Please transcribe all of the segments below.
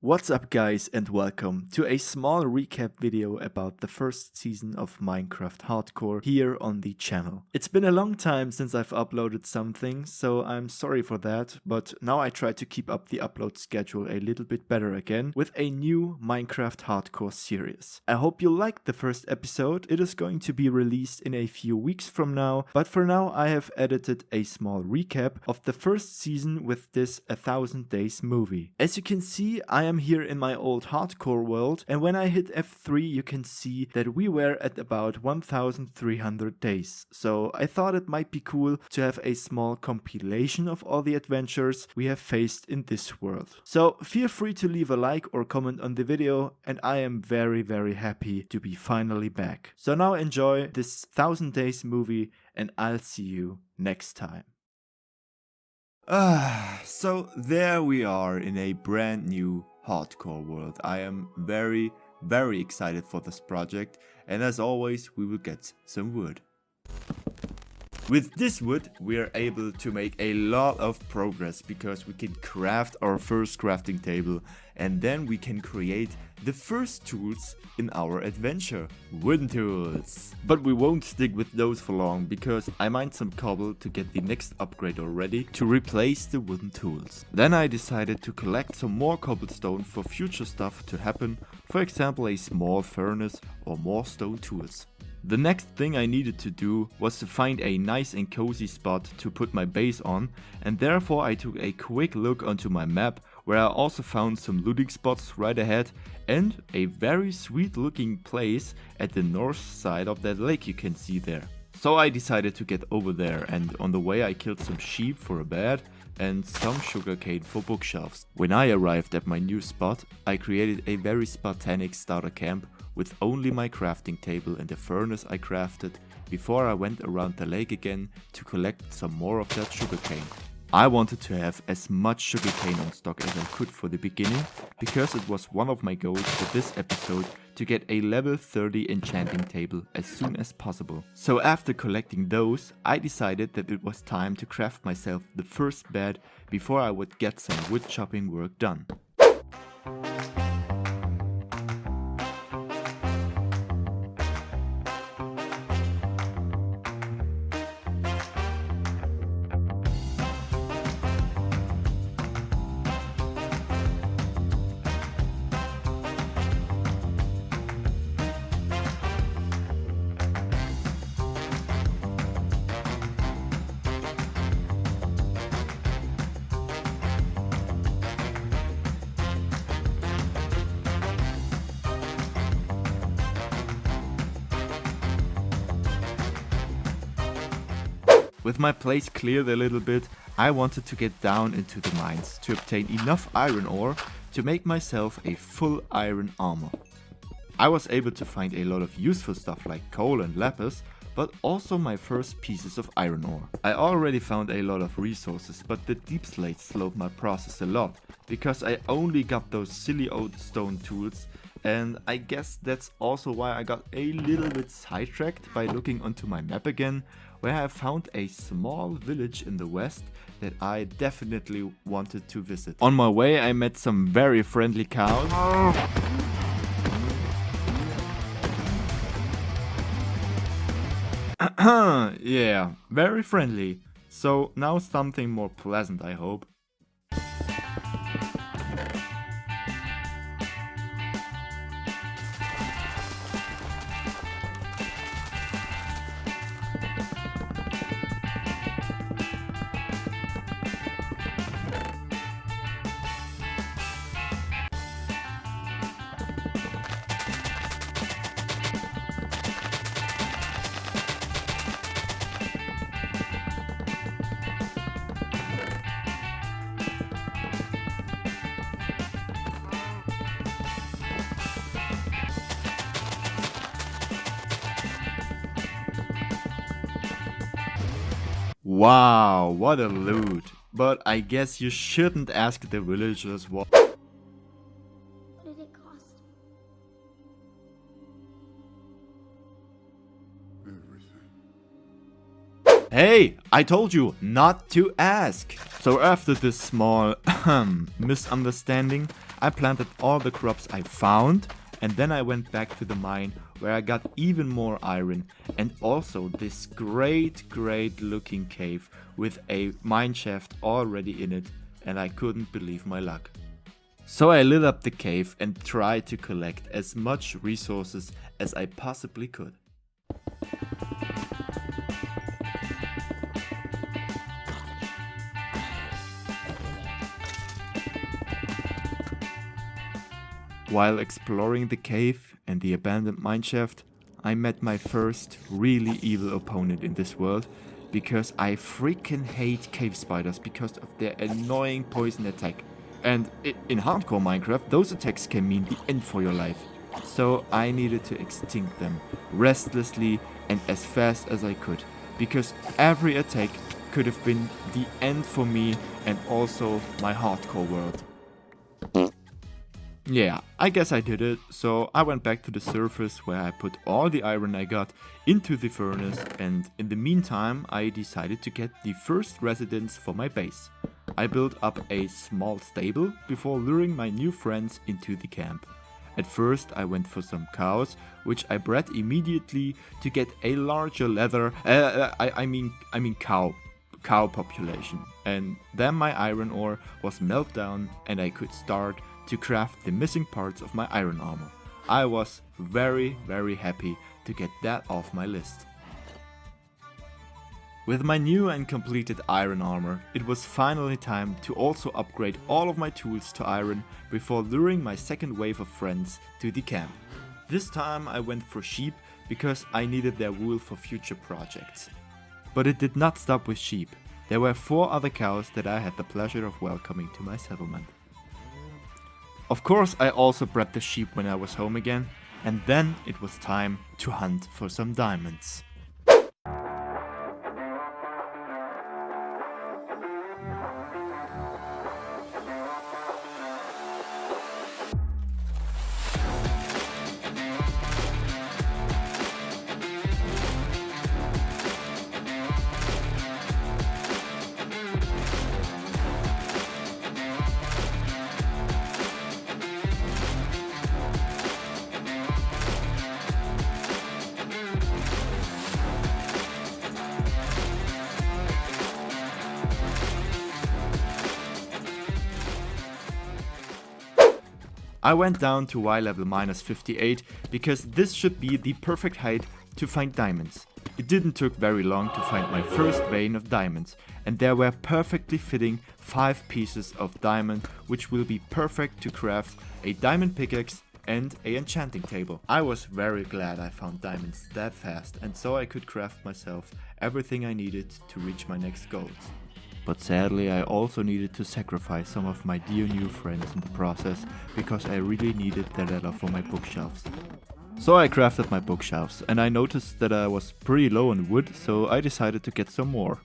What's up guys and welcome to a small recap video about the first season of Minecraft Hardcore here on the channel. It's been a long time since I've uploaded something, so I'm sorry for that, but now I try to keep up the upload schedule a little bit better again with a new Minecraft Hardcore series. I hope you liked the first episode. It is going to be released in a few weeks from now, but for now I have edited a small recap of the first season with this 1000 Days movie. As you can see, I am here in my old hardcore world, and when I hit F3 you can see that we were at about 1300 days. So I thought it might be cool to have a small compilation of all the adventures we have faced in this world. So feel free to leave a like or comment on the video, and I am very happy to be finally back. So now enjoy this 1000 Days movie, and I'll see you next time. So there we are in a brand new hardcore world. I am very excited for this project, and as always we will get some wood. With this wood we are able to make a lot of progress because we can craft our first crafting table, and then we can create the first tools in our adventure, wooden tools. But we won't stick with those for long because I mined some cobble to get the next upgrade already to replace the wooden tools. Then I decided to collect some more cobblestone for future stuff to happen, for example a small furnace or more stone tools. The next thing I needed to do was to find a nice and cozy spot to put my base on, and therefore I took a quick look onto my map, where I also found some looting spots right ahead and a very sweet looking place at the north side of that lake you can see there. So I decided to get over there, and on the way I killed some sheep for a bed and some sugarcane for bookshelves. When I arrived at my new spot, I created a very Spartanic starter camp with only my crafting table and the furnace I crafted before I went around the lake again to collect some more of that sugarcane. I wanted to have as much sugarcane on stock as I could for the beginning, because it was one of my goals for this episode to get a level 30 enchanting table as soon as possible. So after collecting those, I decided that it was time to craft myself the first bed before I would get some wood chopping work done. With my place cleared a little bit, I wanted to get down into the mines to obtain enough iron ore to make myself a full iron armor. I was able to find a lot of useful stuff like coal and lapis, but also my first pieces of iron ore. I already found a lot of resources, but the deep slate slowed my process a lot, because I only got those silly old stone tools, and I guess that's also why I got a little bit sidetracked by looking onto my map again, where I found a small village in the west that I definitely wanted to visit. On my way I met some very friendly cows. Yeah, very friendly. So now something more pleasant, I hope. Wow, what a loot. But I guess you shouldn't ask the villagers what did it cost? Everything. Hey, I told you not to ask. So after this small misunderstanding, I planted all the crops I found, and then I went back to the mine where I got even more iron and also this great looking cave with a mine shaft already in it, and I couldn't believe my luck. So I lit up the cave and tried to collect as much resources as I possibly could. While exploring the cave and the abandoned mineshaft, I met my first really evil opponent in this world, because I freaking hate cave spiders because of their annoying poison attack. And in hardcore Minecraft, those attacks can mean the end for your life. So I needed to extinct them restlessly and as fast as I could, because every attack could have been the end for me and also my hardcore world. Yeah, I guess I did it, so I went back to the surface where I put all the iron I got into the furnace, and in the meantime I decided to get the first residence for my base. I built up a small stable before luring my new friends into the camp. At first I went for some cows, which I bred immediately to get a larger cow population. And then my iron ore was melted down and I could start to craft the missing parts of my iron armor. I was very happy to get that off my list. With my new and completed iron armor, it was finally time to also upgrade all of my tools to iron before luring my second wave of friends to the camp. This time I went for sheep because I needed their wool for future projects. But it did not stop with sheep. There were 4 other cows that I had the pleasure of welcoming to my settlement. Of course, I also bred the sheep when I was home again, and then it was time to hunt for some diamonds. I went down to Y level -58 because this should be the perfect height to find diamonds. It didn't took very long to find my first vein of diamonds, and there were perfectly fitting 5 pieces of diamond, which will be perfect to craft a diamond pickaxe and a enchanting table. I was very glad I found diamonds that fast, and so I could craft myself everything I needed to reach my next goals. But sadly I also needed to sacrifice some of my dear new friends in the process, because I really needed the leather for my bookshelves. So I crafted my bookshelves, and I noticed that I was pretty low on wood, so I decided to get some more.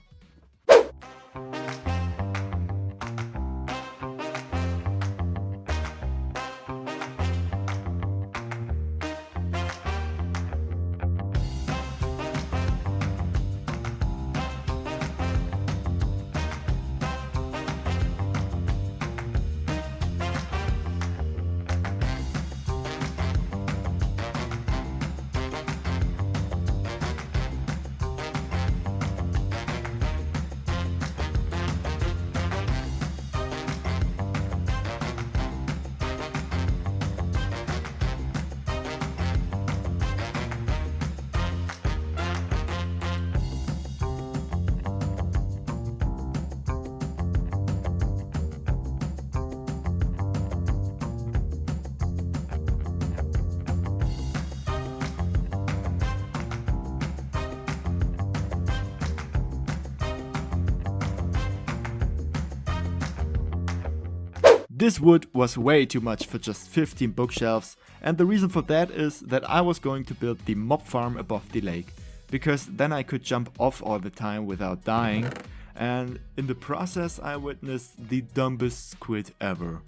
This wood was way too much for just 15 bookshelves, and the reason for that is that I was going to build the mob farm above the lake, because then I could jump off all the time without dying, and in the process I witnessed the dumbest squid ever.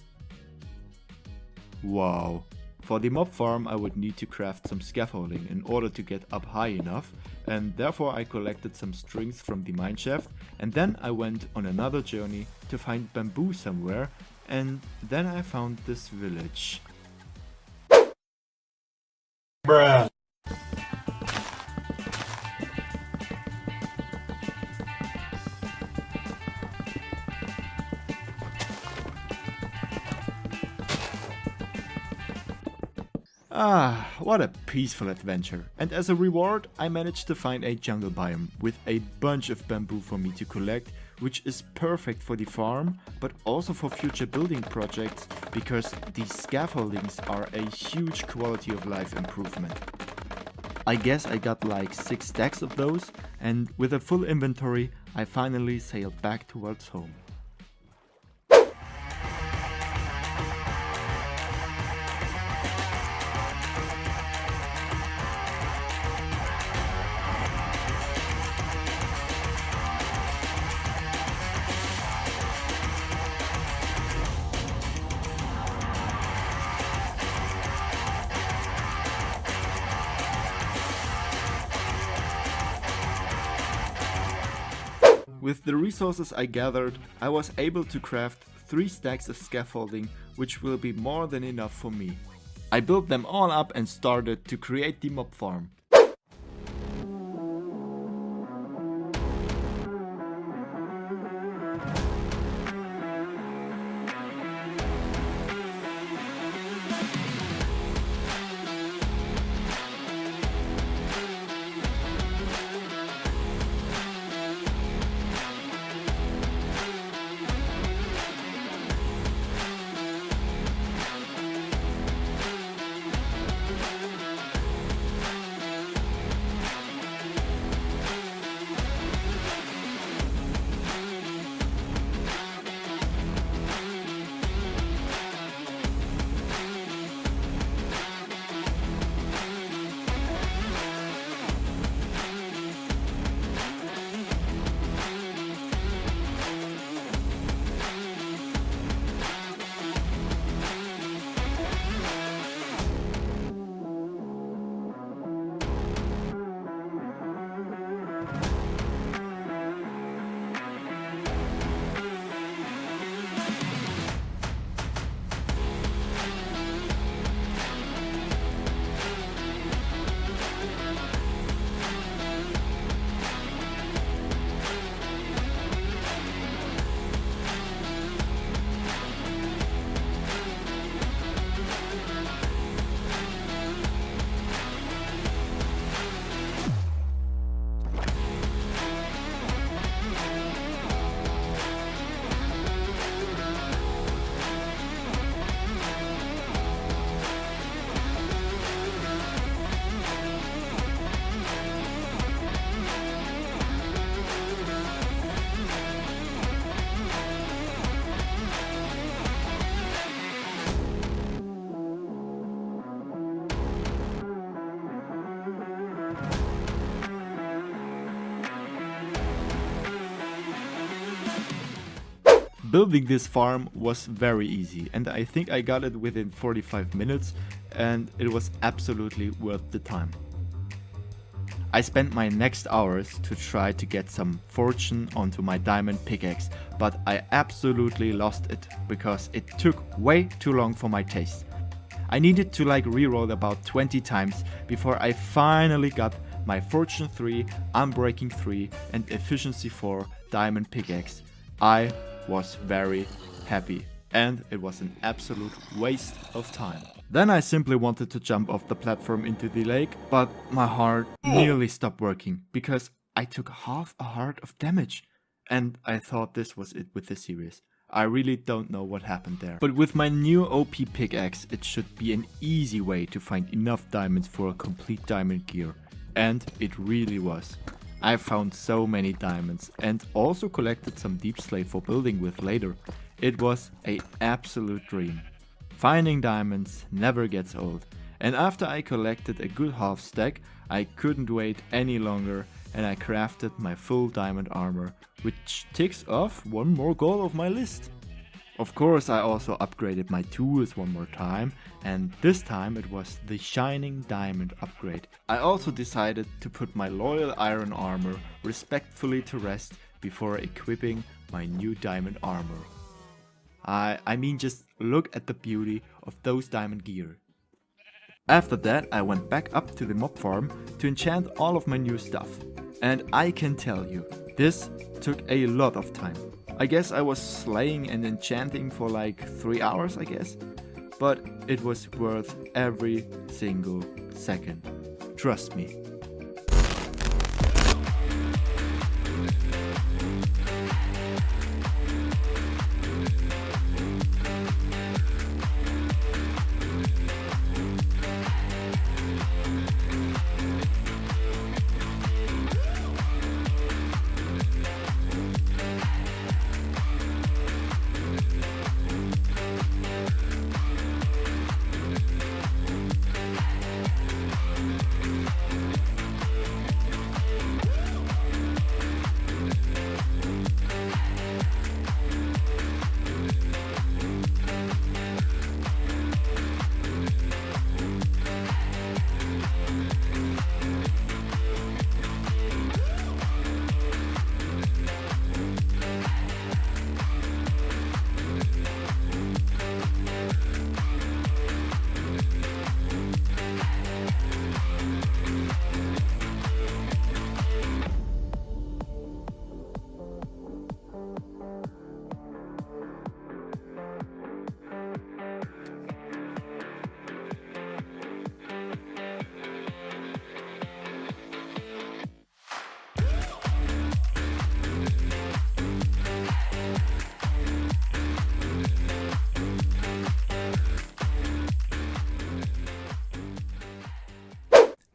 Wow. For the mob farm I would need to craft some scaffolding in order to get up high enough, and therefore I collected some strings from the mineshaft, and then I went on another journey to find bamboo somewhere, And then I found this village. Bruh. Ah, what a peaceful adventure. And as a reward, I managed to find a jungle biome with a bunch of bamboo for me to collect, which is perfect for the farm, but also for future building projects, because these scaffoldings are a huge quality of life improvement. I guess I got like 6 stacks of those, and with a full inventory, I finally sailed back towards home. With the resources I gathered, I was able to craft 3 stacks of scaffolding, which will be more than enough for me. I built them all up and started to create the mob farm. Building this farm was very easy, and I think I got it within 45 minutes, and it was absolutely worth the time. I spent my next hours to try to get some fortune onto my diamond pickaxe, but I absolutely lost it because it took way too long for my taste. I needed to reroll about 20 times before I finally got my fortune 3, unbreaking 3 and efficiency 4 diamond pickaxe. I was very happy, and it was an absolute waste of time. Then I simply wanted to jump off the platform into the lake, but my heart nearly stopped working because I took half a heart of damage. And I thought this was it with the series. I really don't know what happened there. But with my new OP pickaxe, it should be an easy way to find enough diamonds for a complete diamond gear. And it really was. I found so many diamonds and also collected some deep slate for building with later. It was an absolute dream. Finding diamonds never gets old, and after I collected a good half stack, I couldn't wait any longer and I crafted my full diamond armor, which ticks off one more goal of my list. Of course, I also upgraded my tools one more time, and this time it was the Shining Diamond upgrade. I also decided to put my loyal iron armor respectfully to rest before equipping my new diamond armor. I mean, just look at the beauty of those diamond gear. After that, I went back up to the mob farm to enchant all of my new stuff. And I can tell you, this took a lot of time. I guess I was slaying and enchanting for like 3 hours, I guess. But it was worth every single second. Trust me.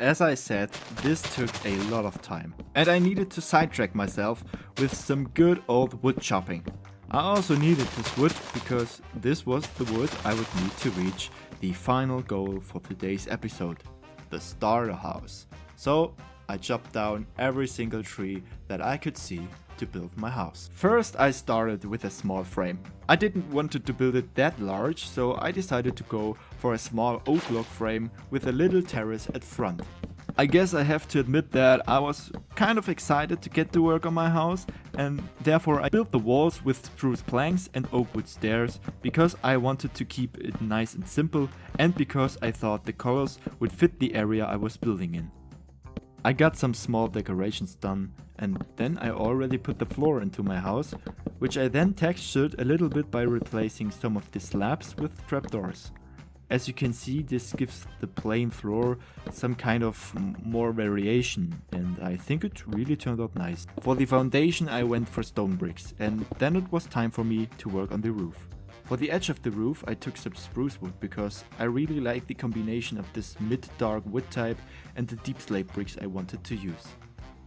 As I said, this took a lot of time, and I needed to sidetrack myself with some good old wood chopping. I also needed this wood because this was the wood I would need to reach the final goal for today's episode, the starter house. So I chopped down every single tree that I could see to build my house. First I started with a small frame. I didn't want to build it that large, so I decided to go for a small oak log frame with a little terrace at front. I guess I have to admit that I was kind of excited to get to work on my house, and therefore I built the walls with spruce planks and oak wood stairs because I wanted to keep it nice and simple, and because I thought the colors would fit the area I was building in. I got some small decorations done, and then I already put the floor into my house, which I then textured a little bit by replacing some of the slabs with trapdoors. As you can see, this gives the plain floor some kind of more variation, and I think it really turned out nice. For the foundation I went for stone bricks, and then it was time for me to work on the roof. For the edge of the roof I took some spruce wood because I really like the combination of this mid-dark wood type and the deep slate bricks I wanted to use.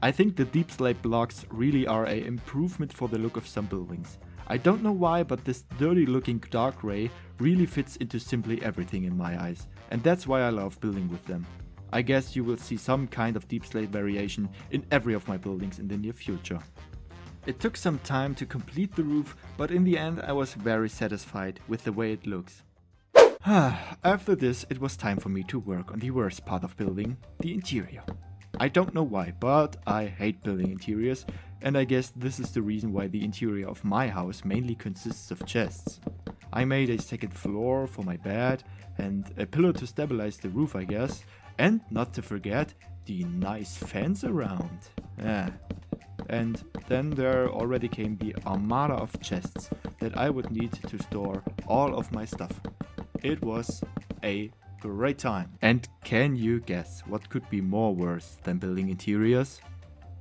I think the deep slate blocks really are an improvement for the look of some buildings. I don't know why, but this dirty looking dark grey really fits into simply everything in my eyes, and that's why I love building with them. I guess you will see some kind of deep slate variation in every of my buildings in the near future. It took some time to complete the roof, but in the end I was very satisfied with the way it looks. After this it was time for me to work on the worst part of building, the interior. I don't know why, but I hate building interiors, and I guess this is the reason why the interior of my house mainly consists of chests. I made a second floor for my bed, and a pillar to stabilize the roof I guess, and not to forget, the nice fence around. And then there already came the armada of chests that I would need to store all of my stuff. It was a great time. And can you guess what could be more worse than building interiors?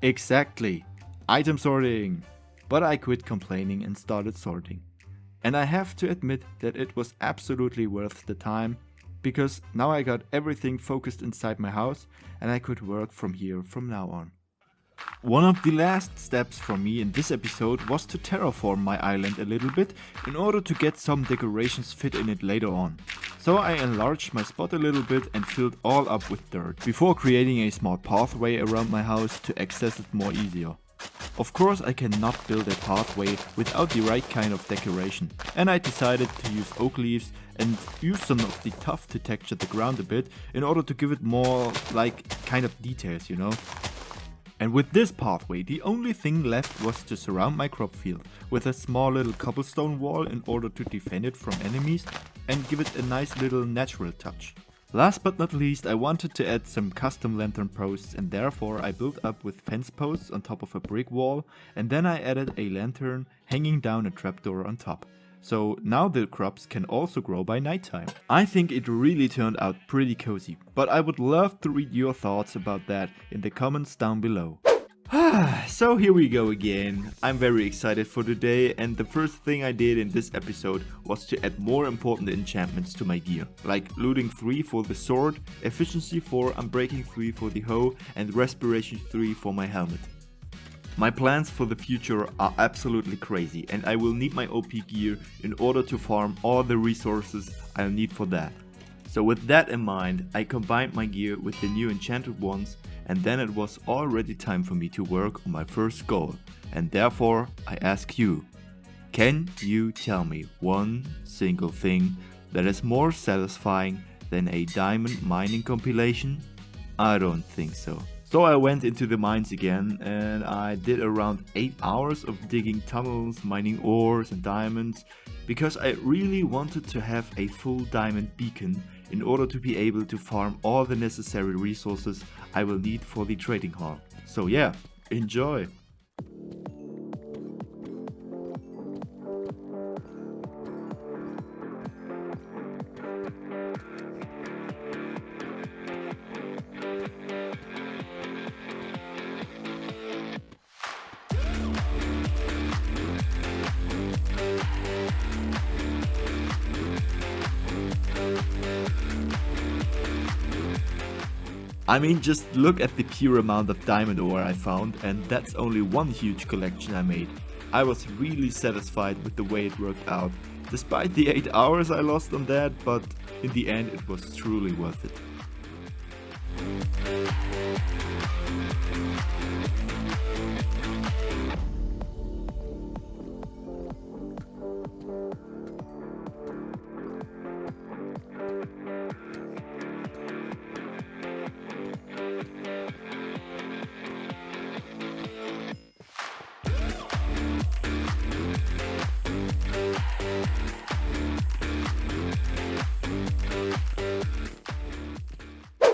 Exactly, item sorting. But I quit complaining and started sorting. And I have to admit that it was absolutely worth the time, because now I got everything focused inside my house and I could work from here from now on. One of the last steps for me in this episode was to terraform my island a little bit in order to get some decorations fit in it later on. So I enlarged my spot a little bit and filled all up with dirt, before creating a small pathway around my house to access it more easier. Of course I cannot build a pathway without the right kind of decoration, and I decided to use oak leaves and use some of the tuff to texture the ground a bit in order to give it more like kind of details, you know. And with this pathway, the only thing left was to surround my crop field with a small little cobblestone wall in order to defend it from enemies and give it a nice little natural touch. Last but not least, I wanted to add some custom lantern posts, and therefore I built up with fence posts on top of a brick wall, and then I added a lantern hanging down a trapdoor on top. So now the crops can also grow by nighttime. I think it really turned out pretty cozy, but I would love to read your thoughts about that in the comments down below. So here we go again. I'm very excited for today, and the first thing I did in this episode was to add more important enchantments to my gear, like looting 3 for the sword, efficiency 4, unbreaking 3 for the hoe, and respiration 3 for my helmet. My plans for the future are absolutely crazy, and I will need my OP gear in order to farm all the resources I'll need for that. So with that in mind, I combined my gear with the new enchanted ones, and then it was already time for me to work on my first goal. And therefore I ask you, can you tell me one single thing that is more satisfying than a diamond mining compilation? I don't think so. So I went into the mines again, and I did around 8 hours of digging tunnels, mining ores and diamonds, because I really wanted to have a full diamond beacon in order to be able to farm all the necessary resources I will need for the trading hall. So yeah, enjoy! I mean, just look at the pure amount of diamond ore I found, and that's only one huge collection I made. I was really satisfied with the way it worked out, despite the 8 hours I lost on that, but in the end it was truly worth it.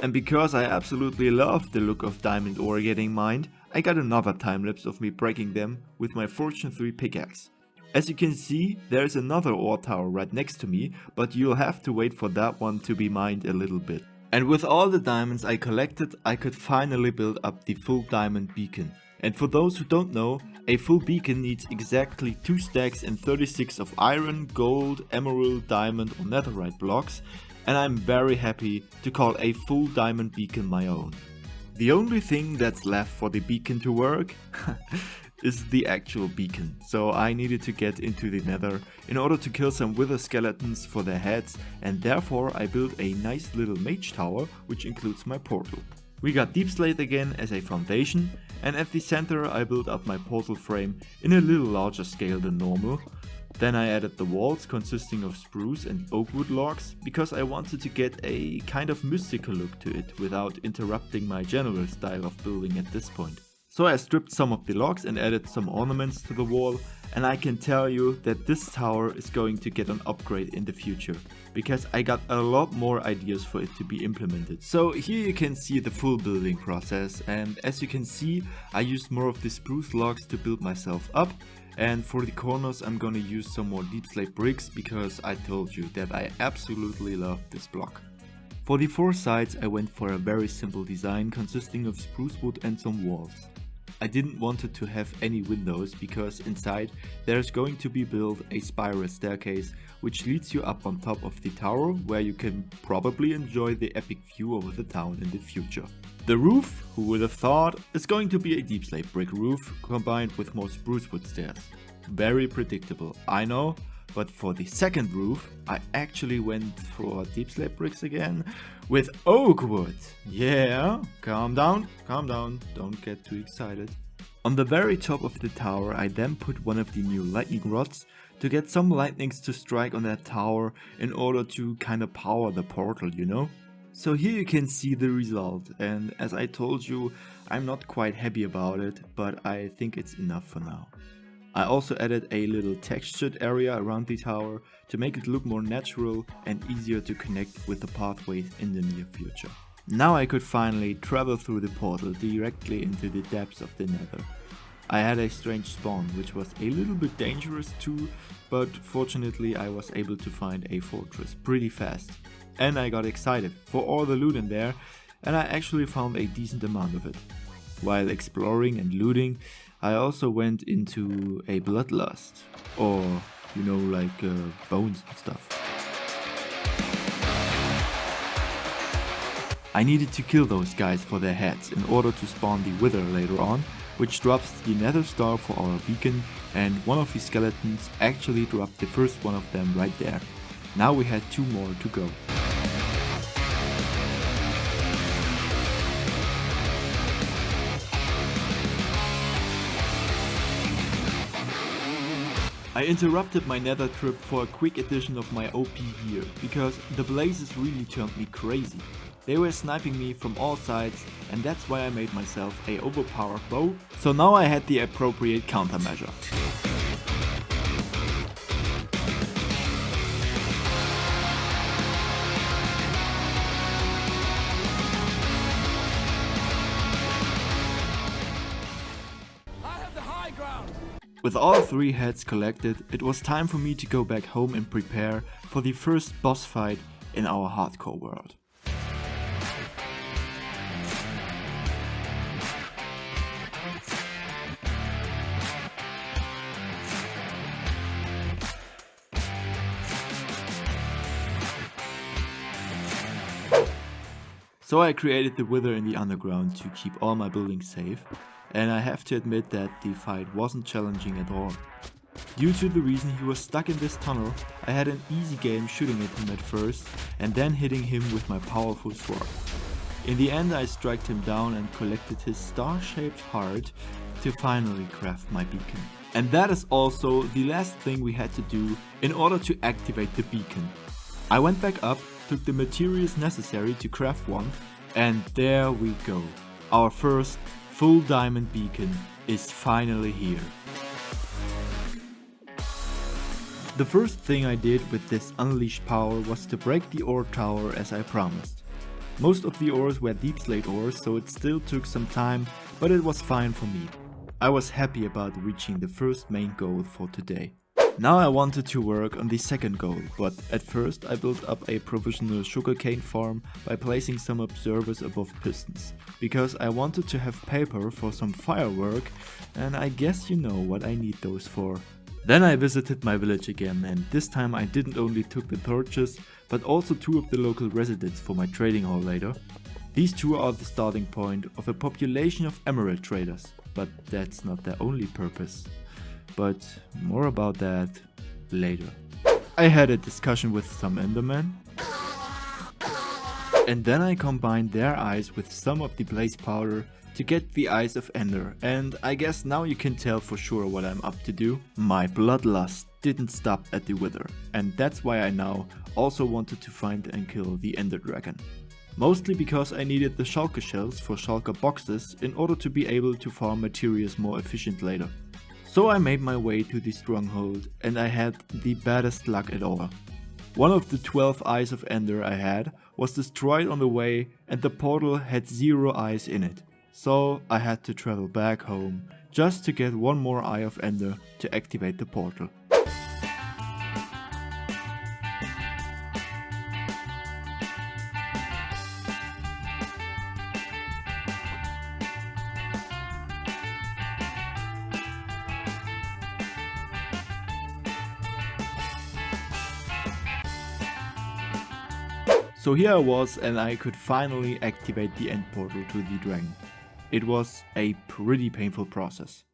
And because I absolutely love the look of diamond ore getting mined, I got another time-lapse of me breaking them with my Fortune 3 pickaxe. As you can see, there is another ore tower right next to me, but you'll have to wait for that one to be mined a little bit. And with all the diamonds I collected, I could finally build up the full diamond beacon. And for those who don't know, a full beacon needs exactly 2 stacks and 36 of iron, gold, emerald, diamond or netherite blocks, and I'm very happy to call a full diamond beacon my own. The only thing that's left for the beacon to work is the actual beacon, so I needed to get into the nether in order to kill some wither skeletons for their heads, and therefore I built a nice little mage tower which includes my portal. We got deep slate again as a foundation, and at the center I built up my portal frame in a little larger scale than normal. Then I added the walls consisting of spruce and oak wood logs because I wanted to get a kind of mystical look to it without interrupting my general style of building at this point. So I stripped some of the logs and added some ornaments to the wall, and I can tell you that this tower is going to get an upgrade in the future because I got a lot more ideas for it to be implemented. So here you can see the full building process, and as you can see I used more of the spruce logs to build myself up. And for the corners I'm gonna use some more deep slate bricks because I told you that I absolutely love this block. For the 4 sides I went for a very simple design consisting of spruce wood and some walls. I didn't want it to have any windows because inside there's going to be built a spiral staircase which leads you up on top of the tower where you can probably enjoy the epic view over the town in the future. The roof, who would have thought, is going to be a deep slate brick roof combined with more spruce wood stairs. Very predictable, I know, but for the second roof I actually went for deep slate bricks again with oak wood. Yeah, calm down, don't get too excited. On the very top of the tower I then put one of the new lightning rods to get some lightnings to strike on that tower in order to kind of power the portal, you know? So here you can see the result, and as I told you, I'm not quite happy about it, but I think it's enough for now. I also added a little textured area around the tower to make it look more natural and easier to connect with the pathways in the near future. Now I could finally travel through the portal directly into the depths of the Nether. I had a strange spawn, which was a little bit dangerous too, but fortunately I was able to find a fortress pretty fast. And I got excited for all the loot in there, and I actually found a decent amount of it. While exploring and looting, I also went into a bloodlust, or you know, like bones and stuff. I needed to kill those guys for their heads in order to spawn the Wither later on, which drops the Nether Star for our beacon, and one of the skeletons actually dropped the first one of them right there. Now we had 2 more to go. I interrupted my nether trip for a quick edition of my OP gear, because the blazes really turned me crazy. They were sniping me from all sides, and that's why I made myself a overpowered bow, so now I had the appropriate countermeasure. With all 3 heads collected, it was time for me to go back home and prepare for the first boss fight in our hardcore world. So I created the Wither in the underground to keep all my buildings safe, and I have to admit that the fight wasn't challenging at all. Due to the reason he was stuck in this tunnel, I had an easy game shooting at him at first and then hitting him with my powerful sword. In the end I struck him down and collected his star-shaped heart to finally craft my beacon. And that is also the last thing we had to do in order to activate the beacon. I went back up, took the materials necessary to craft one, and there we go. Our first full diamond beacon is finally here. The first thing I did with this unleashed power was to break the ore tower as I promised. Most of the ores were deep slate ores, so it still took some time, but it was fine for me. I was happy about reaching the first main goal for today. Now I wanted to work on the second goal, but at first I built up a provisional sugarcane farm by placing some observers above pistons, because I wanted to have paper for some firework, and I guess you know what I need those for. Then I visited my village again, and this time I didn't only took the torches, but also 2 of the local residents for my trading hall later. These 2 are the starting point of a population of emerald traders, but that's not their only purpose. But more about that later. I had a discussion with some endermen, and then I combined their eyes with some of the blaze powder to get the eyes of Ender, and I guess now you can tell for sure what I'm up to do. My bloodlust didn't stop at the Wither, and that's why I now also wanted to find and kill the Ender Dragon. Mostly because I needed the shulker shells for shulker boxes in order to be able to farm materials more efficient later. So I made my way to the stronghold, and I had the baddest luck at all. One of the 12 eyes of Ender I had was destroyed on the way, and the portal had 0 eyes in it. So I had to travel back home just to get 1 more eye of Ender to activate the portal. So here I was, and I could finally activate the end portal to the dragon. It was a pretty painful process.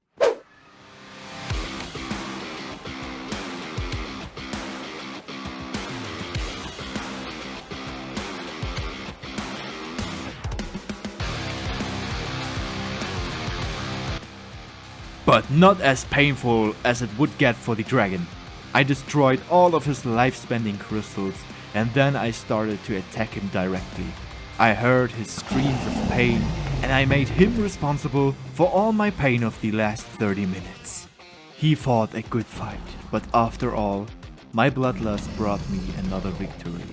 But not as painful as it would get for the dragon. I destroyed all of his life-spending crystals, and then I started to attack him directly. I heard his screams of pain, and I made him responsible for all my pain of the last 30 minutes. He fought a good fight, but after all, my bloodlust brought me another victory.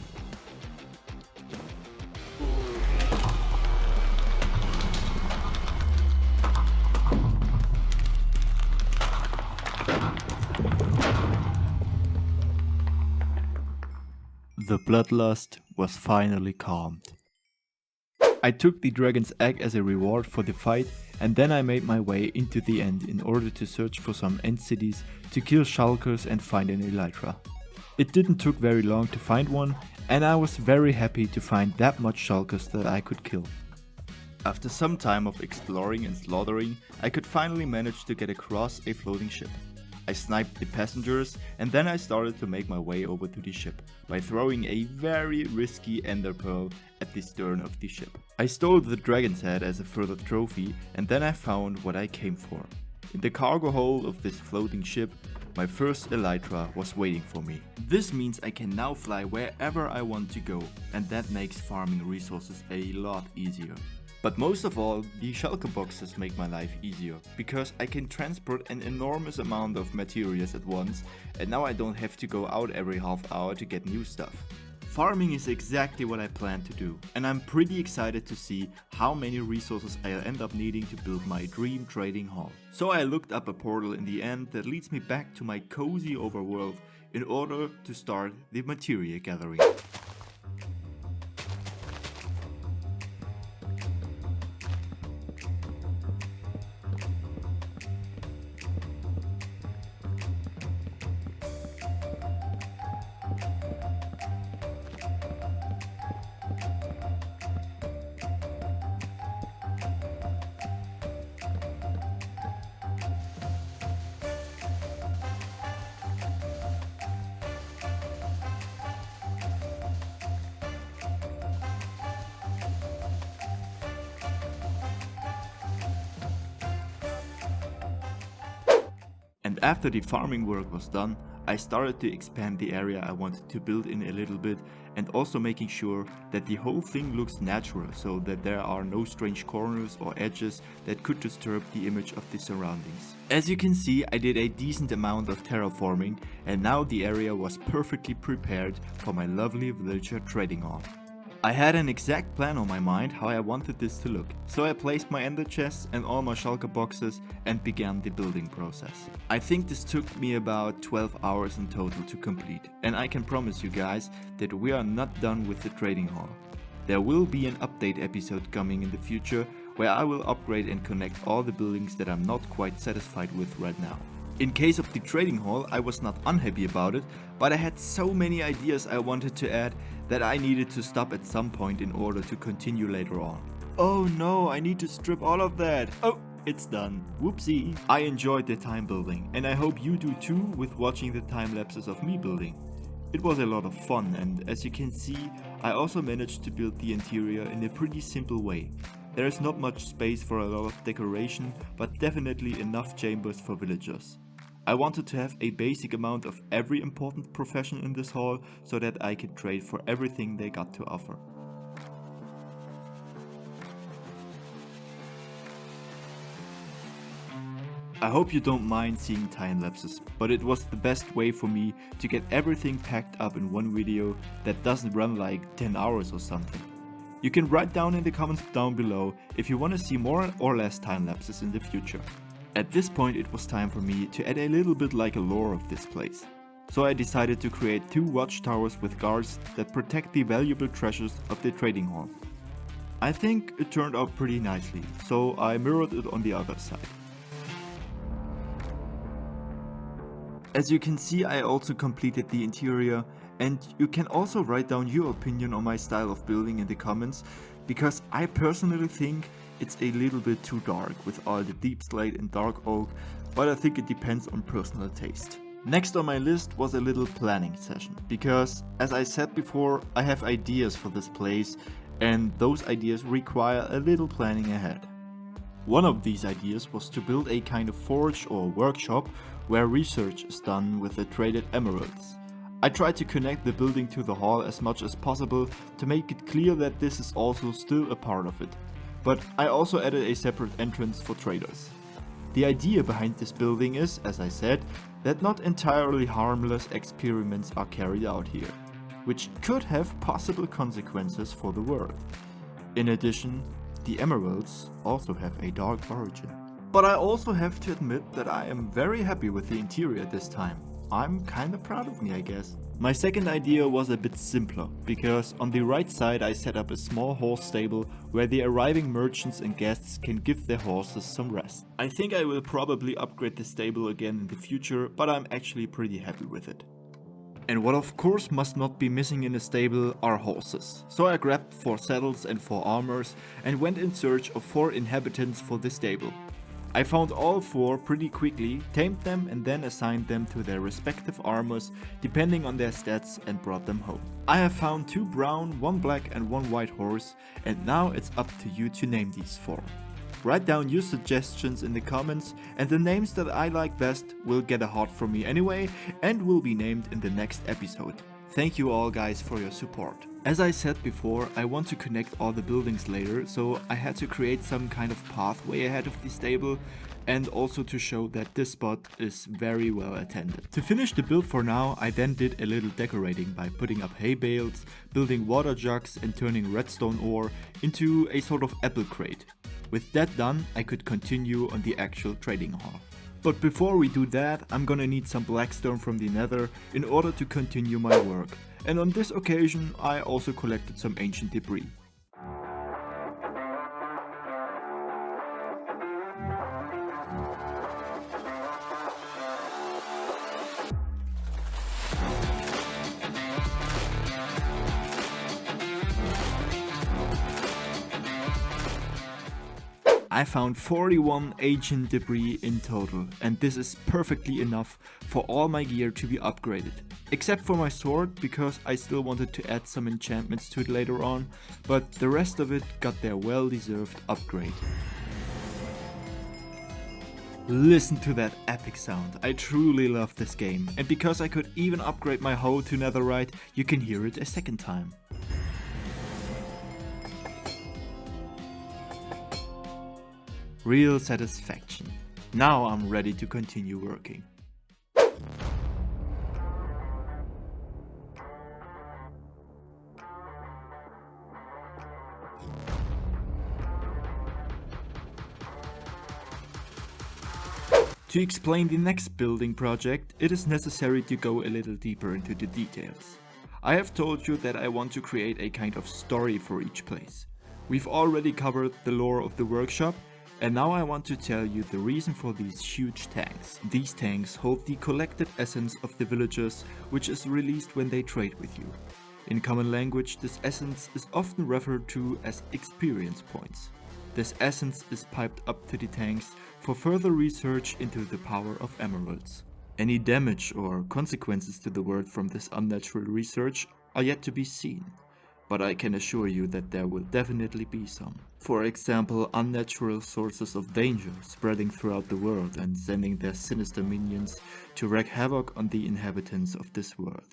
The bloodlust was finally calmed. I took the dragon's egg as a reward for the fight, and then I made my way into the end in order to search for some end cities to kill shulkers and find an elytra. It didn't took very long to find one, and I was very happy to find that much shulkers that I could kill. After some time of exploring and slaughtering, I could finally manage to get across a floating ship. I sniped the passengers, and then I started to make my way over to the ship by throwing a very risky ender pearl at the stern of the ship. I stole the dragon's head as a further trophy, and then I found what I came for. In the cargo hold of this floating ship, my first elytra was waiting for me. This means I can now fly wherever I want to go, and that makes farming resources a lot easier. But most of all, the shulker boxes make my life easier, because I can transport an enormous amount of materials at once, and now I don't have to go out every half hour to get new stuff. Farming is exactly what I plan to do, and I'm pretty excited to see how many resources I'll end up needing to build my dream trading hall. So I looked up a portal in the end that leads me back to my cozy overworld in order to start the materia gathering. And after the farming work was done, I started to expand the area I wanted to build in a little bit, and also making sure that the whole thing looks natural so that there are no strange corners or edges that could disturb the image of the surroundings. As you can see, I did a decent amount of terraforming, and now the area was perfectly prepared for my lovely villager trading hall. I had an exact plan on my mind how I wanted this to look, so I placed my ender chests and all my shulker boxes and began the building process. I think this took me about 12 hours in total to complete, and I can promise you guys that we are not done with the trading hall. There will be an update episode coming in the future where I will upgrade and connect all the buildings that I'm not quite satisfied with right now. In case of the trading hall, I was not unhappy about it, but I had so many ideas I wanted to add that I needed to stop at some point in order to continue later on. Oh no, I need to strip all of that. Oh, it's done. Whoopsie. I enjoyed the time building, and I hope you do too with watching the time lapses of me building. It was a lot of fun, and as you can see, I also managed to build the interior in a pretty simple way. There is not much space for a lot of decoration, but definitely enough chambers for villagers. I wanted to have a basic amount of every important profession in this hall so that I could trade for everything they got to offer. I hope you don't mind seeing time lapses, but it was the best way for me to get everything packed up in one video that doesn't run like 10 hours or something. You can write down in the comments down below if you want to see more or less time lapses in the future. At this point it was time for me to add a little bit like a lore of this place. So I decided to create 2 watchtowers with guards that protect the valuable treasures of the trading hall. I think it turned out pretty nicely, so I mirrored it on the other side. As you can see, I also completed the interior, and you can also write down your opinion on my style of building in the comments, because I personally think it's a little bit too dark with all the deep slate and dark oak, but I think it depends on personal taste. Next on my list was a little planning session, because as I said before, I have ideas for this place, and those ideas require a little planning ahead. One of these ideas was to build a kind of forge or workshop where research is done with the traded emeralds. I tried to connect the building to the hall as much as possible to make it clear that this is also still a part of it. But I also added a separate entrance for traders. The idea behind this building is, as I said, that not entirely harmless experiments are carried out here, which could have possible consequences for the world. In addition, the emeralds also have a dark origin. But I also have to admit that I am very happy with the interior this time. I'm kinda proud of me, I guess. My second idea was a bit simpler, because on the right side I set up a small horse stable where the arriving merchants and guests can give their horses some rest. I think I will probably upgrade the stable again in the future, but I'm actually pretty happy with it. And what of course must not be missing in a stable are horses. So I grabbed 4 saddles and 4 armors and went in search of 4 inhabitants for the stable. I found all 4 pretty quickly, tamed them and then assigned them to their respective armors depending on their stats and brought them home. I have found 2 brown, 1 black and 1 white horse, and now it's up to you to name these 4. Write down your suggestions in the comments, and the names that I like best will get a heart from me anyway and will be named in the next episode. Thank you all guys for your support. As I said before, I want to connect all the buildings later, so I had to create some kind of pathway ahead of the stable and also to show that this spot is very well attended. To finish the build for now, I then did a little decorating by putting up hay bales, building water jugs and turning redstone ore into a sort of apple crate. With that done, I could continue on the actual trading hall. But before we do that, I'm gonna need some blackstone from the nether in order to continue my work. And on this occasion, I also collected some ancient debris. I found 41 ancient debris in total, and this is perfectly enough for all my gear to be upgraded. Except for my sword, because I still wanted to add some enchantments to it later on, but the rest of it got their well-deserved upgrade. Listen to that epic sound, I truly love this game, and because I could even upgrade my hoe to netherite, you can hear it a second time. Real satisfaction. Now I'm ready to continue working. To explain the next building project, it is necessary to go a little deeper into the details. I have told you that I want to create a kind of story for each place. We've already covered the lore of the workshop, and now I want to tell you the reason for these huge tanks. These tanks hold the collected essence of the villagers, which is released when they trade with you. In common language, this essence is often referred to as experience points. This essence is piped up to the tanks for further research into the power of emeralds. Any damage or consequences to the world from this unnatural research are yet to be seen. But I can assure you that there will definitely be some. For example, unnatural sources of danger spreading throughout the world and sending their sinister minions to wreak havoc on the inhabitants of this world.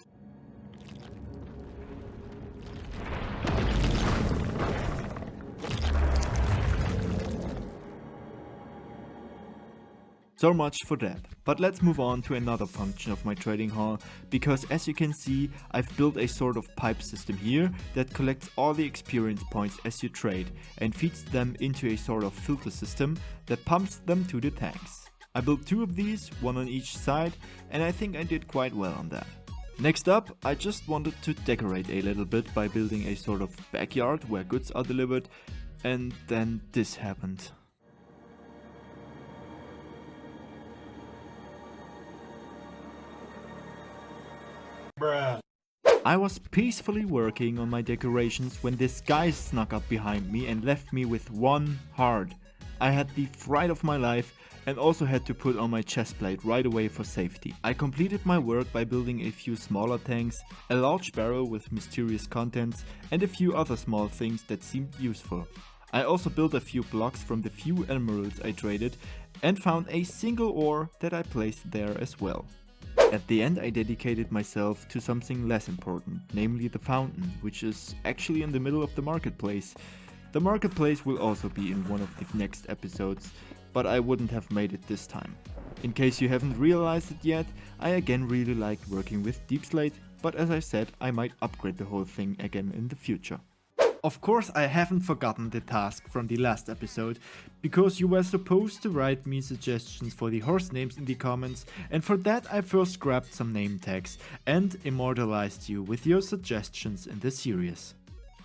So much for that, but let's move on to another function of my trading hall, because as you can see, I've built a sort of pipe system here that collects all the experience points as you trade and feeds them into a sort of filter system that pumps them to the tanks. I built 2 of these, one on each side, and I think I did quite well on that. Next up, I just wanted to decorate a little bit by building a sort of backyard where goods are delivered, and then this happened. Bruh. I was peacefully working on my decorations when this guy snuck up behind me and left me with 1 heart. I had the fright of my life and also had to put on my chestplate right away for safety. I completed my work by building a few smaller tanks, a large barrel with mysterious contents and a few other small things that seemed useful. I also built a few blocks from the few emeralds I traded and found a single ore that I placed there as well. At the end I dedicated myself to something less important, namely the fountain, which is actually in the middle of the marketplace. The marketplace will also be in one of the next episodes, but I wouldn't have made it this time. In case you haven't realized it yet, I again really liked working with Deep Slate, but as I said, I might upgrade the whole thing again in the future. Of course, I haven't forgotten the task from the last episode, because you were supposed to write me suggestions for the horse names in the comments, and for that I first grabbed some name tags and immortalized you with your suggestions in the series.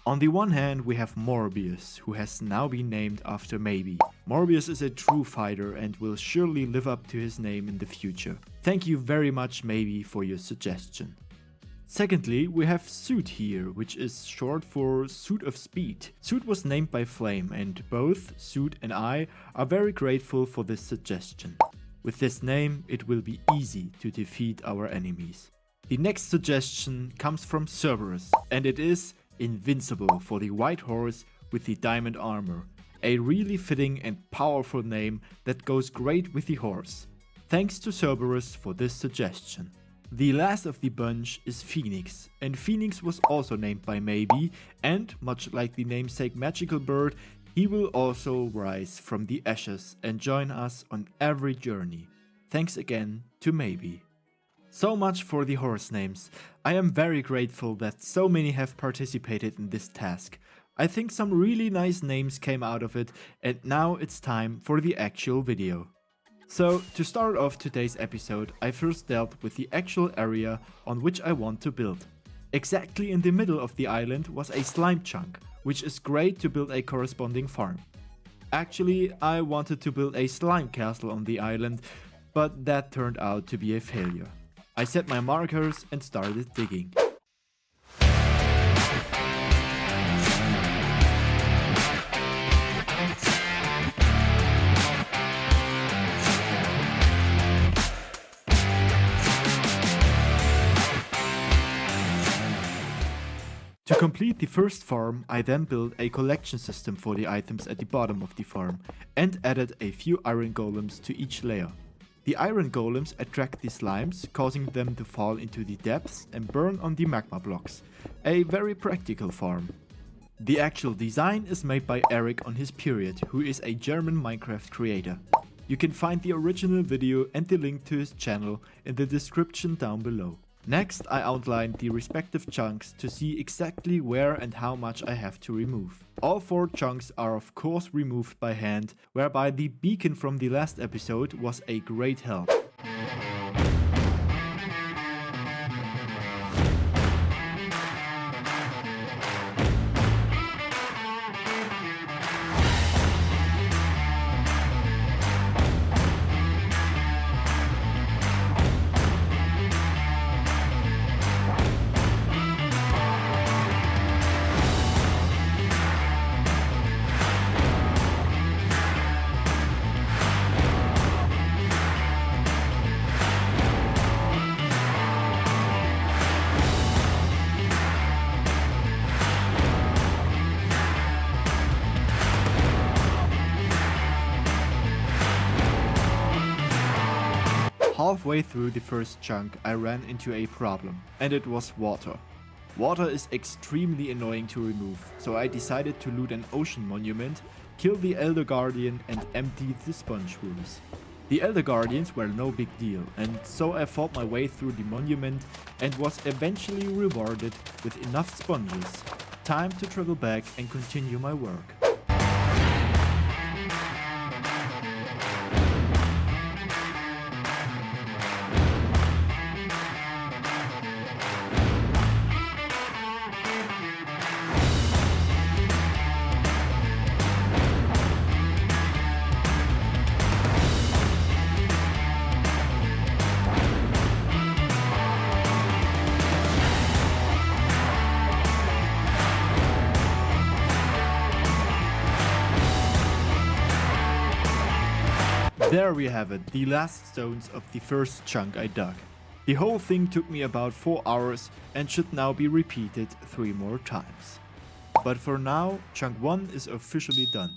On the one hand, we have Morbius, who has now been named after Maybe. Morbius is a true fighter and will surely live up to his name in the future. Thank you very much, Maybe, for your suggestion. Secondly, we have Suit here, which is short for Suit of Speed. Suit was named by Flame, and both Suit and I are very grateful for this suggestion. With this name, it will be easy to defeat our enemies. The next suggestion comes from Cerberus, and it is Invincible for the white horse with the diamond armor. A really fitting and powerful name that goes great with the horse. Thanks to Cerberus for this suggestion. The last of the bunch is Phoenix, and Phoenix was also named by Maybe, and much like the namesake magical bird, he will also rise from the ashes and join us on every journey. Thanks again to Maybe. So much for the horse names. I am very grateful that so many have participated in this task. I think some really nice names came out of it, and now it's time for the actual video. So, to start off today's episode, I first dealt with the actual area on which I want to build. Exactly in the middle of the island was a slime chunk, which is great to build a corresponding farm. Actually, I wanted to build a slime castle on the island, but that turned out to be a failure. I set my markers and started digging. To complete the first farm, I then built a collection system for the items at the bottom of the farm and added a few iron golems to each layer. The iron golems attract the slimes, causing them to fall into the depths and burn on the magma blocks. A very practical farm. The actual design is made by Eric on his period, who is a German Minecraft creator. You can find the original video and the link to his channel in the description down below. Next, I outlined the respective chunks to see exactly where and how much I have to remove. All 4 chunks are of course removed by hand, whereby the beacon from the last episode was a great help. Halfway through the first chunk, I ran into a problem, and it was water. Water is extremely annoying to remove, so I decided to loot an ocean monument, kill the Elder Guardian and empty the sponge rooms. The Elder Guardians were no big deal, and so I fought my way through the monument and was eventually rewarded with enough sponges. Time to travel back and continue my work. There we have it, the last stones of the first chunk I dug. The whole thing took me about 4 hours and should now be repeated 3 more times. But for now, chunk 1 is officially done.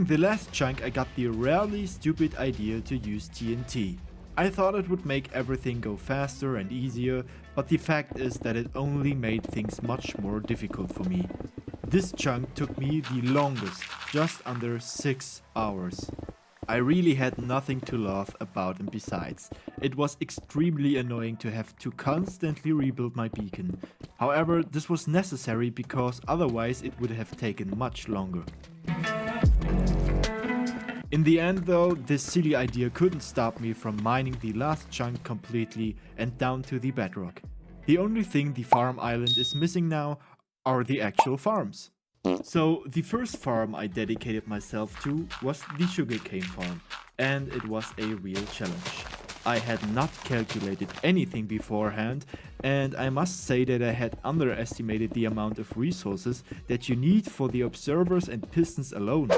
the last chunk I got the rarely stupid idea to use TNT. I thought it would make everything go faster and easier, but the fact is that it only made things much more difficult for me. This chunk took me the longest, just under 6 hours. I really had nothing to laugh about, and besides, it was extremely annoying to have to constantly rebuild my beacon. However, this was necessary because otherwise it would have taken much longer. In the end though, this silly idea couldn't stop me from mining the last chunk completely and down to the bedrock. The only thing the farm island is missing now are the actual farms. So the first farm I dedicated myself to was the sugarcane farm, and it was a real challenge. I had not calculated anything beforehand, and I must say that I had underestimated the amount of resources that you need for the observers and pistons alone.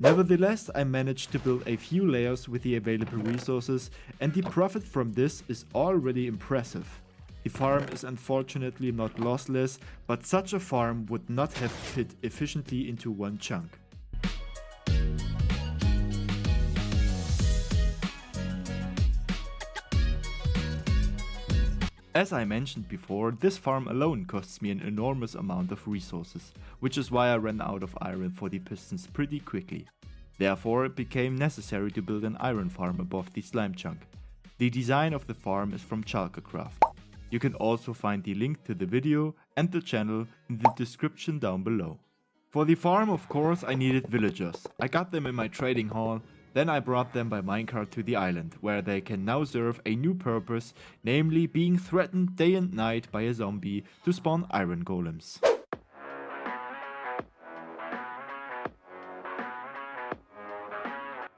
Nevertheless, I managed to build a few layers with the available resources, and the profit from this is already impressive. The farm is unfortunately not lossless, but such a farm would not have fit efficiently into one chunk. As I mentioned before, this farm alone costs me an enormous amount of resources, which is why I ran out of iron for the pistons pretty quickly. Therefore, it became necessary to build an iron farm above the slime chunk. The design of the farm is from KevinMacLeod. You can also find the link to the video and the channel in the description down below. For the farm, of course, I needed villagers. I got them in my trading hall. Then I brought them by minecart to the island, where they can now serve a new purpose, namely being threatened day and night by a zombie to spawn iron golems.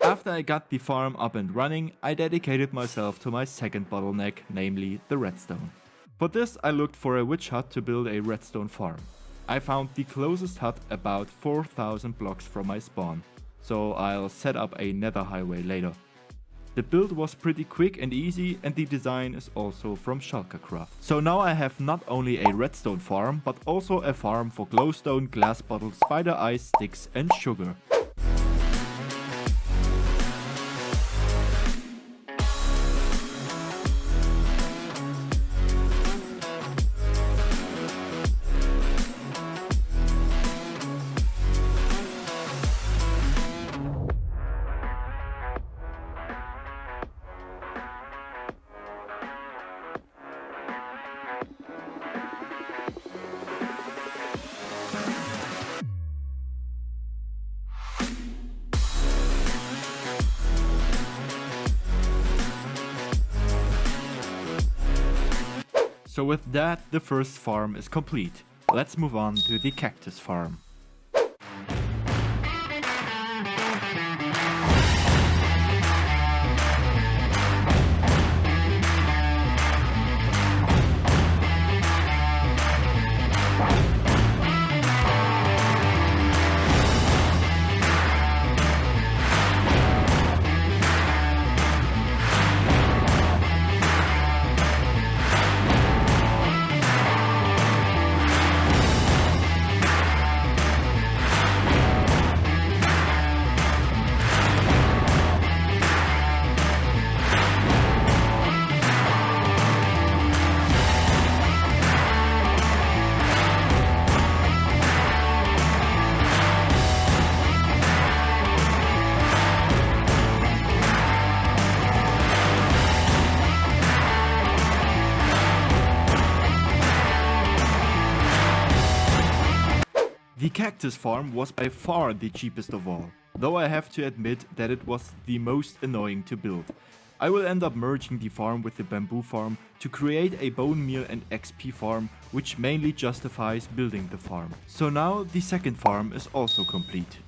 After I got the farm up and running, I dedicated myself to my second bottleneck, namely the redstone. For this I looked for a witch hut to build a redstone farm. I found the closest hut about 4,000 blocks from my spawn, so I'll set up a nether highway later. The build was pretty quick and easy, and the design is also from KevinMacLeod. So now I have not only a redstone farm, but also a farm for glowstone, glass bottles, spider eyes, sticks and sugar. So with that, the first farm is complete. Let's move on to the cactus farm. The cactus farm was by far the cheapest of all, though I have to admit that it was the most annoying to build. I will end up merging the farm with the bamboo farm to create a bone meal and XP farm, which mainly justifies building the farm. So now the second farm is also complete.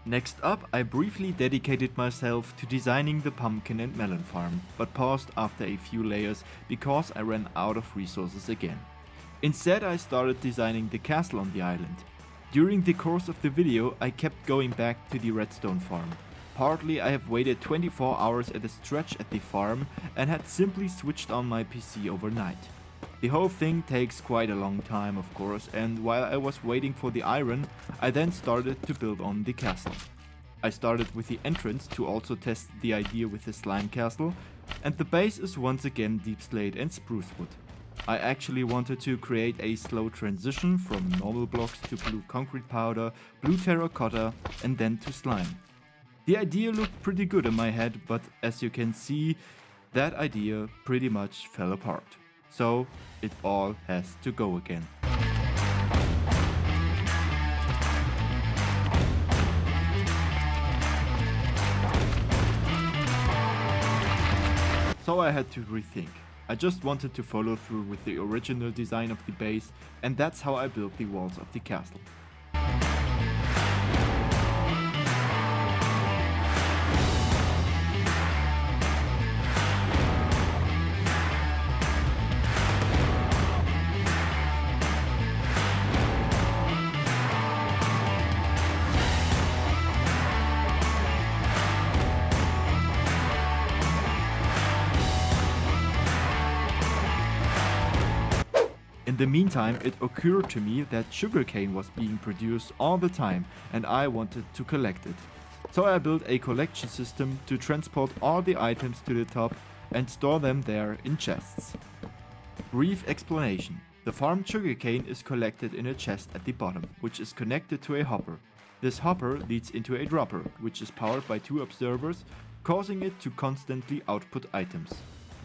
Next up, I briefly dedicated myself to designing the pumpkin and melon farm, but paused after a few layers because I ran out of resources again. Instead, I started designing the castle on the island. During the course of the video, I kept going back to the redstone farm. Partly I have waited 24 hours at a stretch at the farm and had simply switched on my PC overnight. The whole thing takes quite a long time, of course, and while I was waiting for the iron, I then started to build on the castle. I started with the entrance to also test the idea with the slime castle, and the base is once again deep slate and spruce wood. I actually wanted to create a slow transition from normal blocks to blue concrete powder, blue terracotta, and then to slime. The idea looked pretty good in my head, but as you can see, that idea pretty much fell apart. So it all has to go again. So I had to rethink. I just wanted to follow through with the original design of the base, and that's how I built the walls of the castle. In the meantime, it occurred to me that sugarcane was being produced all the time and I wanted to collect it. So I built a collection system to transport all the items to the top and store them there in chests. Brief explanation. The farmed sugarcane is collected in a chest at the bottom, which is connected to a hopper. This hopper leads into a dropper, which is powered by 2 observers, causing it to constantly output items.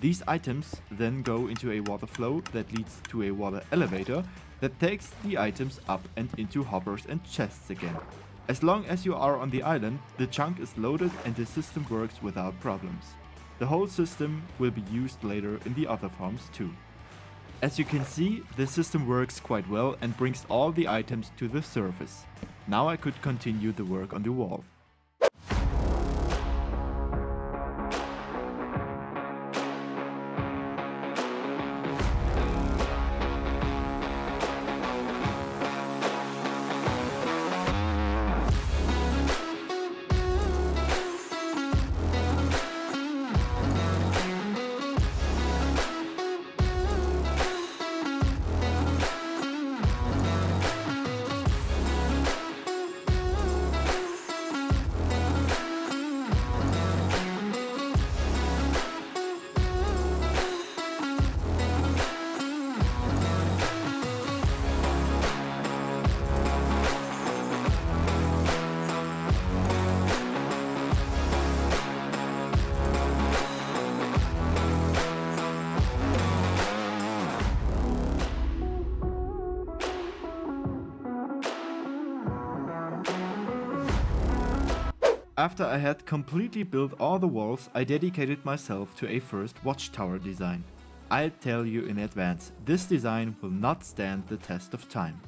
These items then go into a water flow that leads to a water elevator that takes the items up and into hoppers and chests again. As long as you are on the island, the chunk is loaded and the system works without problems. The whole system will be used later in the other farms too. As you can see, the system works quite well and brings all the items to the surface. Now I could continue the work on the wall. After I had completely built all the walls, I dedicated myself to a first watchtower design. I'll tell you in advance, this design will not stand the test of time.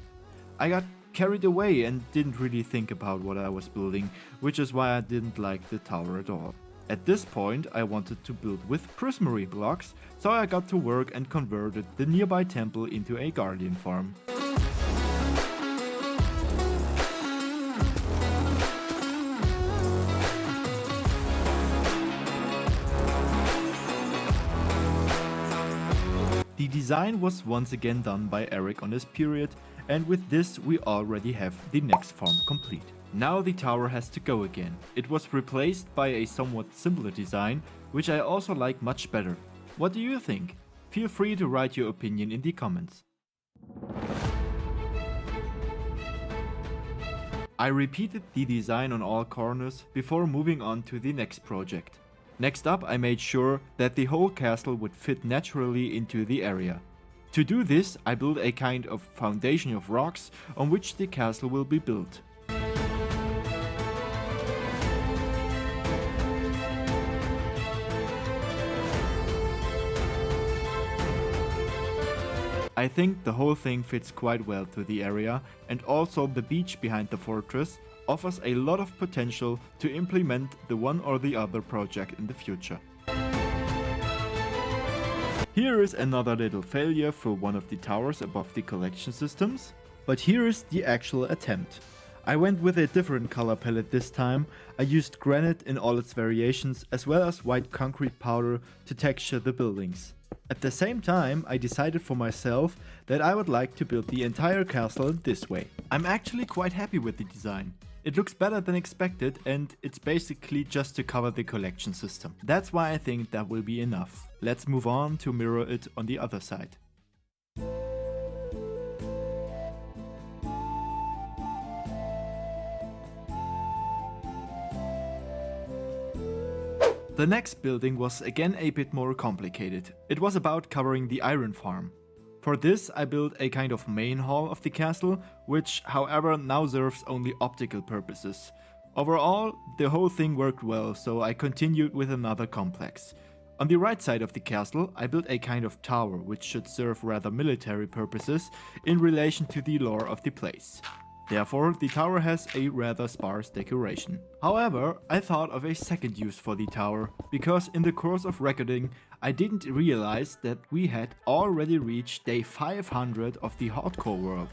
I got carried away and didn't really think about what I was building, which is why I didn't like the tower at all. At this point, I wanted to build with prismarine blocks, so I got to work and converted the nearby temple into a guardian farm. The design was once again done by Eric on his period, and with this we already have the next farm complete. Now the tower has to go again. It was replaced by a somewhat simpler design, which I also like much better. What do you think? Feel free to write your opinion in the comments. I repeated the design on all corners before moving on to the next project. Next up, I made sure that the whole castle would fit naturally into the area. To do this, I built a kind of foundation of rocks on which the castle will be built. I think the whole thing fits quite well to the area, and also the beach behind the fortress offers a lot of potential to implement the one or the other project in the future. Here is another little failure for one of the towers above the collection systems, but here is the actual attempt. I went with a different color palette this time. I used granite in all its variations as well as white concrete powder to texture the buildings. At the same time, I decided for myself that I would like to build the entire castle this way. I'm actually quite happy with the design. It looks better than expected and it's basically just to cover the collection system. That's why I think that will be enough. Let's move on to mirror it on the other side. The next building was again a bit more complicated. It was about covering the iron farm. For this I built a kind of main hall of the castle, which however now serves only optical purposes. Overall, the whole thing worked well, so I continued with another complex. On the right side of the castle I built a kind of tower which should serve rather military purposes in relation to the lore of the place. Therefore, the tower has a rather sparse decoration. However, I thought of a second use for the tower, because in the course of recording, I didn't realize that we had already reached day 500 of the hardcore world.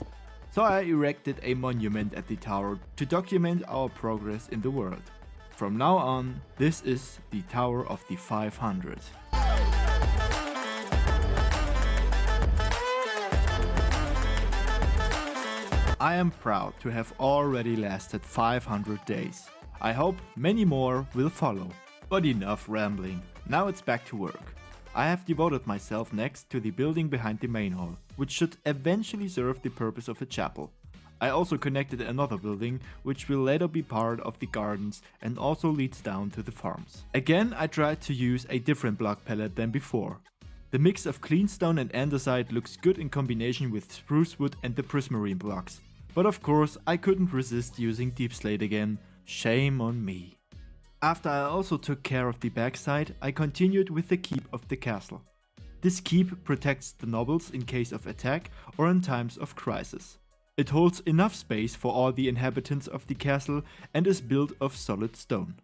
So I erected a monument at the tower to document our progress in the world. From now on, this is the Tower of the 500. I am proud to have already lasted 500 days. I hope many more will follow. But enough rambling, now it's back to work. I have devoted myself next to the building behind the main hall, which should eventually serve the purpose of a chapel. I also connected another building, which will later be part of the gardens and also leads down to the farms. Again, I tried to use a different block palette than before. The mix of clean stone and andesite looks good in combination with spruce wood and the prismarine blocks. But of course, I couldn't resist using deep slate again. Shame on me. After I also took care of the backside, I continued with the keep of the castle. This keep protects the nobles in case of attack or in times of crisis. It holds enough space for all the inhabitants of the castle and is built of solid stone.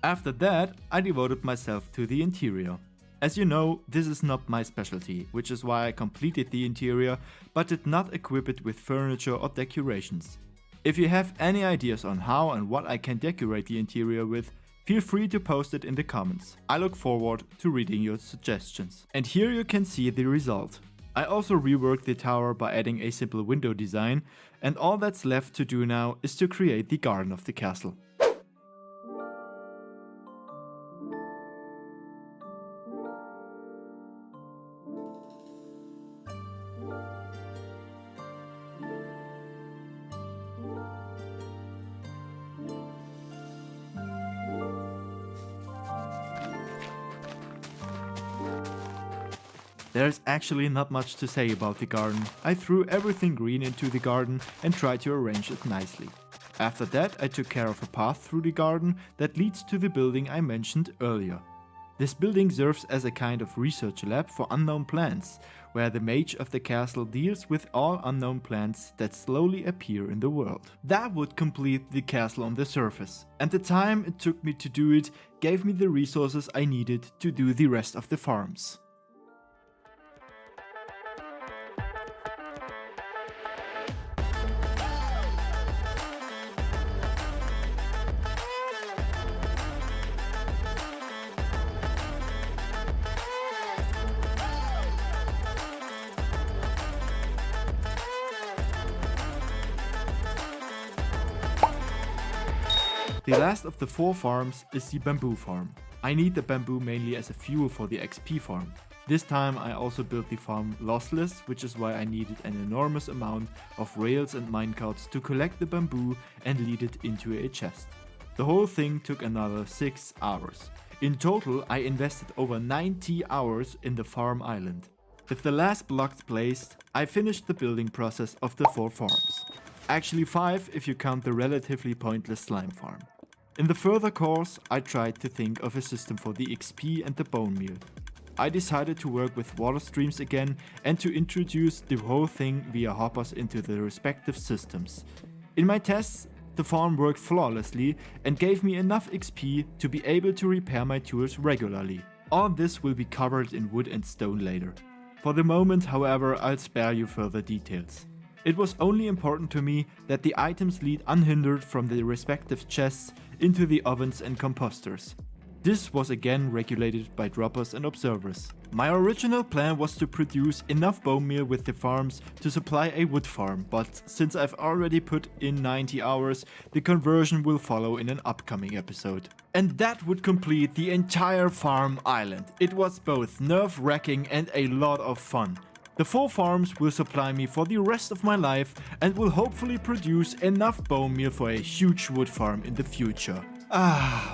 After that, I devoted myself to the interior. As you know, this is not my specialty, which is why I completed the interior, but did not equip it with furniture or decorations. If you have any ideas on how and what I can decorate the interior with, feel free to post it in the comments. I look forward to reading your suggestions. And here you can see the result. I also reworked the tower by adding a simple window design, and all that's left to do now is to create the garden of the castle. There's actually not much to say about the garden. I threw everything green into the garden and tried to arrange it nicely. After that, I took care of a path through the garden that leads to the building I mentioned earlier. This building serves as a kind of research lab for unknown plants, where the mage of the castle deals with all unknown plants that slowly appear in the world. That would complete the castle on the surface, and the time it took me to do it gave me the resources I needed to do the rest of the farms. The last of the 4 farms is the bamboo farm. I need the bamboo mainly as a fuel for the XP farm. This time I also built the farm lossless, which is why I needed an enormous amount of rails and minecarts to collect the bamboo and lead it into a chest. The whole thing took another 6 hours. In total I invested over 90 hours in the farm island. With the last blocks placed, I finished the building process of the 4 farms. Actually 5 if you count the relatively pointless slime farm. In the further course, I tried to think of a system for the XP and the bone meal. I decided to work with water streams again and to introduce the whole thing via hoppers into the respective systems. In my tests, the farm worked flawlessly and gave me enough XP to be able to repair my tools regularly. All this will be covered in wood and stone later. For the moment, however, I'll spare you further details. It was only important to me that the items lead unhindered from the respective chests into the ovens and composters. This was again regulated by droppers and observers. My original plan was to produce enough bone meal with the farms to supply a wood farm, but since I've already put in 90 hours, the conversion will follow in an upcoming episode. And that would complete the entire farm island. It was both nerve-wracking and a lot of fun. The 4 farms will supply me for the rest of my life and will hopefully produce enough bone meal for a huge wood farm in the future.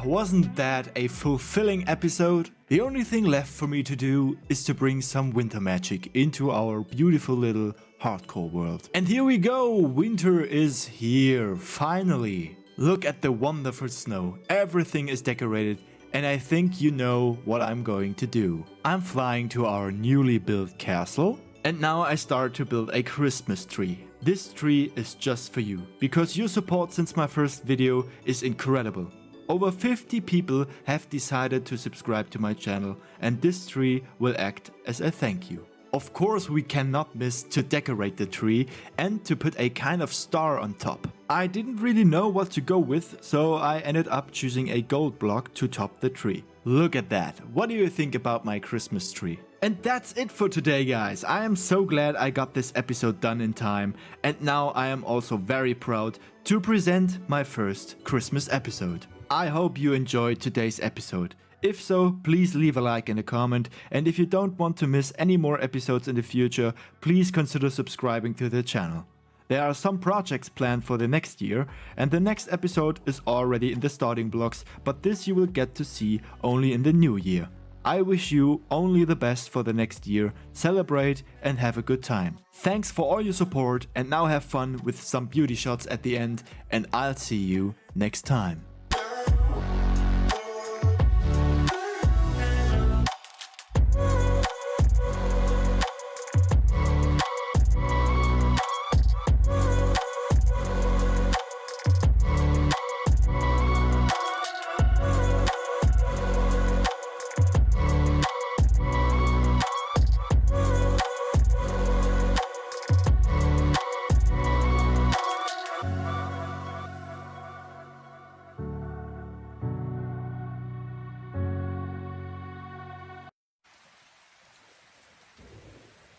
Wasn't that a fulfilling episode? The only thing left for me to do is to bring some winter magic into our beautiful little hardcore world. And here we go, winter is here, finally. Look at the wonderful snow, everything is decorated, and I think you know what I'm going to do. I'm flying to our newly built castle, and now I start to build a Christmas tree. This tree is just for you, because your support since my first video is incredible. Over 50 people have decided to subscribe to my channel, and this tree will act as a thank you. Of course, we cannot miss to decorate the tree and to put a kind of star on top. I didn't really know what to go with, so I ended up choosing a gold block to top the tree. Look at that. What do you think about my Christmas tree? And that's it for today, guys. I am so glad I got this episode done in time, and now I am also very proud to present my first Christmas episode. I hope you enjoyed today's episode. If so, please leave a like and a comment, and if you don't want to miss any more episodes in the future, please consider subscribing to the channel. There are some projects planned for the next year, and the next episode is already in the starting blocks, but this you will get to see only in the new year. I wish you only the best for the next year, celebrate and have a good time. Thanks for all your support, and now have fun with some beauty shots at the end, and I'll see you next time.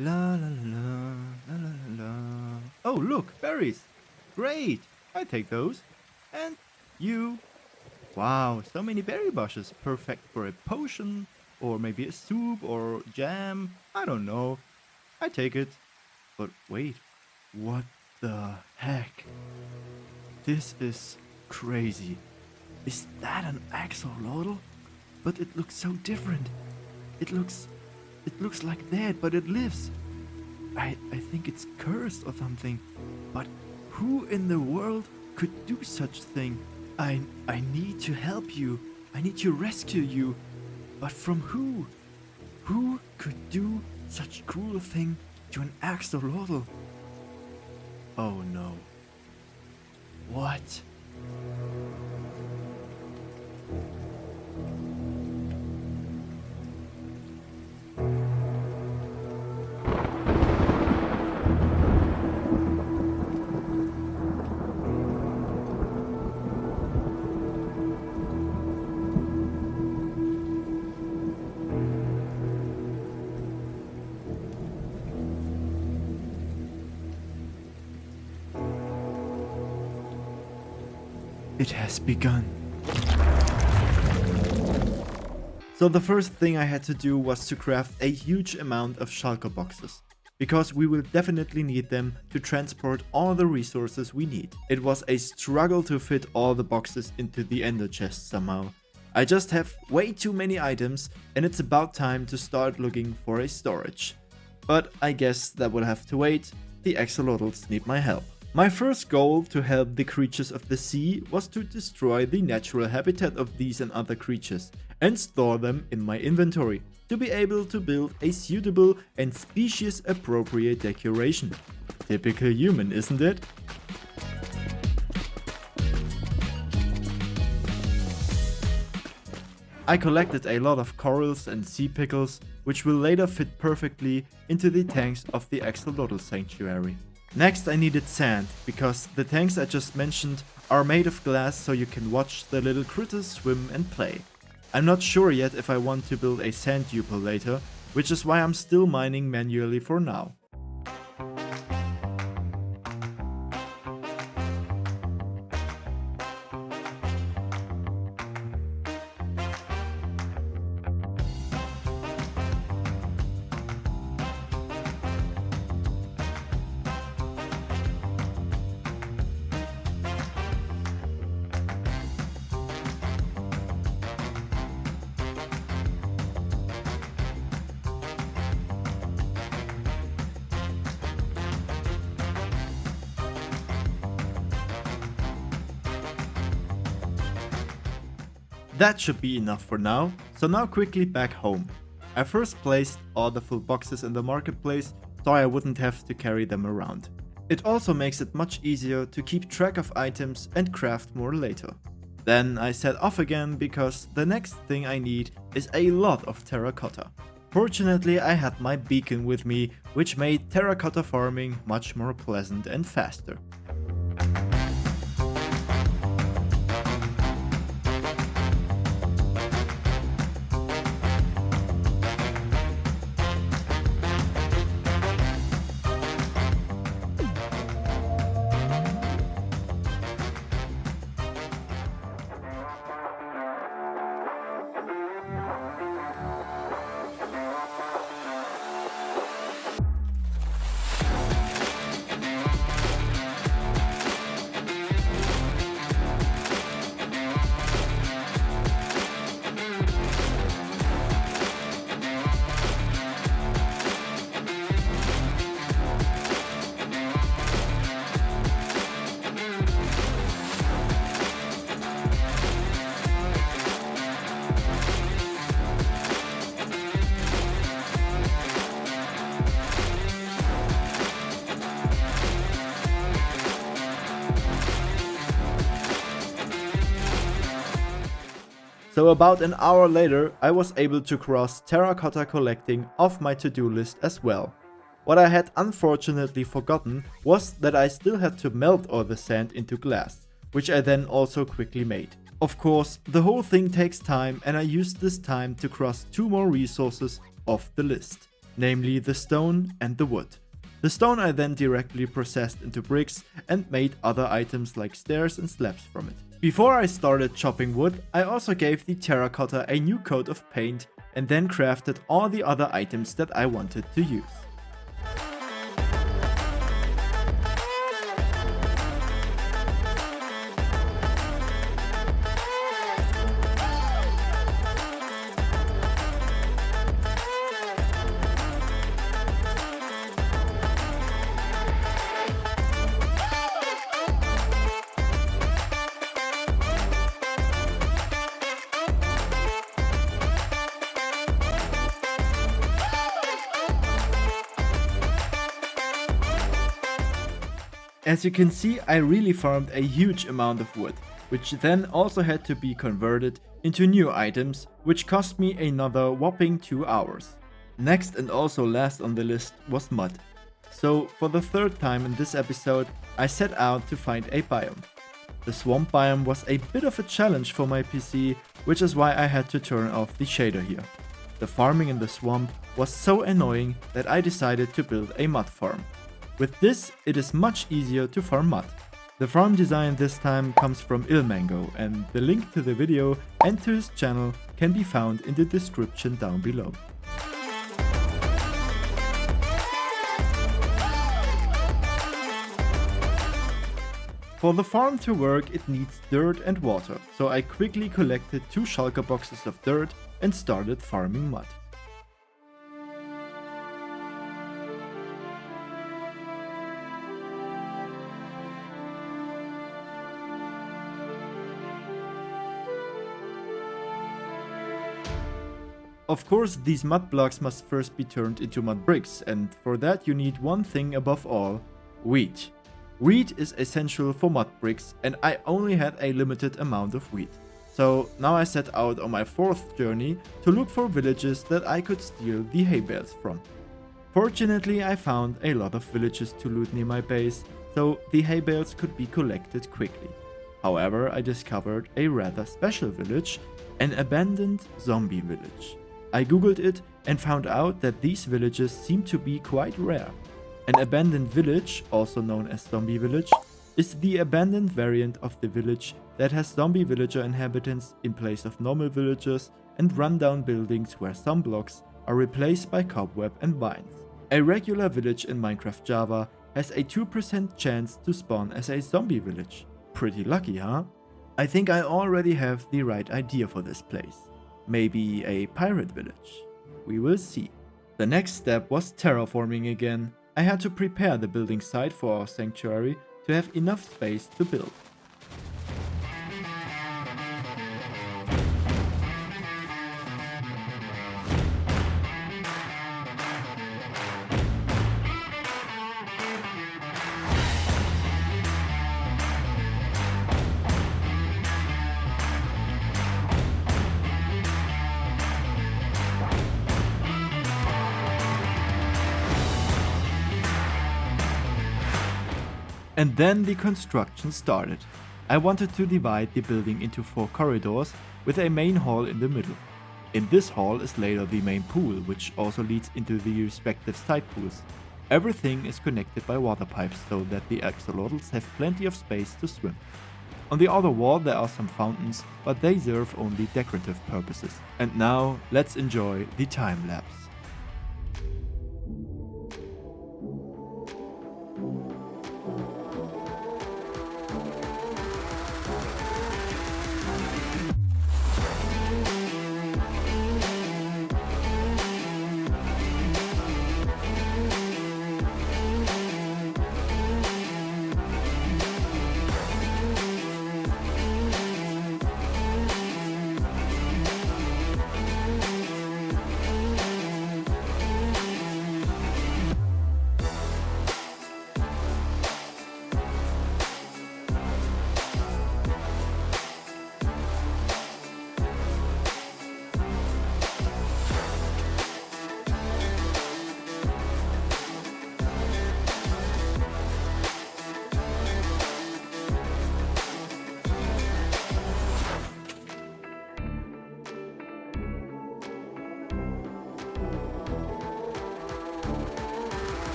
La la la la la la la. Oh, look, berries. Great. I take those. And you. Wow, so many berry bushes. Perfect for a potion, or maybe a soup, or jam. I don't know. I take it. But wait, what the heck? This is crazy. Is that an axolotl? But it looks so different. It looks like that, but it lives. I think it's cursed or something. But who in the world could do such thing? I need to help you. I need to rescue you. But from who? Who could do such cruel thing to an axolotl? Oh no. What? It has begun. So the first thing I had to do was to craft a huge amount of shulker boxes, because we will definitely need them to transport all the resources we need. It was a struggle to fit all the boxes into the ender chest somehow. I just have way too many items, and it's about time to start looking for a storage. But I guess that will have to wait. The axolotls need my help. My first goal to help the creatures of the sea was to destroy the natural habitat of these and other creatures and store them in my inventory to be able to build a suitable and species appropriate decoration. Typical human, isn't it? I collected a lot of corals and sea pickles, which will later fit perfectly into the tanks of the axolotl sanctuary. Next I needed sand, because the tanks I just mentioned are made of glass so you can watch the little critters swim and play. I'm not sure yet if I want to build a sand duper later, which is why I'm still mining manually for now. That should be enough for now, so now quickly back home. I first placed all the full boxes in the marketplace so I wouldn't have to carry them around. It also makes it much easier to keep track of items and craft more later. Then I set off again because the next thing I need is a lot of terracotta. Fortunately I had my beacon with me, which made terracotta farming much more pleasant and faster. So about an hour later, I was able to cross terracotta collecting off my to-do list as well. What I had unfortunately forgotten was that I still had to melt all the sand into glass, which I then also quickly made. Of course, the whole thing takes time and I used this time to cross two more resources off the list, namely the stone and the wood. The stone I then directly processed into bricks and made other items like stairs and slabs from it. Before I started chopping wood, I also gave the terracotta a new coat of paint and then crafted all the other items that I wanted to use. As you can see, I really farmed a huge amount of wood, which then also had to be converted into new items, which cost me another whopping 2 hours. Next and also last on the list was mud. So for the third time in this episode, I set out to find a biome. The swamp biome was a bit of a challenge for my PC, which is why I had to turn off the shader here. The farming in the swamp was so annoying that I decided to build a mud farm. With this, it is much easier to farm mud. The farm design this time comes from Ilmango, and the link to the video and to his channel can be found in the description down below. For the farm to work, it needs dirt and water, so I quickly collected 2 shulker boxes of dirt and started farming mud. Of course, these mud blocks must first be turned into mud bricks, and for that you need one thing above all: wheat. Wheat is essential for mud bricks, and I only had a limited amount of wheat. So now I set out on my 4th journey to look for villages that I could steal the hay bales from. Fortunately, I found a lot of villages to loot near my base, so the hay bales could be collected quickly. However, I discovered a rather special village, an abandoned zombie village. I googled it and found out that these villages seem to be quite rare. An abandoned village, also known as zombie village, is the abandoned variant of the village that has zombie villager inhabitants in place of normal villagers and rundown buildings where some blocks are replaced by cobweb and vines. A regular village in Minecraft Java has a 2% chance to spawn as a zombie village. Pretty lucky, huh? I think I already have the right idea for this place. Maybe a pirate village. We will see. The next step was terraforming again. I had to prepare the building site for our sanctuary to have enough space to build. And then the construction started. I wanted to divide the building into 4 corridors with a main hall in the middle. In this hall is later the main pool, which also leads into the respective side pools. Everything is connected by water pipes so that the axolotls have plenty of space to swim. On the other wall there are some fountains, but they serve only decorative purposes. And now let's enjoy the time lapse.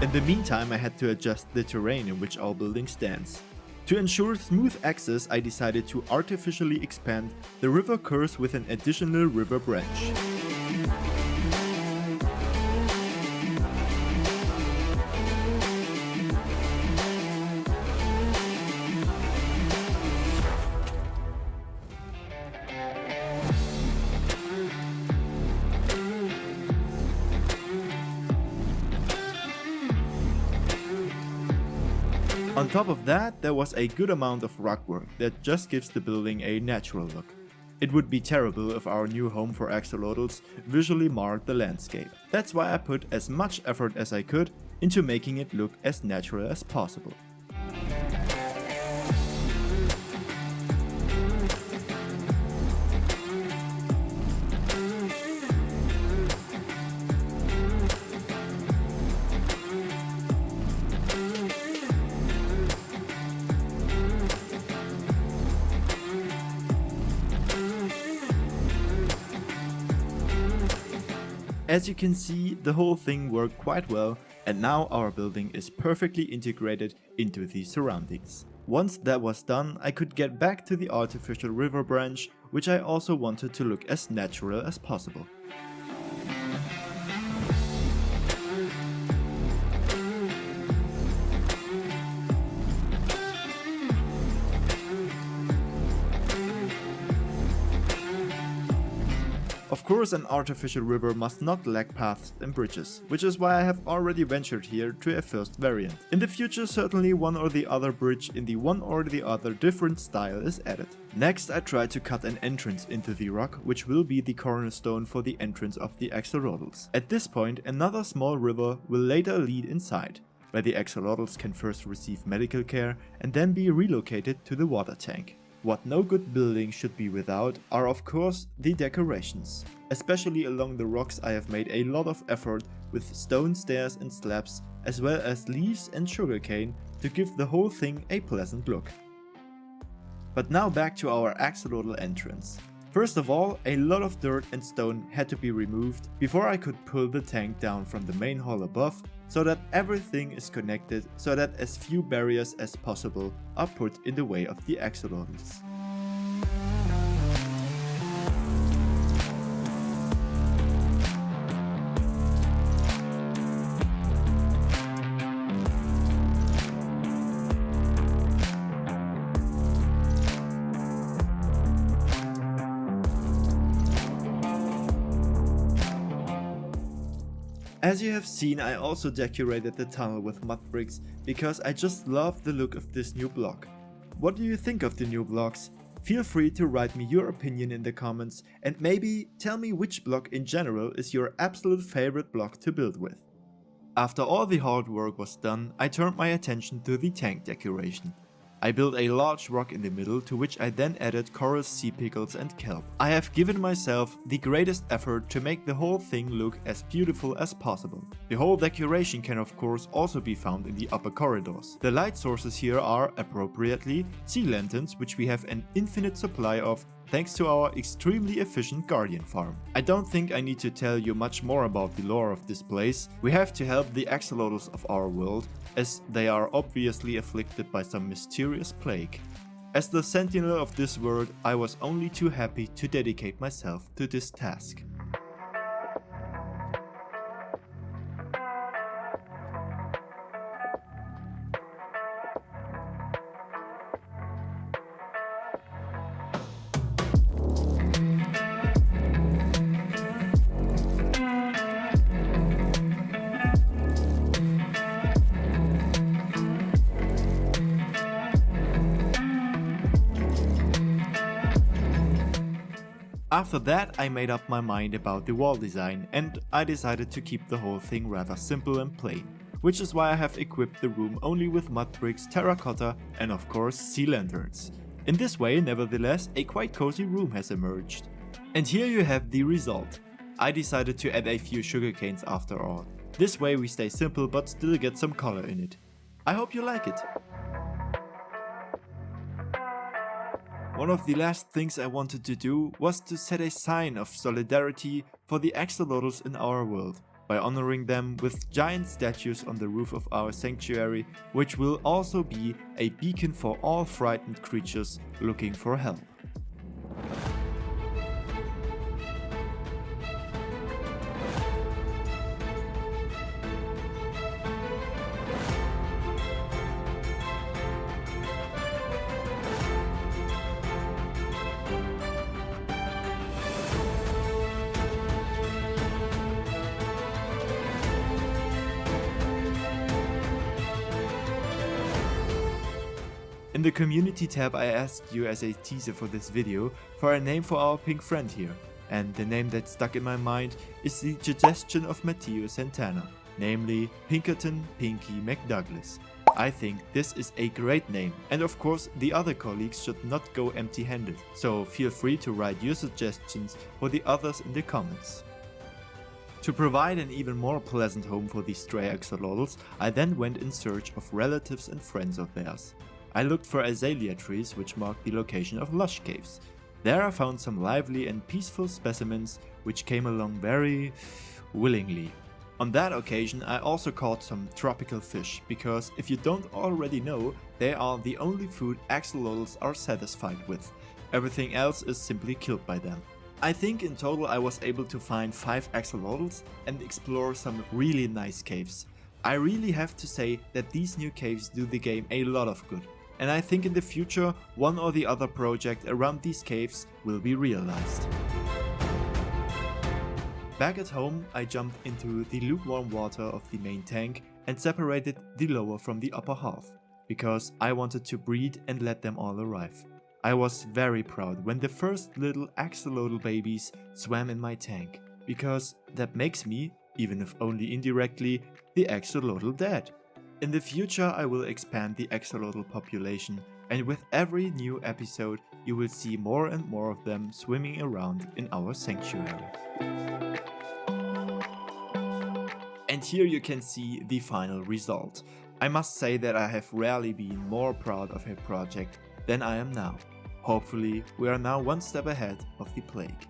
In the meantime, I had to adjust the terrain in which our building stands. To ensure smooth access, I decided to artificially expand the river course with an additional river branch. On top of that, there was a good amount of rock work that just gives the building a natural look. It would be terrible if our new home for axolotls visually marred the landscape. That's why I put as much effort as I could into making it look as natural as possible. As you can see, the whole thing worked quite well, and now our building is perfectly integrated into the surroundings. Once that was done, I could get back to the artificial river branch, which I also wanted to look as natural as possible. Of course, an artificial river must not lack paths and bridges, which is why I have already ventured here to a first variant. In the future, certainly one or the other bridge in the one or the other different style is added. Next, I tried to cut an entrance into the rock, which will be the cornerstone for the entrance of the axolotls. At this point, another small river will later lead inside, where the axolotls can first receive medical care and then be relocated to the water tank. What no good building should be without are of course the decorations. Especially along the rocks I have made a lot of effort with stone stairs and slabs, as well as leaves and sugarcane to give the whole thing a pleasant look. But now back to our axolotl entrance. First of all, a lot of dirt and stone had to be removed before I could pull the tank down from the main hall above, so that everything is connected so that as few barriers as possible are put in the way of the axolotls. As you have seen, I also decorated the tunnel with mud bricks because I just love the look of this new block. What do you think of the new blocks? Feel free to write me your opinion in the comments and maybe tell me which block in general is your absolute favorite block to build with. After all the hard work was done, I turned my attention to the tank decoration. I built a large rock in the middle, to which I then added coral sea pickles and kelp. I have given myself the greatest effort to make the whole thing look as beautiful as possible. The whole decoration can of course also be found in the upper corridors. The light sources here are, appropriately, sea lanterns, which we have an infinite supply of thanks to our extremely efficient guardian farm. I don't think I need to tell you much more about the lore of this place. We have to help the axolotls of our world, as they are obviously afflicted by some mysterious plague. As the sentinel of this world, I was only too happy to dedicate myself to this task. After that, I made up my mind about the wall design and I decided to keep the whole thing rather simple and plain, which is why I have equipped the room only with mud bricks, terracotta and of course sea lanterns. In this way, nevertheless, a quite cozy room has emerged. And here you have the result. I decided to add a few sugarcanes after all. This way we stay simple but still get some color in it. I hope you like it. One of the last things I wanted to do was to set a sign of solidarity for the axolotls in our world, by honoring them with giant statues on the roof of our sanctuary, which will also be a beacon for all frightened creatures looking for help. In the community tab I asked you as a teaser for this video for a name for our pink friend here, and the name that stuck in my mind is the suggestion of Matteo Santana, namely Pinkerton Pinky McDouglas. I think this is a great name, and of course the other colleagues should not go empty-handed, so feel free to write your suggestions for the others in the comments. To provide an even more pleasant home for these stray axolotls, I then went in search of relatives and friends of theirs. I looked for azalea trees which marked the location of lush caves. There I found some lively and peaceful specimens which came along very willingly. On that occasion I also caught some tropical fish, because if you don't already know, they are the only food axolotls are satisfied with. Everything else is simply killed by them. I think in total I was able to find 5 axolotls and explore some really nice caves. I really have to say that these new caves do the game a lot of good. And I think in the future, one or the other project around these caves will be realized. Back at home, I jumped into the lukewarm water of the main tank and separated the lower from the upper half, because I wanted to breed and let them all arrive. I was very proud when the first little axolotl babies swam in my tank, because that makes me, even if only indirectly, the axolotl dad. In the future I will expand the axolotl population, and with every new episode you will see more and more of them swimming around in our sanctuary. And here you can see the final result. I must say that I have rarely been more proud of a project than I am now. Hopefully, we are now one step ahead of the plague.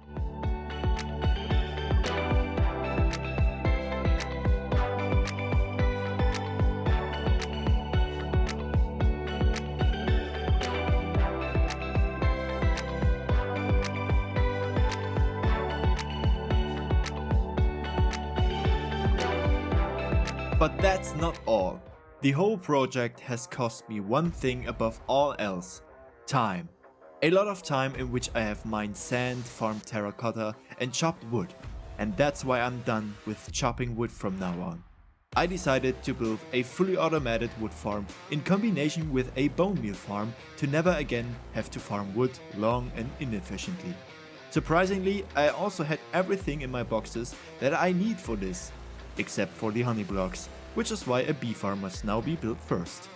But that's not all. The whole project has cost me one thing above all else: time. A lot of time in which I have mined sand, farmed terracotta and chopped wood. And that's why I'm done with chopping wood from now on. I decided to build a fully automated wood farm in combination with a bone meal farm to never again have to farm wood long and inefficiently. Surprisingly, I also had everything in my boxes that I need for this, except for the honey blocks, which is why a bee farm must now be built first.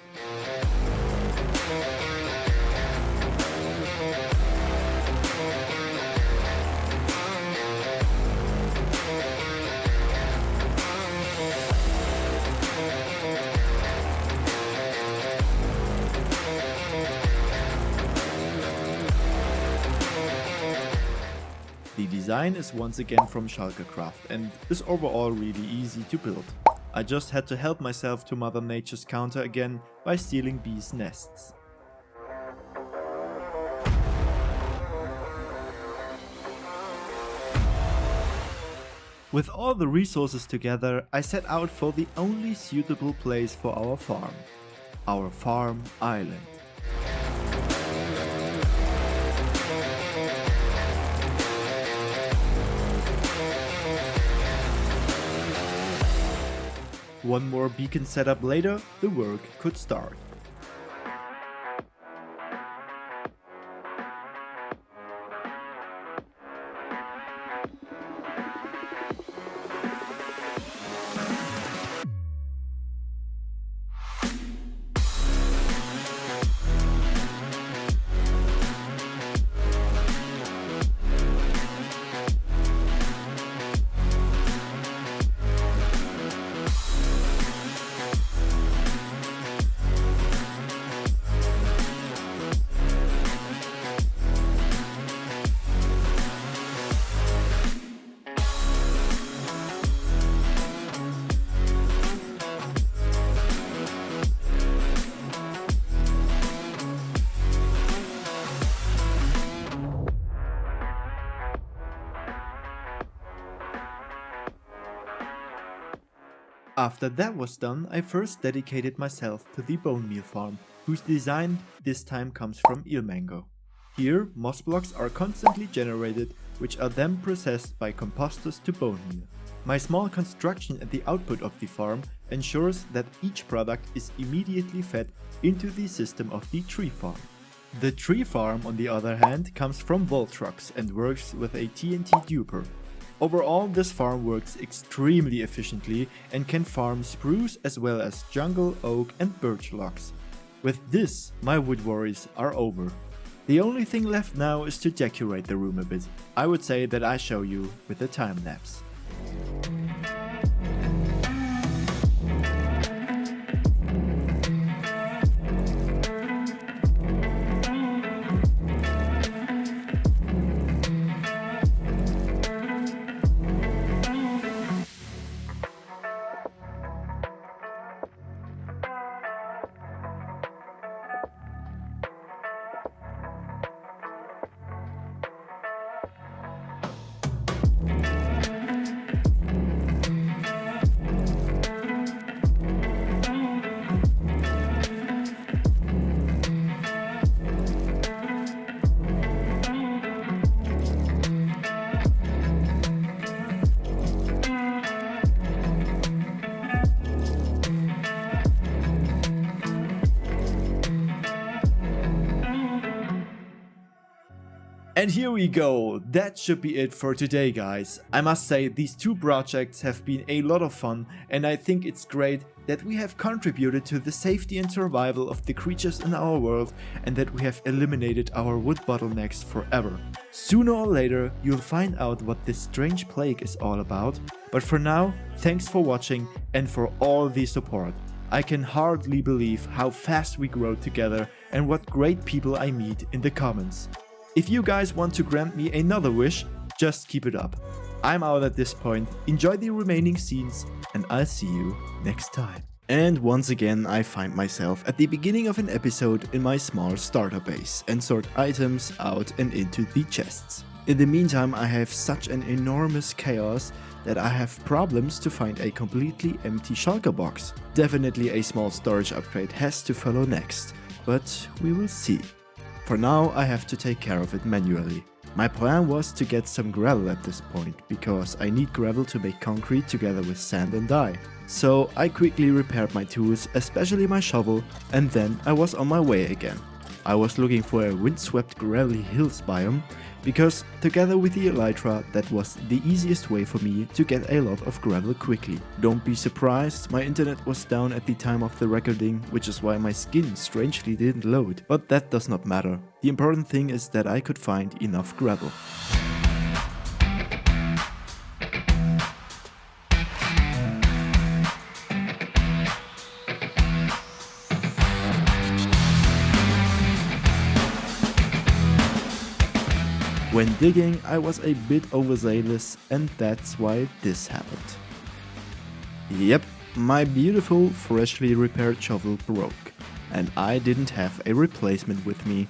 The design is once again from Schalkecraft and is overall really easy to build. I just had to help myself to Mother Nature's counter again by stealing bees' nests. With all the resources together, I set out for the only suitable place for our farm island. One more beacon setup later, the work could start. After that was done, I first dedicated myself to the bone meal farm, whose design this time comes from Ilmango. Here, moss blocks are constantly generated, which are then processed by composters to bone meal. My small construction at the output of the farm ensures that each product is immediately fed into the system of the tree farm. The tree farm, on the other hand, comes from Voltrox and works with a TNT duper. Overall, this farm works extremely efficiently and can farm spruce as well as jungle, oak and birch logs. With this, my wood worries are over. The only thing left now is to decorate the room a bit. I would say that I show you with a time lapse. And here we go, that should be it for today guys. I must say these two projects have been a lot of fun and I think it's great that we have contributed to the safety and survival of the creatures in our world, and that we have eliminated our wood bottlenecks forever. Sooner or later, you'll find out what this strange plague is all about, but for now, thanks for watching and for all the support. I can hardly believe how fast we grow together and what great people I meet in the comments. If you guys want to grant me another wish, just keep it up. I'm out at this point, enjoy the remaining scenes, and I'll see you next time. And once again I find myself at the beginning of an episode in my small starter base and sort items out and into the chests. In the meantime I have such an enormous chaos that I have problems to find a completely empty shulker box. Definitely a small storage upgrade has to follow next, but we will see. For now I have to take care of it manually. My plan was to get some gravel at this point, because I need gravel to make concrete together with sand and dye. So I quickly repaired my tools, especially my shovel, and then I was on my way again. I was looking for a windswept gravelly hills biome, because together with the elytra that was the easiest way for me to get a lot of gravel quickly. Don't be surprised, my internet was down at the time of the recording, which is why my skin strangely didn't load, but that does not matter. The important thing is that I could find enough gravel. When digging, I was a bit overzealous, and that's why this happened. Yep, my beautiful freshly repaired shovel broke, and I didn't have a replacement with me.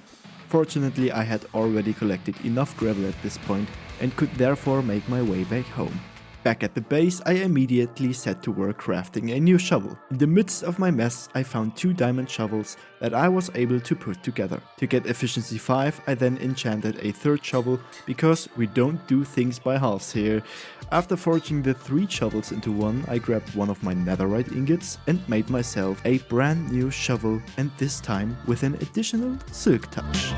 Fortunately, I had already collected enough gravel at this point and could therefore make my way back home. Back at the base, I immediately set to work crafting a new shovel. In the midst of my mess, I found 2 diamond shovels that I was able to put together. To get efficiency 5, I then enchanted a 3rd shovel, because we don't do things by halves here. After forging the 3 shovels into one, I grabbed one of my netherite ingots and made myself a brand new shovel, and this time with an additional silk touch.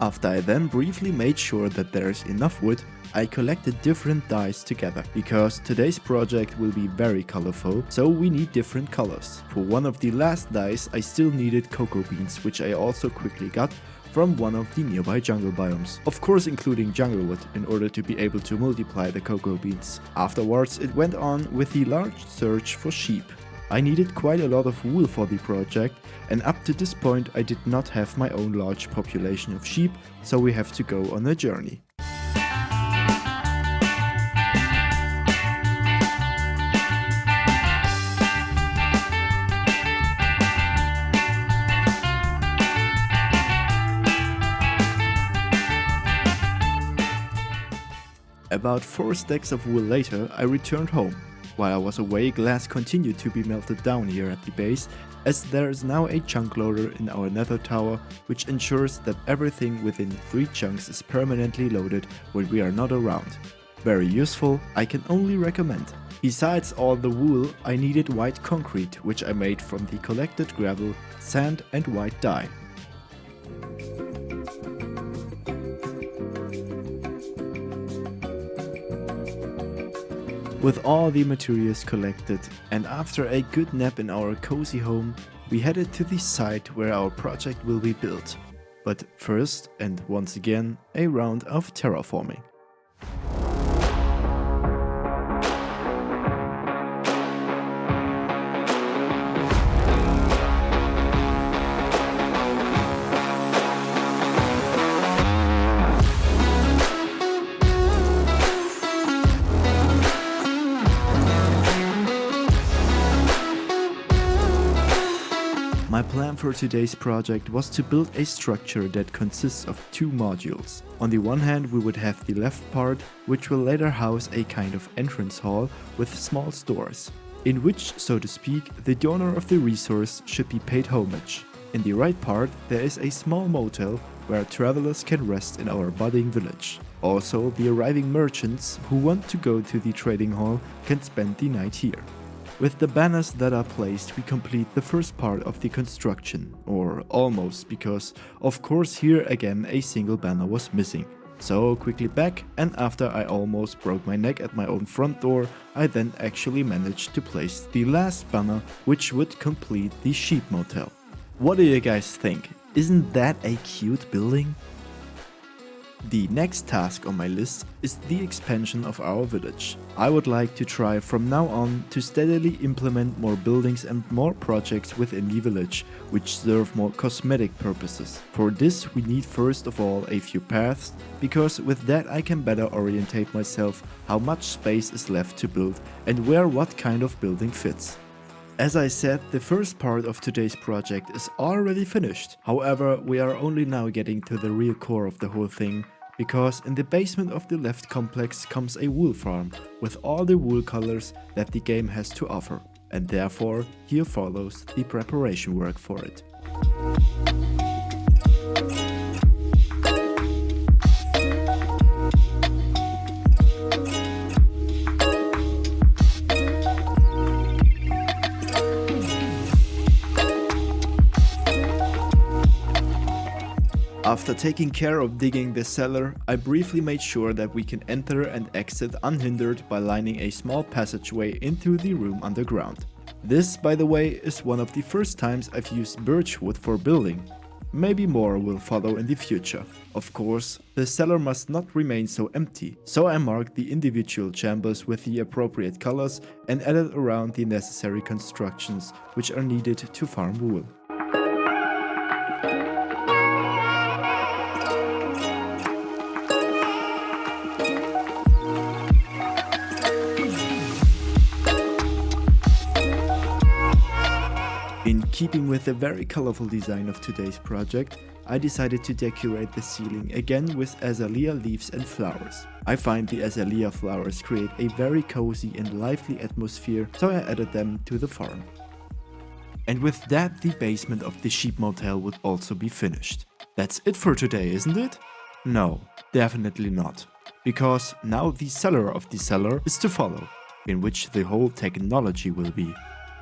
After I then briefly made sure that there is enough wood, I collected different dyes together, because today's project will be very colorful, so we need different colors. For one of the last dyes I still needed cocoa beans, which I also quickly got from one of the nearby jungle biomes. Of course including jungle wood, in order to be able to multiply the cocoa beans. Afterwards it went on with the large search for sheep. I needed quite a lot of wool for the project, and up to this point I did not have my own large population of sheep, so we have to go on a journey. About 4 stacks of wool later, I returned home. While I was away, glass continued to be melted down here at the base, as there is now a chunk loader in our nether tower, which ensures that everything within 3 chunks is permanently loaded when we are not around. Very useful, I can only recommend. Besides all the wool, I needed white concrete, which I made from the collected gravel, sand and white dye. With all the materials collected, and after a good nap in our cozy home, we headed to the site where our project will be built. But first, and once again, a round of terraforming. My plan for today's project was to build a structure that consists of 2 modules. On the one hand, we would have the left part, which will later house a kind of entrance hall with small stores, in which, so to speak, the donor of the resource should be paid homage. In the right part, there is a small motel where travelers can rest in our budding village. Also, the arriving merchants who want to go to the trading hall can spend the night here. With the banners that are placed, we complete the first part of the construction, or almost, because of course here again a single banner was missing. So quickly back, and after I almost broke my neck at my own front door, I then actually managed to place the last banner, which would complete the sheep motel. What do you guys think? Isn't that a cute building? The next task on my list is the expansion of our village. I would like to try from now on to steadily implement more buildings and more projects within the village, which serve more cosmetic purposes. For this we need first of all a few paths, because with that I can better orientate myself how much space is left to build and where what kind of building fits. As I said, the first part of today's project is already finished. However, we are only now getting to the real core of the whole thing, because in the basement of the left complex comes a wool farm with all the wool colors that the game has to offer, and therefore here follows the preparation work for it. After taking care of digging the cellar, I briefly made sure that we can enter and exit unhindered by lining a small passageway into the room underground. This, by the way, is one of the first times I've used birch wood for building. Maybe more will follow in the future. Of course, the cellar must not remain so empty, so I marked the individual chambers with the appropriate colors and added around the necessary constructions which are needed to farm wool. In keeping with the very colorful design of today's project, I decided to decorate the ceiling again with azalea leaves and flowers. I find the azalea flowers create a very cozy and lively atmosphere, so I added them to the farm. And with that, the basement of the sheep motel would also be finished. That's it for today, isn't it? No, definitely not. Because now the cellar of the cellar is to follow, in which the whole technology will be.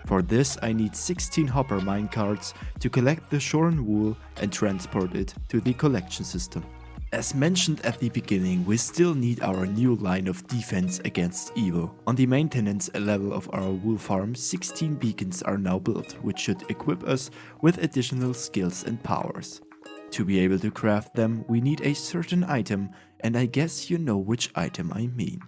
For this I need 16 hopper minecarts to collect the shorn wool and transport it to the collection system. As mentioned at the beginning, we still need our new line of defense against evil. On the maintenance level of our wool farm, 16 beacons are now built, which should equip us with additional skills and powers. To be able to craft them, we need a certain item, and I guess you know which item I mean.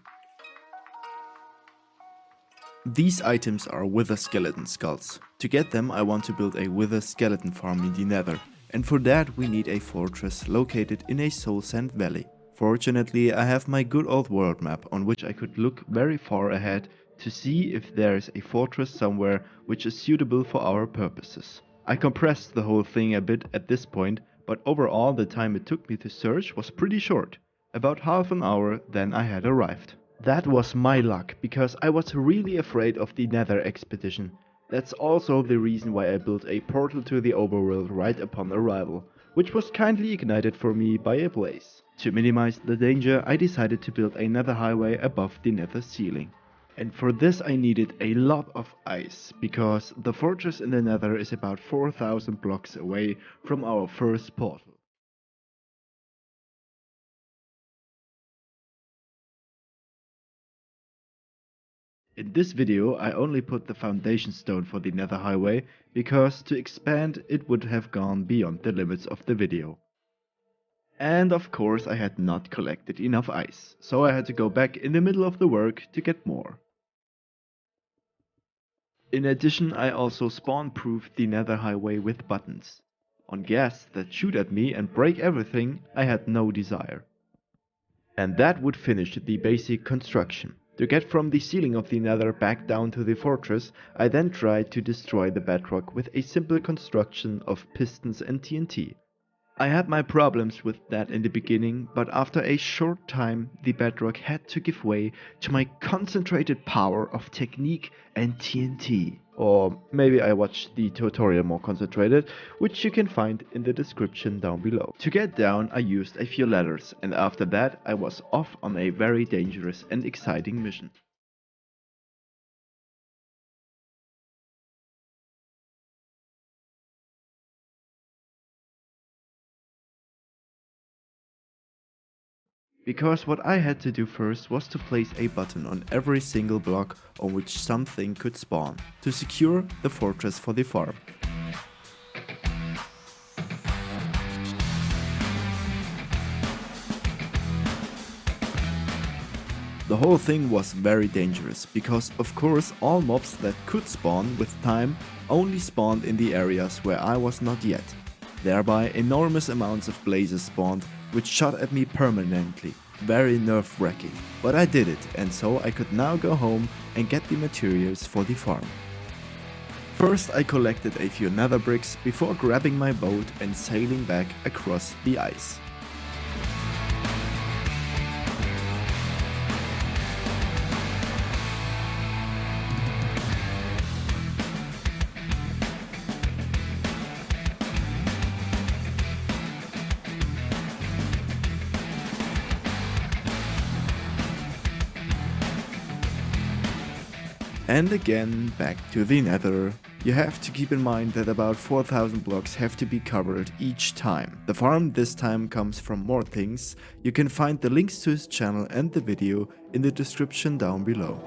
These items are wither skeleton skulls. To get them, I want to build a wither skeleton farm in the nether, and for that we need a fortress located in a soul sand valley. Fortunately, I have my good old world map on which I could look very far ahead to see if there is a fortress somewhere which is suitable for our purposes. I compressed the whole thing a bit at this point, but overall the time it took me to search was pretty short. About half an hour, then I had arrived. That was my luck, because I was really afraid of the Nether expedition. That's also the reason why I built a portal to the overworld right upon arrival, which was kindly ignited for me by a blaze. To minimize the danger, I decided to build a nether highway above the nether ceiling. And for this I needed a lot of ice, because the fortress in the nether is about 4,000 blocks away from our first portal. In this video I only put the foundation stone for the nether highway, because to expand it would have gone beyond the limits of the video. And of course I had not collected enough ice, so I had to go back in the middle of the work to get more. In addition, I also spawn-proofed the nether highway with buttons. On ghasts that shoot at me and break everything, I had no desire. And that would finish the basic construction. To get from the ceiling of the nether back down to the fortress, I then tried to destroy the bedrock with a simple construction of pistons and TNT. I had my problems with that in the beginning, but after a short time the bedrock had to give way to my concentrated power of technique and TNT. Or maybe I watched the tutorial more concentrated, which you can find in the description down below. To get down I used a few ladders, and after that I was off on a very dangerous and exciting mission. Because what I had to do first was to place a button on every single block on which something could spawn, to secure the fortress for the farm. The whole thing was very dangerous, because of course all mobs that could spawn with time only spawned in the areas where I was not yet. Thereby enormous amounts of blazes spawned, which shot at me permanently. Very nerve-wracking. But I did it, and so I could now go home and get the materials for the farm. First I collected a few nether bricks before grabbing my boat and sailing back across the ice. And again, back to the nether. You have to keep in mind that about 4000 blocks have to be covered each time. The farm this time comes from more things. You can find the links to his channel and the video in the description down below.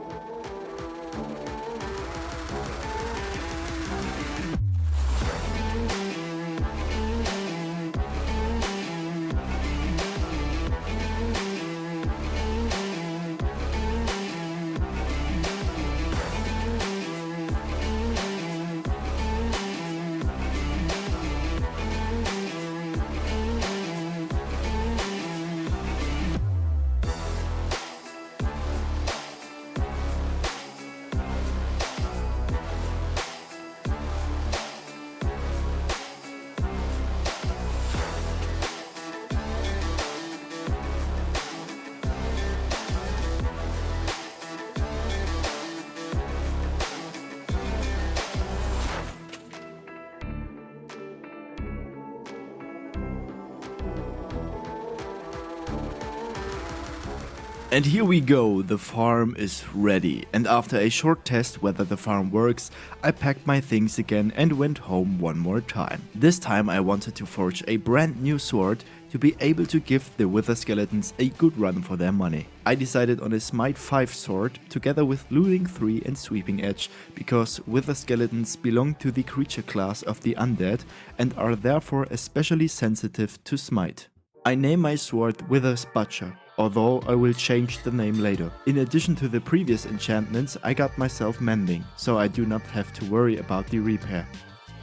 And here we go, the farm is ready, and after a short test whether the farm works, I packed my things again and went home one more time. This time I wanted to forge a brand new sword to be able to give the wither skeletons a good run for their money. I decided on a Smite 5 sword together with Looting 3 and Sweeping Edge, because wither skeletons belong to the creature class of the undead and are therefore especially sensitive to smite. I name my sword Wither's Butcher, although I will change the name later. In addition to the previous enchantments, I got myself mending, so I do not have to worry about the repair.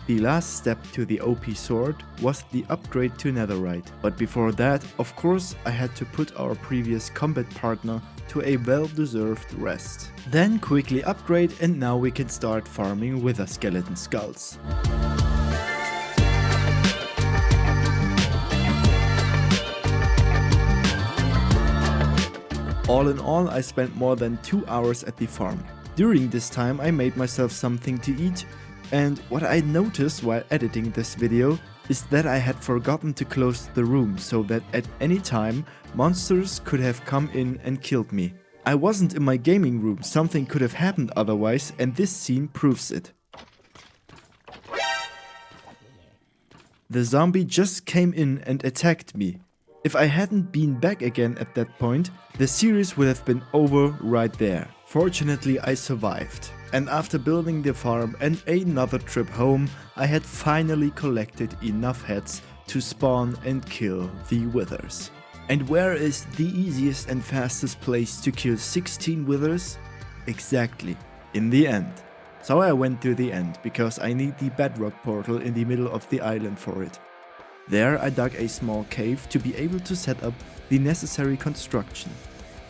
The last step to the OP sword was the upgrade to netherite, but before that, of course, I had to put our previous combat partner to a well-deserved rest. Then quickly upgrade, and now we can start farming wither skeleton skulls. All in all, I spent more than 2 hours at the farm. During this time I made myself something to eat, and what I noticed while editing this video is that I had forgotten to close the room so that at any time monsters could have come in and killed me. I wasn't in my gaming room, something could have happened otherwise, and this scene proves it. The zombie just came in and attacked me. If I hadn't been back again at that point, the series would have been over right there. Fortunately, I survived. And after building the farm and another trip home, I had finally collected enough heads to spawn and kill the withers. And where is the easiest and fastest place to kill 16 withers? Exactly, in the end. So I went to the end, because I need the bedrock portal in the middle of the island for it. There I dug a small cave to be able to set up the necessary construction.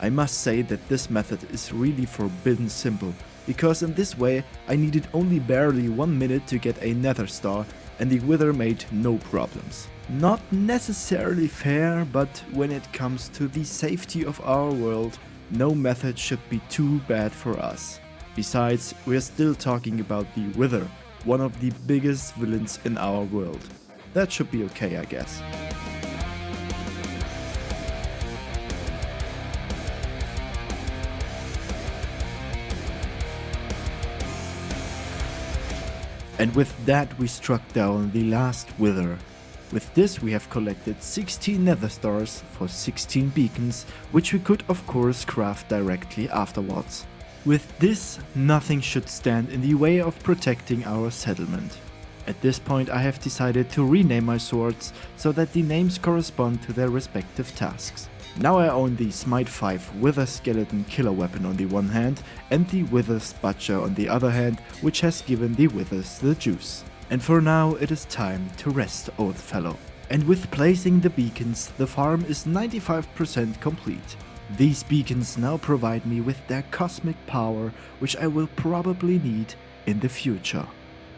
I must say that this method is really forbidden simple, because in this way I needed only barely 1 minute to get a nether star and the wither made no problems. Not necessarily fair, but when it comes to the safety of our world, no method should be too bad for us. Besides, we are still talking about the wither, one of the biggest villains in our world. That should be okay, I guess. And with that we struck down the last wither. With this we have collected 16 nether stars for 16 beacons, which we could of course craft directly afterwards. With this, nothing should stand in the way of protecting our settlement. At this point I have decided to rename my swords so that the names correspond to their respective tasks. Now I own the Smite 5 Wither Skeleton killer weapon on the one hand and the Withers Butcher on the other hand, which has given the Withers the juice. And for now it is time to rest, old fellow. And with placing the beacons, the farm is 95% complete. These beacons now provide me with their cosmic power, which I will probably need in the future.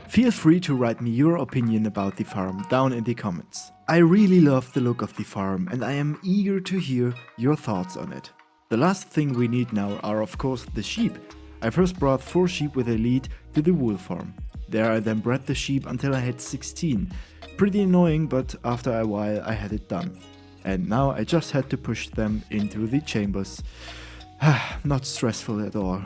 Feel free to write me your opinion about the farm down in the comments. I really love the look of the farm and I am eager to hear your thoughts on it. The last thing we need now are of course the sheep. I first brought 4 sheep with a lead to the wool farm. There I then bred the sheep until I had 16. Pretty annoying, but after a while I had it done. And now I just had to push them into the chambers. Not stressful at all.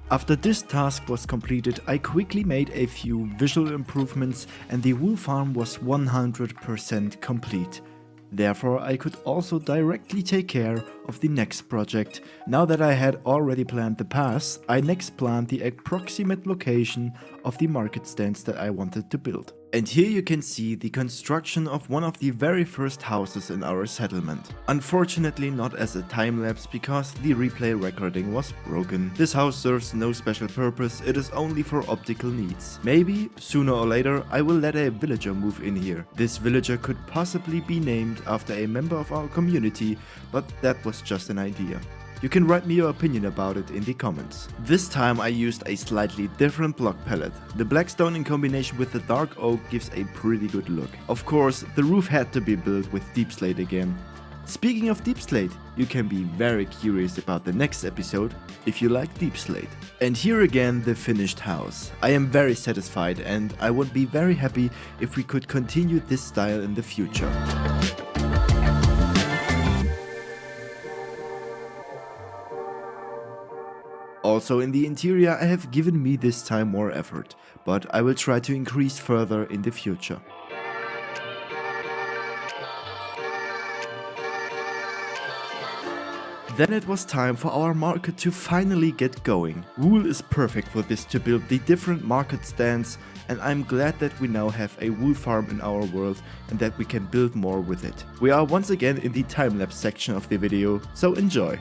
After this task was completed, I quickly made a few visual improvements and the wool farm was 100% complete. Therefore, I could also directly take care of the next project. Now that I had already planned the paths, I next planned the approximate location of the market stands that I wanted to build. And here you can see the construction of one of the very first houses in our settlement. Unfortunately not as a time-lapse because the replay recording was broken. This house serves no special purpose, it is only for optical needs. Maybe, sooner or later, I will let a villager move in here. This villager could possibly be named after a member of our community, but that was just an idea. You can write me your opinion about it in the comments. This time I used a slightly different block palette. The black stone in combination with the dark oak gives a pretty good look. Of course, the roof had to be built with deep slate again. Speaking of deep slate, you can be very curious about the next episode if you like deep slate. And here again the finished house. I am very satisfied and I would be very happy if we could continue this style in the future. Also in the interior I have given me this time more effort, but I will try to increase further in the future. Then it was time for our market to finally get going. Wool is perfect for this to build the different market stands, and I'm glad that we now have a wool farm in our world and that we can build more with it. We are once again in the time-lapse section of the video, so enjoy!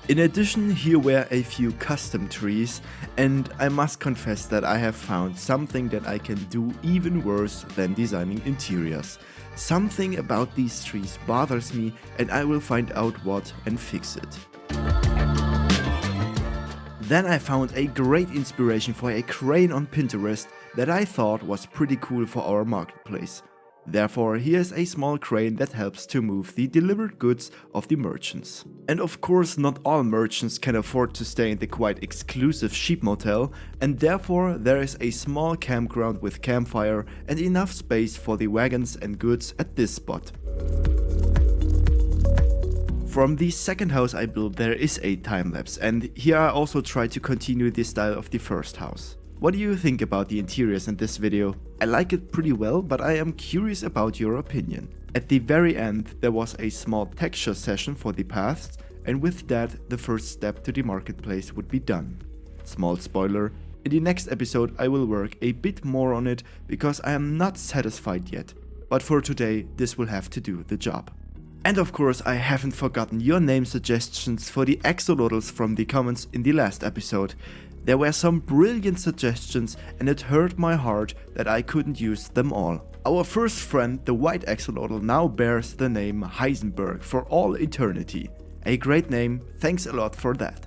In addition, here were a few custom trees, and I must confess that I have found something that I can do even worse than designing interiors. Something about these trees bothers me and I will find out what and fix it. Then I found a great inspiration for a crane on Pinterest that I thought was pretty cool for our marketplace. Therefore, here's a small crane that helps to move the delivered goods of the merchants. And of course, not all merchants can afford to stay in the quite exclusive sheep motel, and therefore there is a small campground with campfire and enough space for the wagons and goods at this spot. From the second house I built there is a time-lapse, and here I also try to continue the style of the first house. What do you think about the interiors in this video? I like it pretty well, but I am curious about your opinion. At the very end there was a small texture session for the paths, and with that the first step to the marketplace would be done. Small spoiler, in the next episode I will work a bit more on it because I am not satisfied yet, but for today this will have to do the job. And of course I haven't forgotten your name suggestions for the axolotls from the comments in the last episode. There were some brilliant suggestions and it hurt my heart that I couldn't use them all. Our first friend, the white axolotl, now bears the name Heisenberg for all eternity. A great name, thanks a lot for that.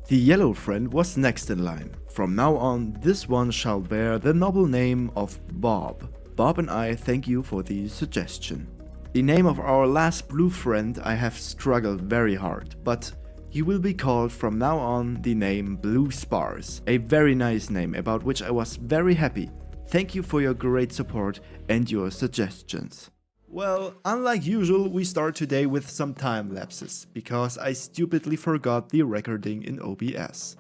The yellow friend was next in line. From now on, this one shall bear the noble name of Bob. Bob and I thank you for the suggestion. The name of our last blue friend I have struggled very hard, but he will be called from now on the name Blue Spars, a very nice name about which I was very happy. Thank you for your great support and your suggestions. Well, unlike usual, we start today with some time lapses, because I stupidly forgot the recording in OBS.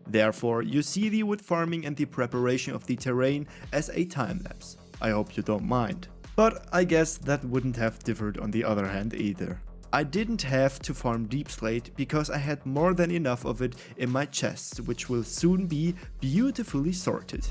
Therefore, you see the wood farming and the preparation of the terrain as a time lapse. I hope you don't mind. But I guess that wouldn't have differed on the other hand either. I didn't have to farm deep slate because I had more than enough of it in my chests, which will soon be beautifully sorted.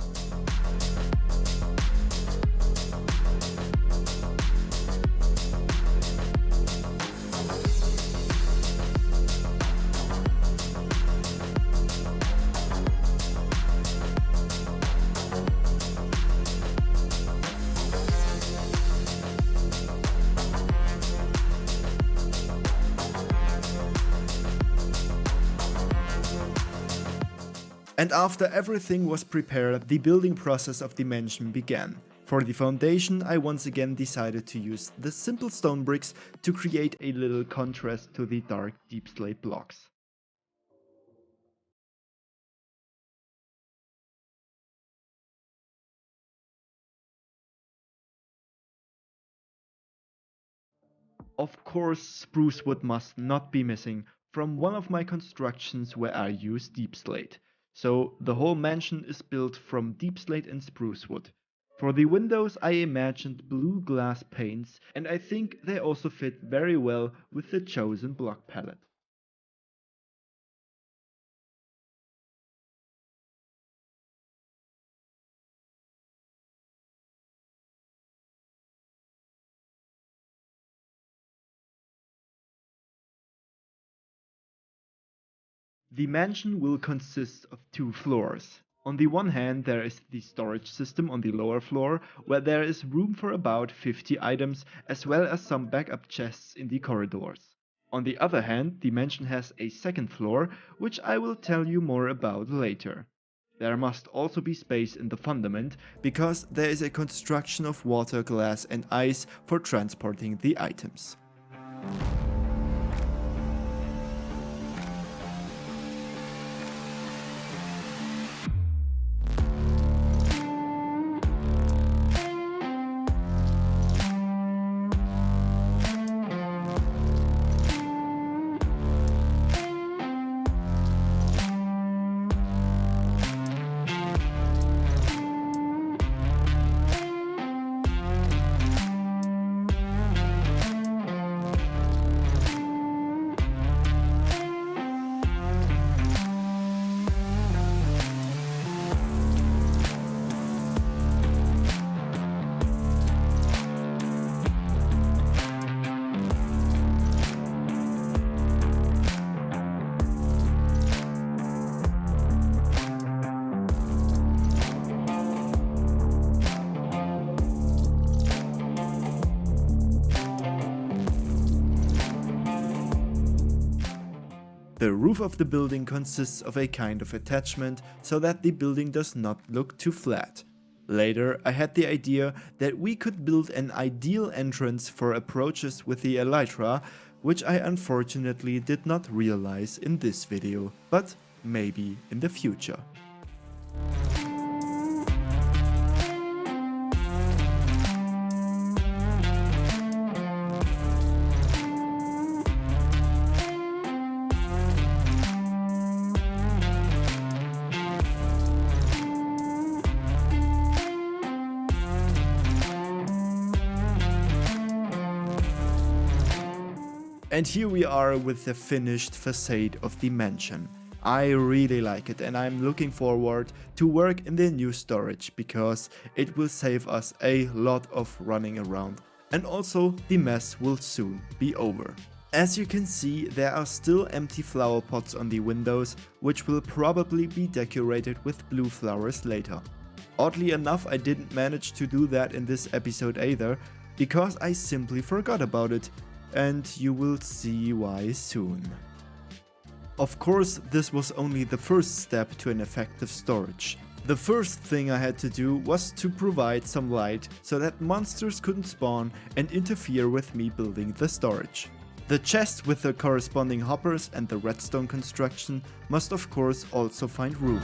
And after everything was prepared, the building process of the mansion began. For the foundation, I once again decided to use the simple stone bricks to create a little contrast to the dark deep slate blocks. Of course, spruce wood must not be missing from one of my constructions where I use deep slate. So the whole mansion is built from deep slate and spruce wood. For the windows I imagined blue glass panes, and I think they also fit very well with the chosen block palette. The mansion will consist of 2 floors. On the one hand there is the storage system on the lower floor, where there is room for about 50 items as well as some backup chests in the corridors. On the other hand, the mansion has a second floor, which I will tell you more about later. There must also be space in the fundament, because there is a construction of water, glass and ice for transporting the items. The roof of the building consists of a kind of attachment so that the building does not look too flat. Later, I had the idea that we could build an ideal entrance for approaches with the elytra, which I unfortunately did not realize in this video, but maybe in the future. And here we are with the finished facade of the mansion. I really like it and I'm looking forward to work in the new storage because it will save us a lot of running around. And also the mess will soon be over. As you can see, there are still empty flower pots on the windows, which will probably be decorated with blue flowers later. Oddly enough, I didn't manage to do that in this episode either, because I simply forgot about it. And you will see why soon. Of course, this was only the first step to an effective storage. The first thing I had to do was to provide some light so that monsters couldn't spawn and interfere with me building the storage. The chest with the corresponding hoppers and the redstone construction must of course also find room.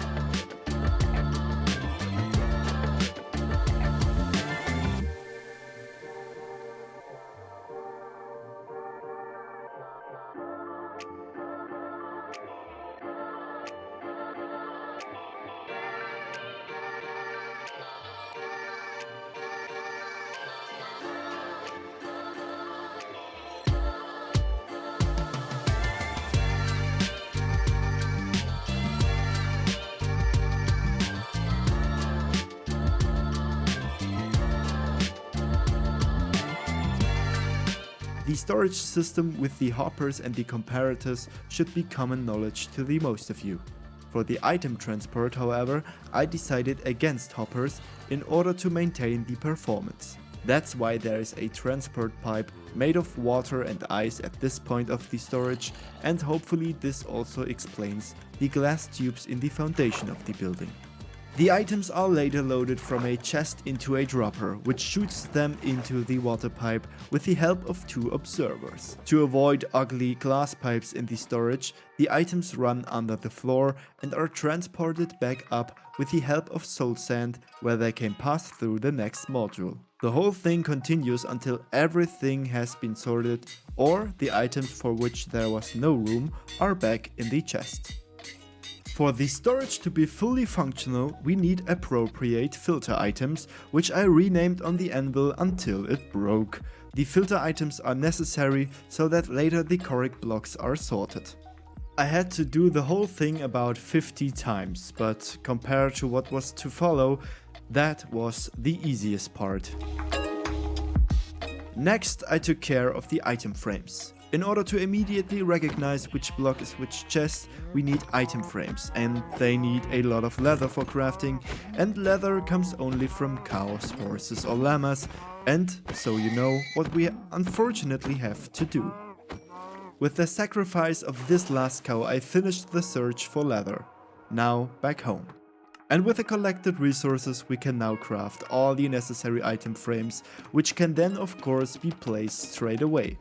The storage system with the hoppers and the comparators should be common knowledge to the most of you. For the item transport, however, I decided against hoppers in order to maintain the performance. That's why there is a transport pipe made of water and ice at this point of the storage, and hopefully this also explains the glass tubes in the foundation of the building. The items are later loaded from a chest into a dropper, which shoots them into the water pipe with the help of two observers. To avoid ugly glass pipes in the storage, the items run under the floor and are transported back up with the help of soul sand, where they can pass through the next module. The whole thing continues until everything has been sorted or the items for which there was no room are back in the chest. For the storage to be fully functional, we need appropriate filter items, which I renamed on the anvil until it broke. The filter items are necessary so that later the correct blocks are sorted. I had to do the whole thing about 50 times, but compared to what was to follow, that was the easiest part. Next, I took care of the item frames. In order to immediately recognize which block is which chest, we need item frames, and they need a lot of leather for crafting, and leather comes only from cows, horses or llamas, and so you know what we unfortunately have to do. With the sacrifice of this last cow, I finished the search for leather. Now back home. And with the collected resources we can now craft all the necessary item frames, which can then of course be placed straight away.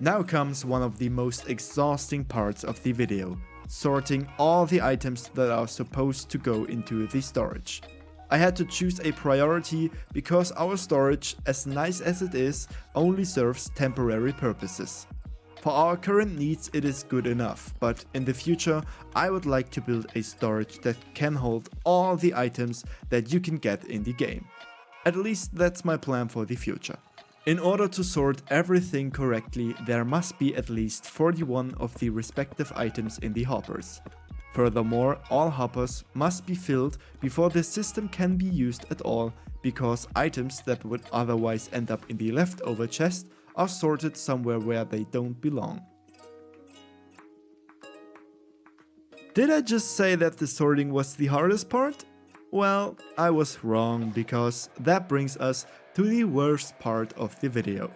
Now comes one of the most exhausting parts of the video, sorting all the items that are supposed to go into the storage. I had to choose a priority because our storage, as nice as it is, only serves temporary purposes. For our current needs it is good enough, but in the future I would like to build a storage that can hold all the items that you can get in the game. At least that's my plan for the future. In order to sort everything correctly, there must be at least 41 of the respective items in the hoppers. Furthermore, all hoppers must be filled before the system can be used at all, because items that would otherwise end up in the leftover chest are sorted somewhere where they don't belong. Did I just say that the sorting was the hardest part? Well, I was wrong, because that brings us to the worst part of the video.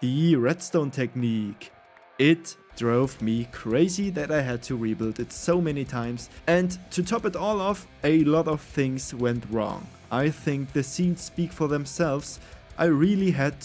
The redstone technique. It drove me crazy that I had to rebuild it so many times, and to top it all off, a lot of things went wrong. I think the scenes speak for themselves. I really had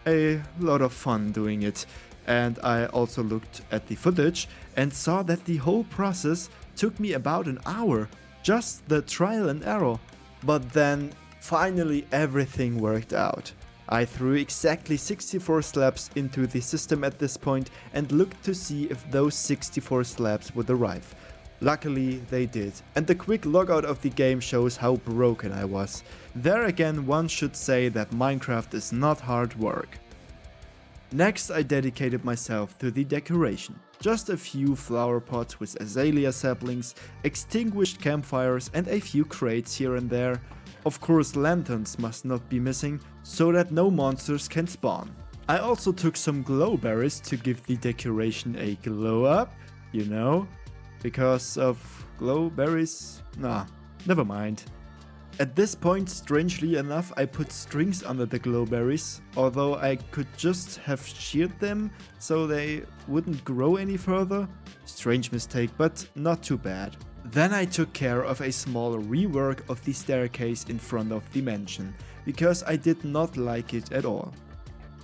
a lot of fun doing it, and I also looked at the footage and saw that the whole process took me about an hour, just the trial and error. But then finally everything worked out. I threw exactly 64 slabs into the system at this point and looked to see if those 64 slabs would arrive. Luckily they did, and the quick logout of the game shows how broken I was. There again, one should say that Minecraft is not hard work. Next I dedicated myself to the decoration. Just a few flower pots with azalea saplings, extinguished campfires and a few crates here and there. Of course lanterns must not be missing, so that no monsters can spawn. I also took some glow berries to give the decoration a glow up, you know, because of glow berries. Nah, never mind. At this point, strangely enough, I put strings under the glow berries, although I could just have sheared them so they wouldn't grow any further. Strange mistake, but not too bad. Then I took care of a small rework of the staircase in front of the mansion, because I did not like it at all.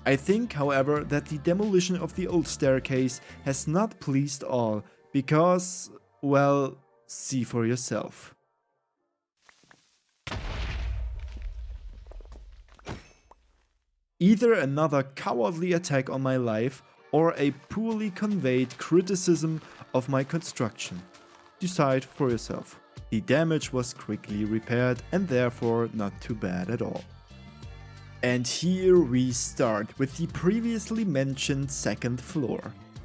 I think, however, that the demolition of the old staircase has not pleased all, because, well, see for yourself. Either another cowardly attack on my life or a poorly conveyed criticism of my construction. Decide for yourself. The damage was quickly repaired and therefore not too bad at all. And here we start with the previously mentioned second floor.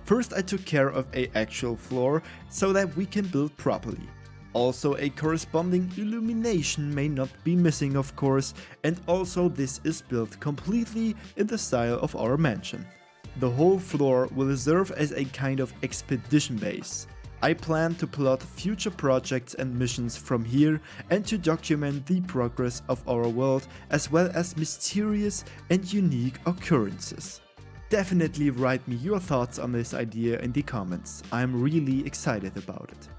First I took care of an actual floor so that we can build properly. Also a corresponding illumination may not be missing of course, and also this is built completely in the style of our mansion. The whole floor will serve as a kind of expedition base. I plan to plot future projects and missions from here and to document the progress of our world as well as mysterious and unique occurrences. Definitely write me your thoughts on this idea in the comments. I'm really excited about it.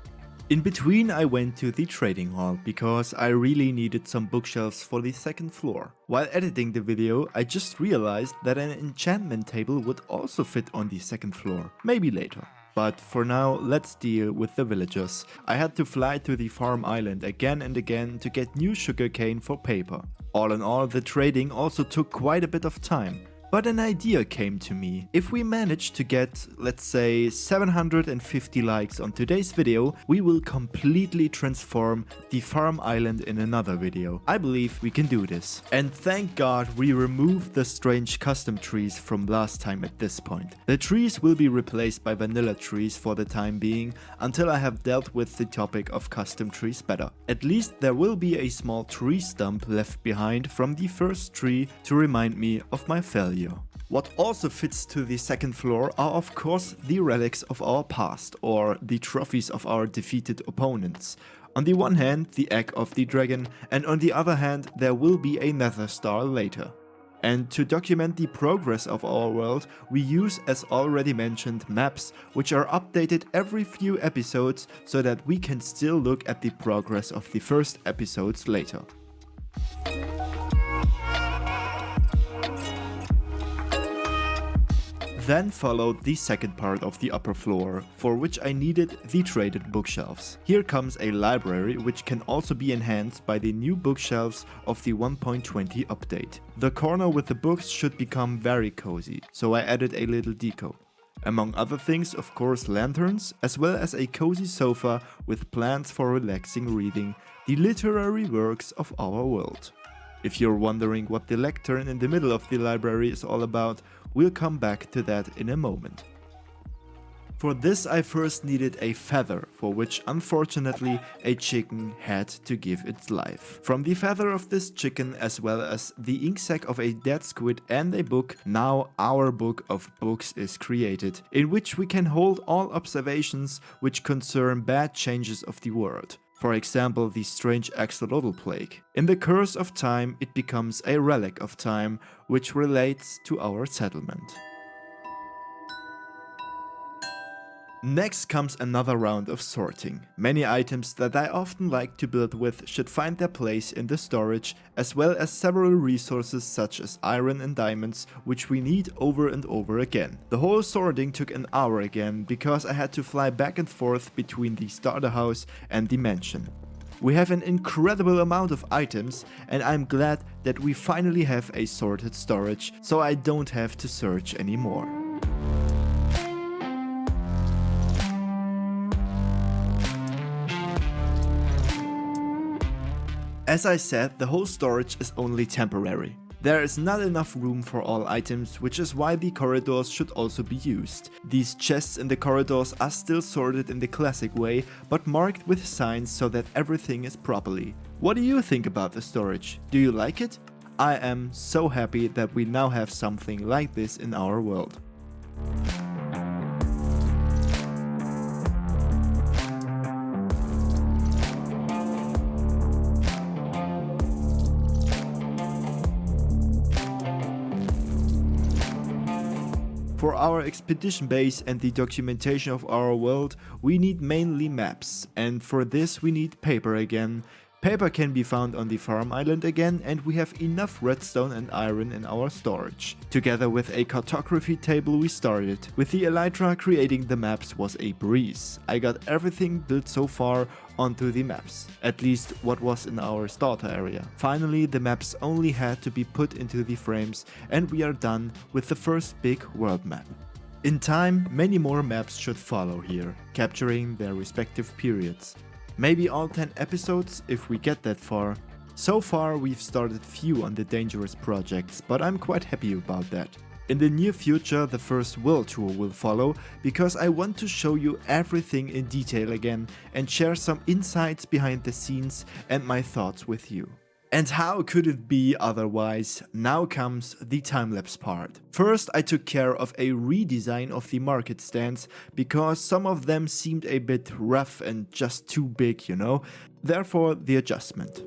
In between I went to the trading hall because I really needed some bookshelves for the second floor. While editing the video I just realized that an enchantment table would also fit on the second floor, maybe later. But for now let's deal with the villagers. I had to fly to the farm island again and again to get new sugarcane for paper. All in all the trading also took quite a bit of time. But an idea came to me. If we manage to get, let's say, 750 likes on today's video, we will completely transform the farm island in another video. I believe we can do this. And thank God we removed the strange custom trees from last time at this point. The trees will be replaced by vanilla trees for the time being, until I have dealt with the topic of custom trees better. At least there will be a small tree stump left behind from the first tree to remind me of my failure. What also fits to the second floor are of course the relics of our past, or the trophies of our defeated opponents. On the one hand the egg of the dragon, and on the other hand there will be a nether star later. And to document the progress of our world we use, as already mentioned, maps which are updated every few episodes so that we can still look at the progress of the first episodes later. Then followed the second part of the upper floor, for which I needed the traded bookshelves. Here comes a library which can also be enhanced by the new bookshelves of the 1.20 update. The corner with the books should become very cozy, so I added a little deco. Among other things, of course, lanterns, as well as a cozy sofa with plants for relaxing reading the literary works of our world. If you're wondering what the lectern in the middle of the library is all about, we'll come back to that in a moment. For this I first needed a feather, for which unfortunately a chicken had to give its life. From the feather of this chicken, as well as the ink sac of a dead squid and a book, now our book of books is created, in which we can hold all observations which concern bad changes of the world. For example, the strange axolotl plague. In the course of time it becomes a relic of time which relates to our settlement. Next comes another round of sorting. Many items that I often like to build with should find their place in the storage, as well as several resources such as iron and diamonds, which we need over and over again. The whole sorting took an hour again, because I had to fly back and forth between the starter house and the mansion. We have an incredible amount of items, and I'm glad that we finally have a sorted storage, so I don't have to search anymore. As I said, the whole storage is only temporary. There is not enough room for all items, which is why the corridors should also be used. These chests in the corridors are still sorted in the classic way, but marked with signs so that everything is properly. What do you think about the storage? Do you like it? I am so happy that we now have something like this in our world. For our expedition base and the documentation of our world, we need mainly maps, and for this we need paper again. Paper can be found on the farm island again, and we have enough redstone and iron in our storage. Together with a cartography table we started. With the elytra, creating the maps was a breeze. I got everything built so far onto the maps, at least what was in our starter area. Finally, the maps only had to be put into the frames, and we are done with the first big world map. In time, many more maps should follow here, capturing their respective periods. Maybe all 10 episodes if we get that far. So far we've started few on the dangerous projects, but I'm quite happy about that. In the near future the first world tour will follow, because I want to show you everything in detail again and share some insights behind the scenes and my thoughts with you. And how could it be otherwise? Now comes the time-lapse part. First, I took care of a redesign of the market stands, because some of them seemed a bit rough and just too big, you know? Therefore, the adjustment.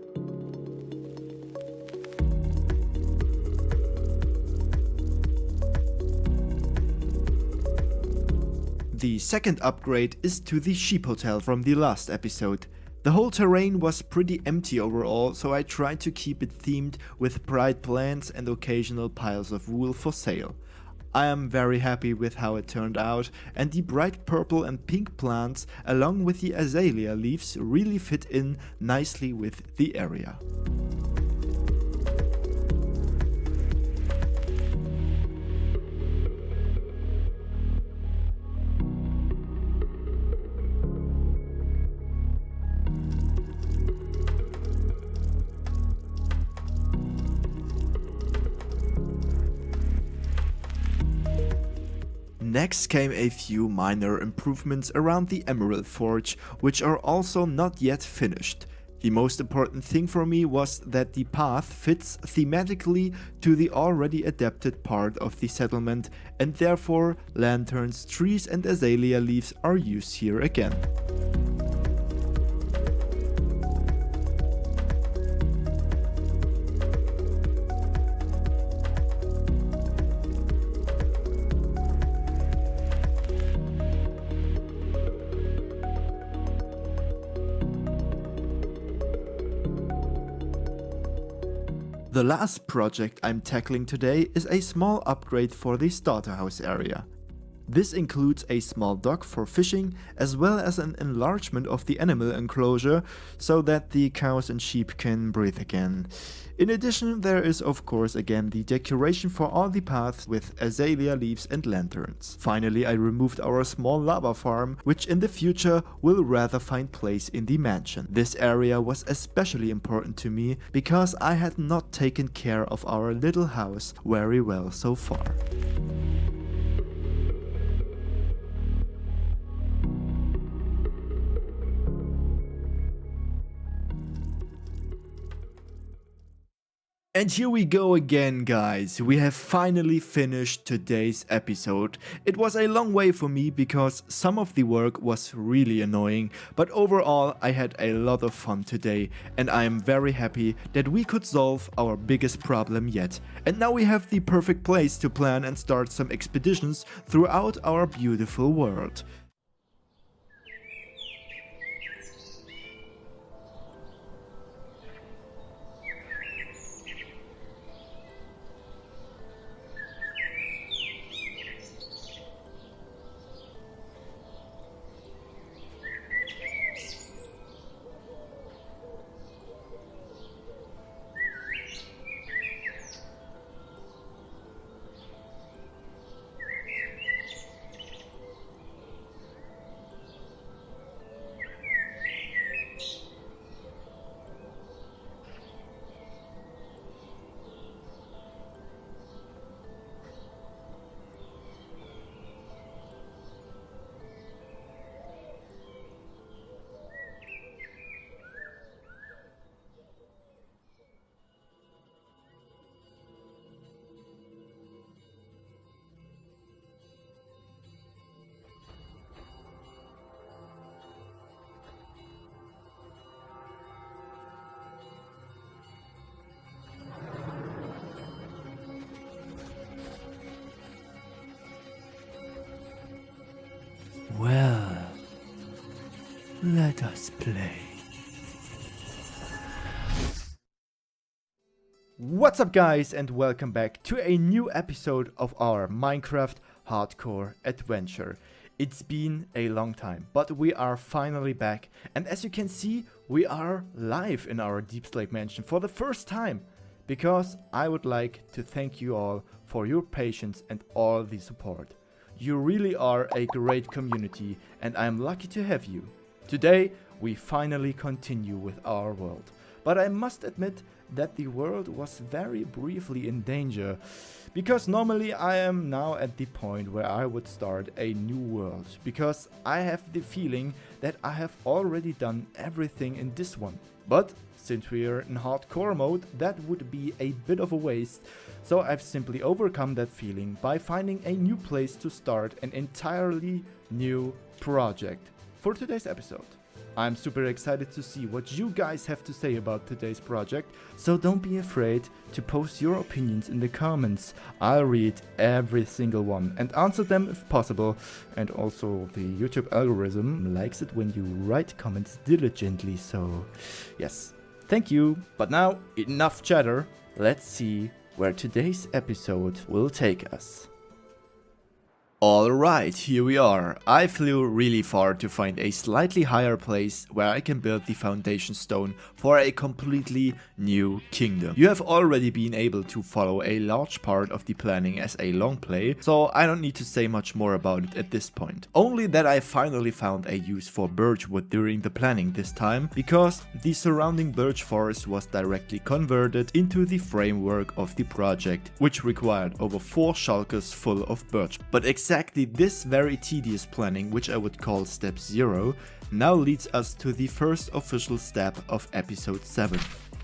The second upgrade is to the sheep hotel from the last episode. The whole terrain was pretty empty overall, so I tried to keep it themed with bright plants and occasional piles of wool for sale. I am very happy with how it turned out, and the bright purple and pink plants along with the azalea leaves really fit in nicely with the area. Next came a few minor improvements around the Emerald Forge, which are also not yet finished. The most important thing for me was that the path fits thematically to the already adapted part of the settlement, and therefore lanterns, trees and azalea leaves are used here again. The last project I'm tackling today is a small upgrade for the starter house area. This includes a small dock for fishing, as well as an enlargement of the animal enclosure so that the cows and sheep can breathe again. In addition, there is of course again the decoration for all the paths with azalea leaves and lanterns. Finally, I removed our small lava farm, which in the future will rather find place in the mansion. This area was especially important to me because I had not taken care of our little house very well so far. And here we go again, guys. We have finally finished today's episode. It was a long way for me because some of the work was really annoying, but overall I had a lot of fun today, and I am very happy that we could solve our biggest problem yet. And now we have the perfect place to plan and start some expeditions throughout our beautiful world. Let us play. What's up guys, and welcome back to a new episode of our Minecraft hardcore adventure. It's been a long time, but we are finally back, and as you can see, we are live in our Deep Slate Mansion for the first time, because I would like to thank you all for your patience and all the support. You really are a great community, and I am lucky to have you. Today, we finally continue with our world, but I must admit that the world was very briefly in danger, because normally I am now at the point where I would start a new world, because I have the feeling that I have already done everything in this one. But since we are in hardcore mode, that would be a bit of a waste, so I've simply overcome that feeling by finding a new place to start an entirely new project for today's episode. I'm super excited to see what you guys have to say about today's project, so don't be afraid to post your opinions in the comments. I'll read every single one and answer them if possible, and also the YouTube algorithm likes it when you write comments diligently, so yes, thank you. But now, enough chatter, let's see where today's episode will take us. Alright, here we are. I flew really far to find a slightly higher place where I can build the foundation stone for a completely new kingdom. You have already been able to follow a large part of the planning as a long play, so I don't need to say much more about it at this point. Only that I finally found a use for birch wood during the planning this time, because the surrounding birch forest was directly converted into the framework of the project, which required over 4 shulkers full of birch. But exactly this very tedious planning, which I would call step 0, now leads us to the first official step of episode 7,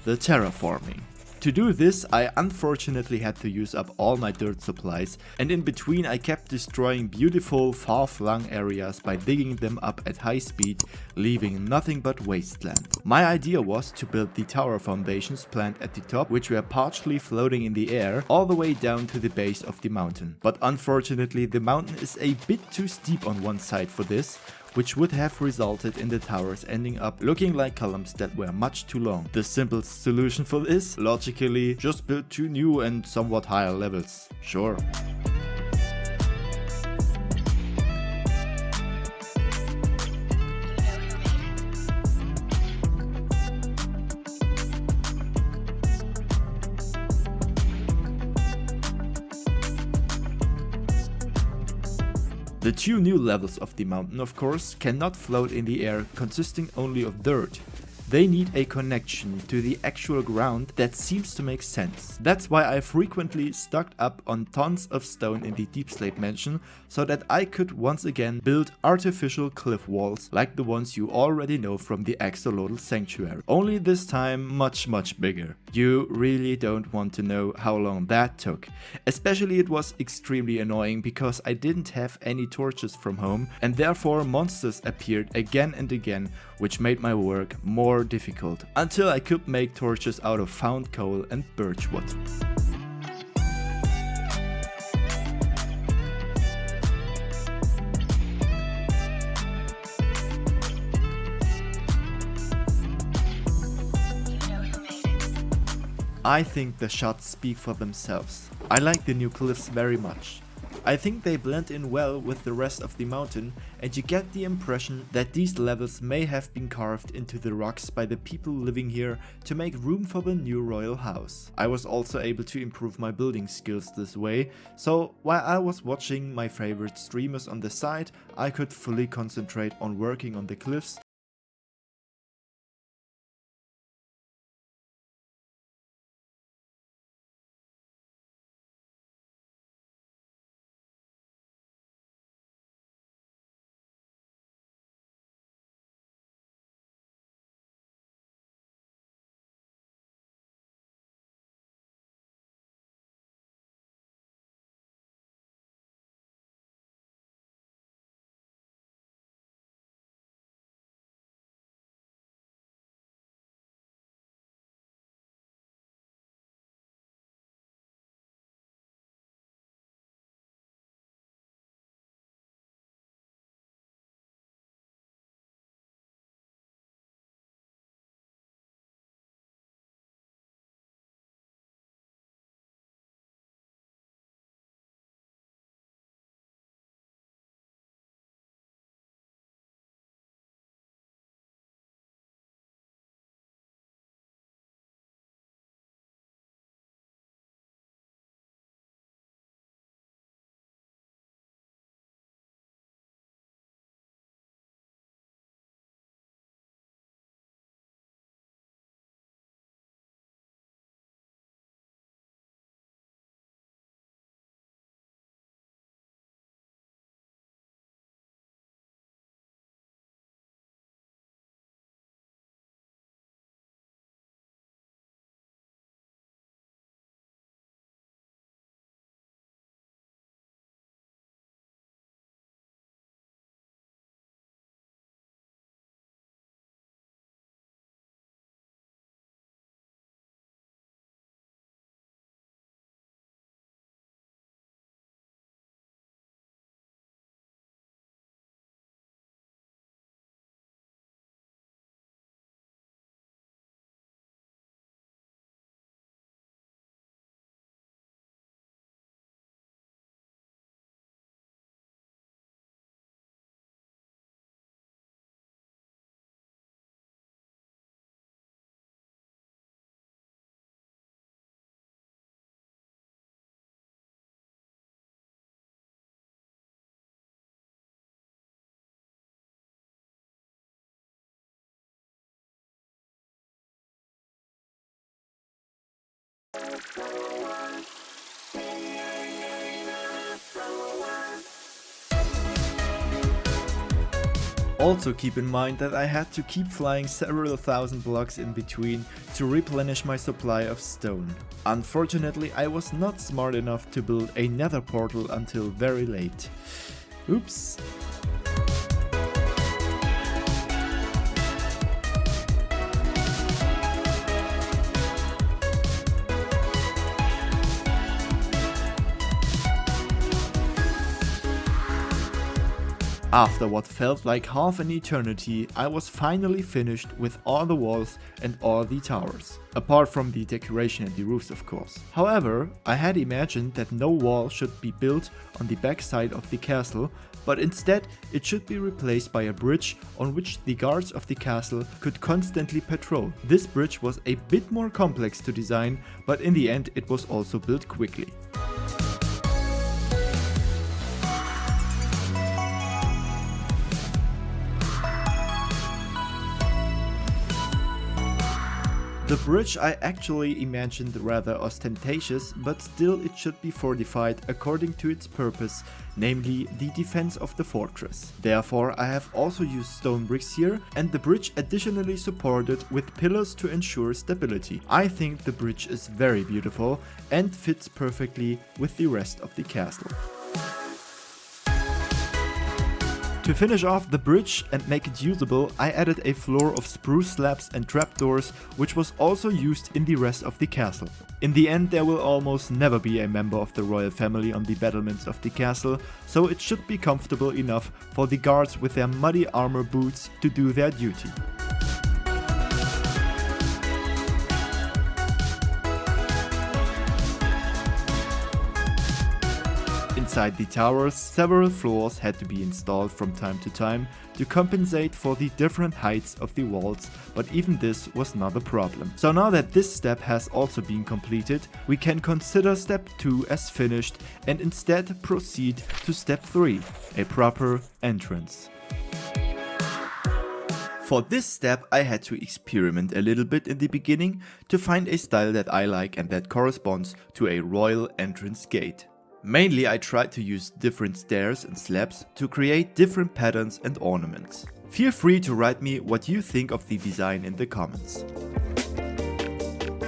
the terraforming. To do this, I unfortunately had to use up all my dirt supplies, and in between I kept destroying beautiful far-flung areas by digging them up at high speed, leaving nothing but wasteland. My idea was to build the tower foundations planned at the top, which were partially floating in the air, all the way down to the base of the mountain. But unfortunately the mountain is a bit too steep on one side for this, which would have resulted in the towers ending up looking like columns that were much too long. The simplest solution for this? Logically, just build 2 new and somewhat higher levels. Sure. The 2 new levels of the mountain, of course, cannot float in the air consisting only of dirt. They need a connection to the actual ground that seems to make sense. That's why I frequently stocked up on tons of stone in the Deep Slate Mansion, so that I could once again build artificial cliff walls like the ones you already know from the Axolotl Sanctuary. Only this time much bigger. You really don't want to know how long that took. Especially it was extremely annoying because I didn't have any torches from home, and therefore monsters appeared again and again, which made my work more difficult, until I could make torches out of found coal and birch wood. I think the shots speak for themselves. I like the new cliffs very much. I think they blend in well with the rest of the mountain, and you get the impression that these levels may have been carved into the rocks by the people living here to make room for the new royal house. I was also able to improve my building skills this way, so while I was watching my favorite streamers on the side, I could fully concentrate on working on the cliffs Also keep in mind that I had to keep flying several thousand blocks in between to replenish my supply of stone. Unfortunately, I was not smart enough to build a nether portal until very late. Oops. After what felt like half an eternity, I was finally finished with all the walls and all the towers. Apart from the decoration and the roofs, of course. However, I had imagined that no wall should be built on the backside of the castle, but instead it should be replaced by a bridge on which the guards of the castle could constantly patrol. This bridge was a bit more complex to design, but in the end it was also built quickly. The bridge I actually imagined rather ostentatious, but still it should be fortified according to its purpose, namely the defense of the fortress. Therefore I have also used stone bricks here, and the bridge additionally supported with pillars to ensure stability. I think the bridge is very beautiful and fits perfectly with the rest of the castle. To finish off the bridge and make it usable, I added a floor of spruce slabs and trapdoors, which was also used in the rest of the castle. In the end, there will almost never be a member of the royal family on the battlements of the castle, so it should be comfortable enough for the guards with their muddy armor boots to do their duty. Inside the towers, several floors had to be installed from time to time to compensate for the different heights of the walls, but even this was not a problem. So now that this step has also been completed, we can consider step 2 as finished and instead proceed to step 3, a proper entrance. For this step I had to experiment a little bit in the beginning to find a style that I like and that corresponds to a royal entrance gate. Mainly I tried to use different stairs and slabs to create different patterns and ornaments. Feel free to write me what you think of the design in the comments.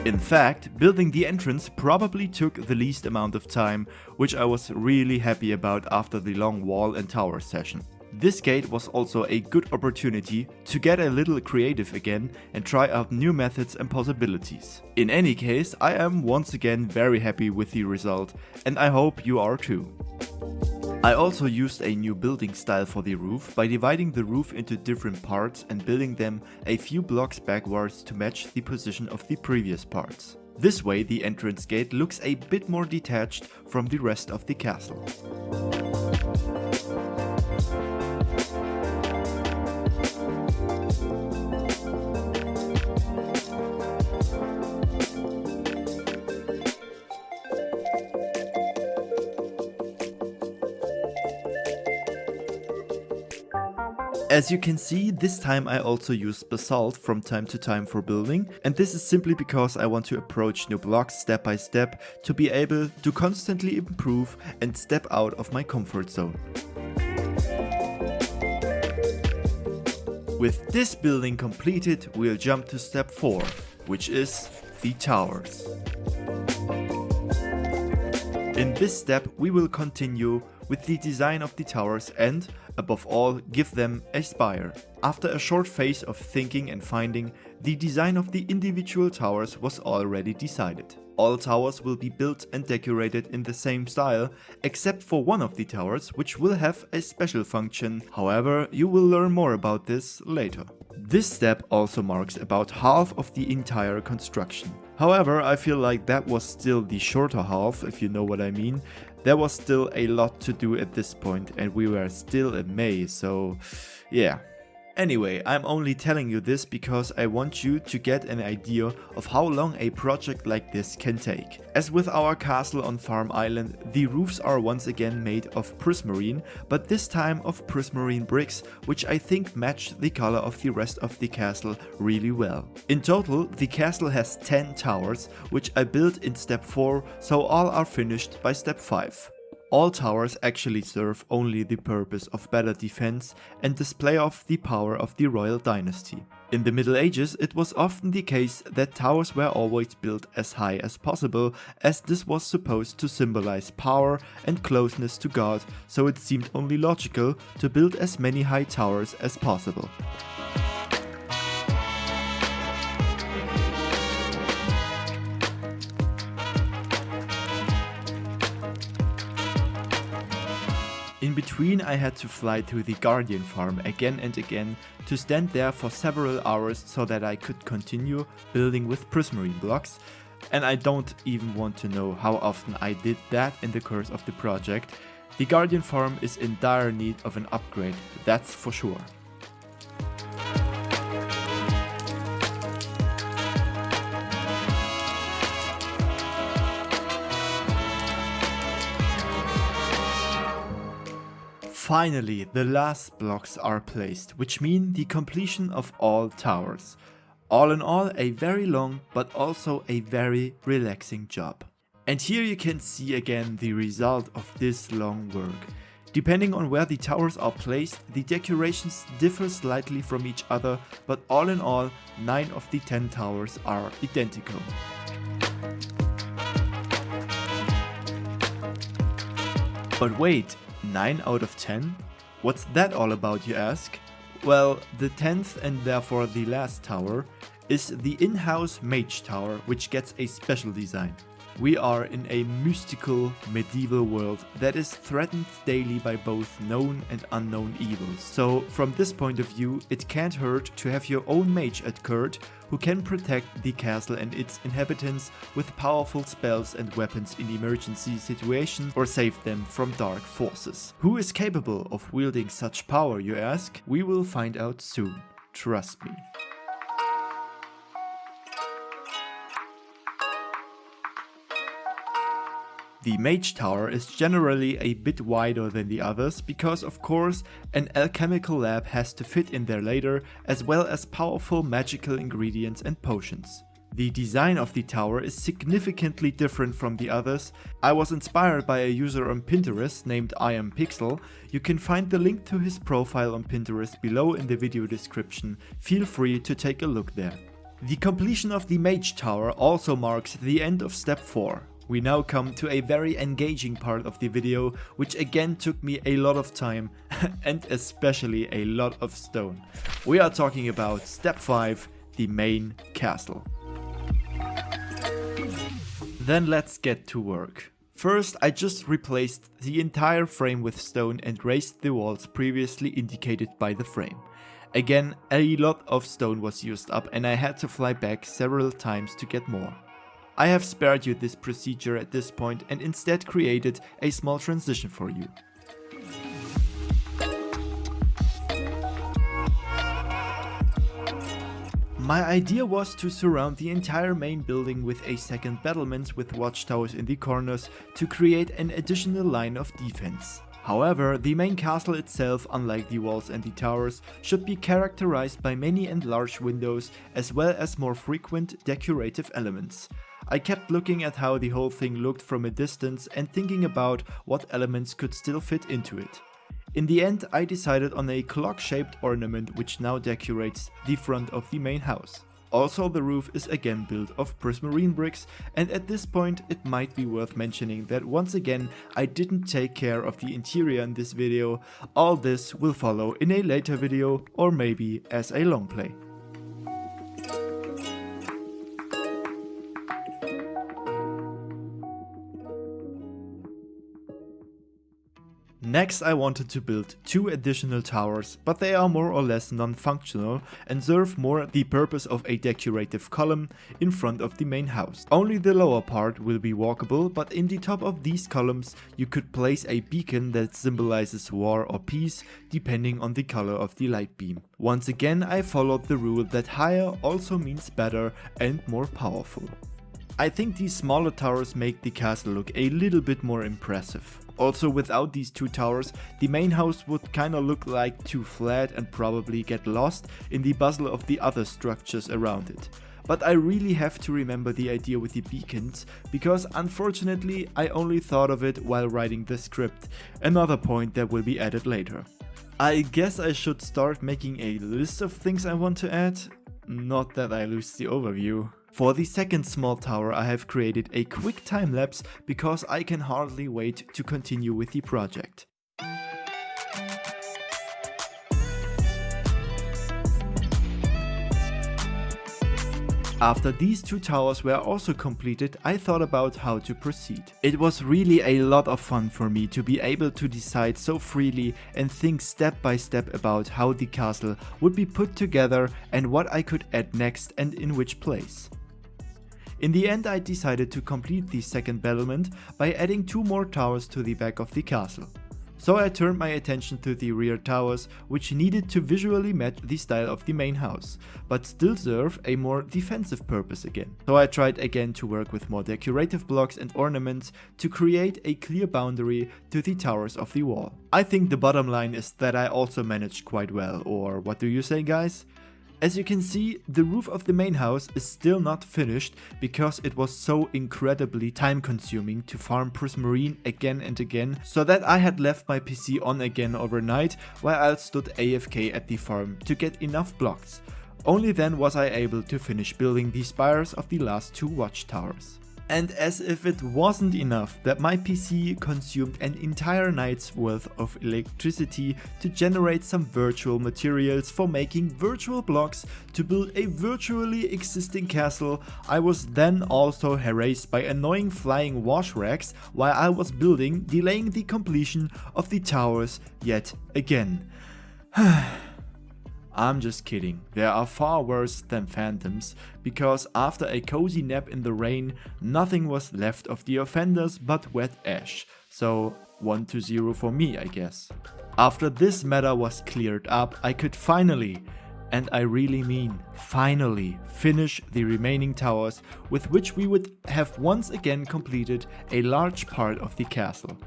In fact, building the entrance probably took the least amount of time, which I was really happy about after the long wall and tower session. This gate was also a good opportunity to get a little creative again and try out new methods and possibilities. In any case, I am once again very happy with the result, and I hope you are too. I also used a new building style for the roof by dividing the roof into different parts and building them a few blocks backwards to match the position of the previous parts. This way the entrance gate looks a bit more detached from the rest of the castle. As you can see, this time I also use basalt from time to time for building, and this is simply because I want to approach new blocks step by step to be able to constantly improve and step out of my comfort zone. With this building completed, we'll jump to step 4, which is the towers. In this step we will continue with the design of the towers and, above all, give them a spire. After a short phase of thinking and finding, the design of the individual towers was already decided. All towers will be built and decorated in the same style, except for one of the towers, which will have a special function. However, you will learn more about this later. This step also marks about half of the entire construction. However, I feel like that was still the shorter half, if you know what I mean. There was still a lot to do at this point and we were still in May, so yeah. Anyway, I'm only telling you this because I want you to get an idea of how long a project like this can take. As with our castle on Farm Island, the roofs are once again made of prismarine, but this time of prismarine bricks, which I think match the color of the rest of the castle really well. In total, the castle has 10 towers, which I built in step 4, so all are finished by step 5. All towers actually serve only the purpose of better defense and display of the power of the royal dynasty. In the Middle Ages, it was often the case that towers were always built as high as possible, as this was supposed to symbolize power and closeness to God, so it seemed only logical to build as many high towers as possible. In between, I had to fly to the Guardian farm again and again to stand there for several hours so that I could continue building with prismarine blocks, and I don't even want to know how often I did that in the course of the project. The Guardian farm is in dire need of an upgrade, that's for sure. Finally, the last blocks are placed, which mean the completion of all towers. All in all, a very long but also a very relaxing job. And here you can see again the result of this long work. Depending on where the towers are placed, the decorations differ slightly from each other, but all in all, 9 of the 10 towers are identical. But wait, 9 out of 10? What's that all about, you ask? Well, the 10th and therefore the last tower is the in-house mage tower, which gets a special design. We are in a mystical medieval world that is threatened daily by both known and unknown evils. So from this point of view, it can't hurt to have your own mage at court who can protect the castle and its inhabitants with powerful spells and weapons in emergency situations or save them from dark forces. Who is capable of wielding such power, you ask? We will find out soon. Trust me. The Mage Tower is generally a bit wider than the others because, of course, an alchemical lab has to fit in there later, as well as powerful magical ingredients and potions. The design of the tower is significantly different from the others. I was inspired by a user on Pinterest named IamPixel. You can find the link to his profile on Pinterest below in the video description. Feel free to take a look there. The completion of the Mage Tower also marks the end of step 4. We now come to a very engaging part of the video, which again took me a lot of time and especially a lot of stone. We are talking about step 5, the main castle. Then let's get to work. First, I just replaced the entire frame with stone and raised the walls previously indicated by the frame. Again, a lot of stone was used up and I had to fly back several times to get more. I have spared you this procedure at this point and instead created a small transition for you. My idea was to surround the entire main building with a second battlement with watchtowers in the corners to create an additional line of defense. However, the main castle itself, unlike the walls and the towers, should be characterized by many and large windows as well as more frequent decorative elements. I kept looking at how the whole thing looked from a distance and thinking about what elements could still fit into it. In the end, I decided on a clock-shaped ornament which now decorates the front of the main house. Also, the roof is again built of prismarine bricks, and at this point it might be worth mentioning that once again I didn't take care of the interior in this video. All this will follow in a later video or maybe as a long play. Next, I wanted to build 2 additional towers, but they are more or less non-functional and serve more the purpose of a decorative column in front of the main house. Only the lower part will be walkable, but in the top of these columns you could place a beacon that symbolizes war or peace, depending on the color of the light beam. Once again, I followed the rule that higher also means better and more powerful. I think these smaller towers make the castle look a little bit more impressive. Also, without these 2 towers, the main house would kinda look like too flat and probably get lost in the bustle of the other structures around it. but I really have to remember the idea with the beacons, because unfortunately I only thought of it while writing the script, another point that will be added later. I guess I should start making a list of things I want to add, not that I lose the overview. For the second small tower I have created a quick time lapse because I can hardly wait to continue with the project. After these two towers were also completed, I thought about how to proceed. It was really a lot of fun for me to be able to decide so freely and think step by step about how the castle would be put together and what I could add next and in which place. In the end, I decided to complete the second battlement by adding 2 more towers to the back of the castle. So I turned my attention to the rear towers, which needed to visually match the style of the main house, but still serve a more defensive purpose again. So I tried again to work with more decorative blocks and ornaments to create a clear boundary to the towers of the wall. I think the bottom line is that I also managed quite well, or what do you say, guys? As you can see, the roof of the main house is still not finished because it was so incredibly time consuming to farm prismarine again and again, so that I had left my PC on again overnight while I stood AFK at the farm to get enough blocks. Only then was I able to finish building the spires of the last 2 watchtowers. And as if it wasn't enough that my PC consumed an entire night's worth of electricity to generate some virtual materials for making virtual blocks to build a virtually existing castle, I was then also harassed by annoying flying wash racks while I was building, delaying the completion of the towers yet again. I'm just kidding, there are far worse than phantoms, because after a cozy nap in the rain, nothing was left of the offenders but wet ash, so 1-0 for me, I guess. After this matter was cleared up, I could finally, and I really mean finally, finish the remaining towers, with which we would have once again completed a large part of the castle.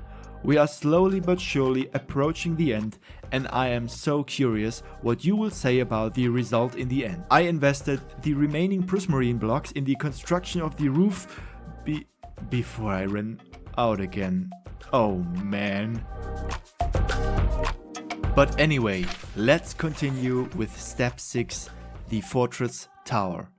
We are slowly but surely approaching the end, and I am so curious what you will say about the result in the end. I invested the remaining prismarine blocks in the construction of the roof before I ran out again. Oh man. But anyway, let's continue with step 6, the fortress tower.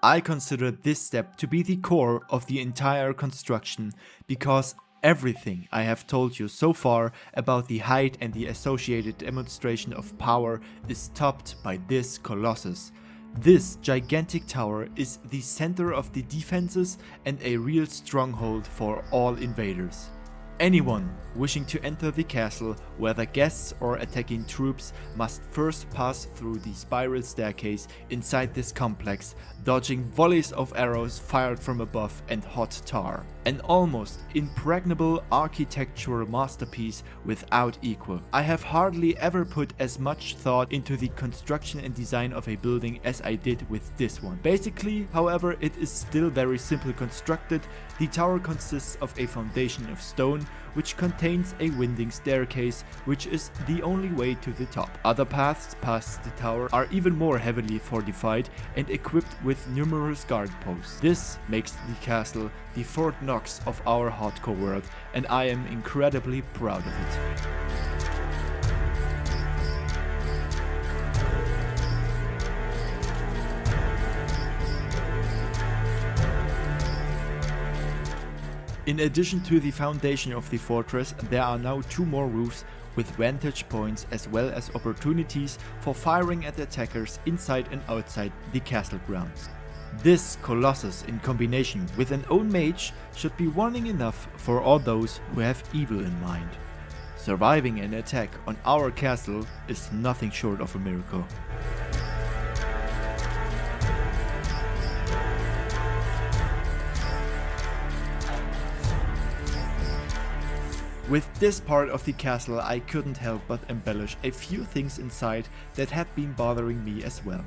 I consider this step to be the core of the entire construction because everything I have told you so far about the height and the associated demonstration of power is topped by this colossus. This gigantic tower is the center of the defenses and a real stronghold for all invaders. Anyone wishing to enter the castle, whether guests or attacking troops, must first pass through the spiral staircase inside this complex, dodging volleys of arrows fired from above and hot tar. An almost impregnable architectural masterpiece without equal. I have hardly ever put as much thought into the construction and design of a building as I did with this one. Basically, however, it is still very simply constructed. The tower consists of a foundation of stone, which contains a winding staircase, which is the only way to the top. Other paths past the tower are even more heavily fortified and equipped with numerous guard posts. This makes the castle the Fort Knox of our hardcore world, and I am incredibly proud of it. In addition to the foundation of the fortress, there are now 2 more roofs with vantage points as well as opportunities for firing at attackers inside and outside the castle grounds. This colossus in combination with an own mage should be warning enough for all those who have evil in mind. Surviving an attack on our castle is nothing short of a miracle. With this part of the castle, I couldn't help but embellish a few things inside that had been bothering me as well.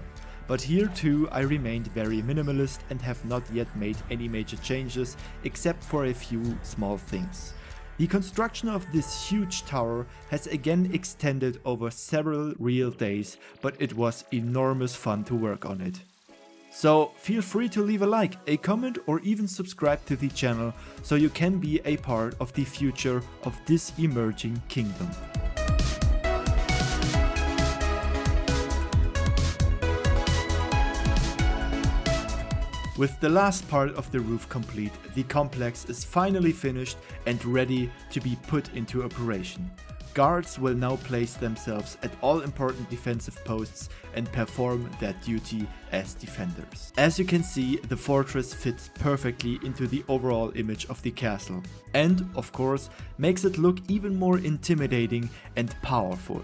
But here too I remained very minimalist and have not yet made any major changes except for a few small things. The construction of this huge tower has again extended over several real days, but it was enormous fun to work on it. So feel free to leave a like, a comment or even subscribe to the channel so you can be a part of the future of this emerging kingdom. With the last part of the roof complete, the complex is finally finished and ready to be put into operation. Guards will now place themselves at all important defensive posts and perform their duty as defenders. As you can see, the fortress fits perfectly into the overall image of the castle and, of course, makes it look even more intimidating and powerful.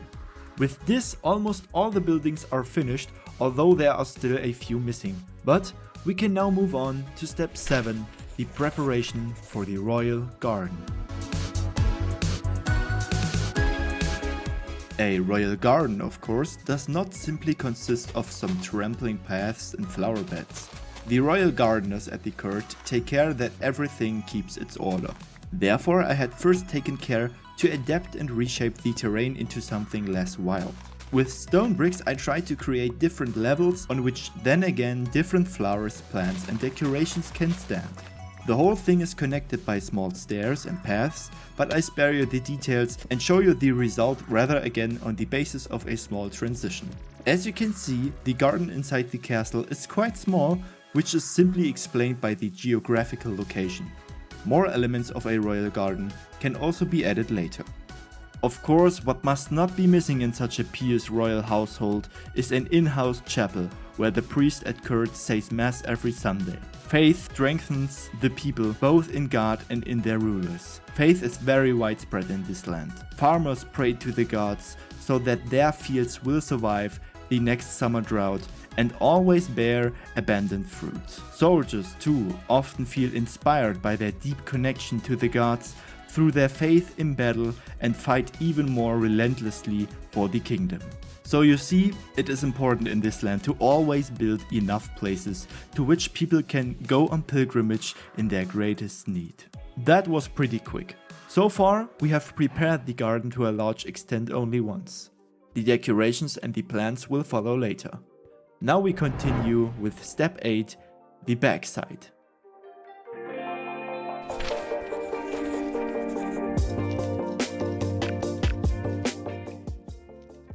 With this, almost all the buildings are finished, although there are still a few missing. But we can now move on to step 7, the preparation for the royal garden. A royal garden, of course, does not simply consist of some trampling paths and flower beds. The royal gardeners at the court take care that everything keeps its order. Therefore, I had first taken care to adapt and reshape the terrain into something less wild. With stone bricks, I tried to create different levels on which then again different flowers, plants and decorations can stand. The whole thing is connected by small stairs and paths, but I spare you the details and show you the result rather again on the basis of a small transition. As you can see, the garden inside the castle is quite small, which is simply explained by the geographical location. More elements of a royal garden can also be added later. Of course, what must not be missing in such a pious royal household is an in-house chapel, where the priest at court says mass every Sunday. Faith strengthens the people both in God and in their rulers. Faith is very widespread in this land. Farmers pray to the gods so that their fields will survive the next summer drought and always bear abundant fruit. Soldiers too often feel inspired by their deep connection to the gods through their faith in battle and fight even more relentlessly for the kingdom. So you see, it is important in this land to always build enough places to which people can go on pilgrimage in their greatest need. That was pretty quick. So far, we have prepared the garden to a large extent only once. The decorations and the plants will follow later. Now we continue with step 8, the backside.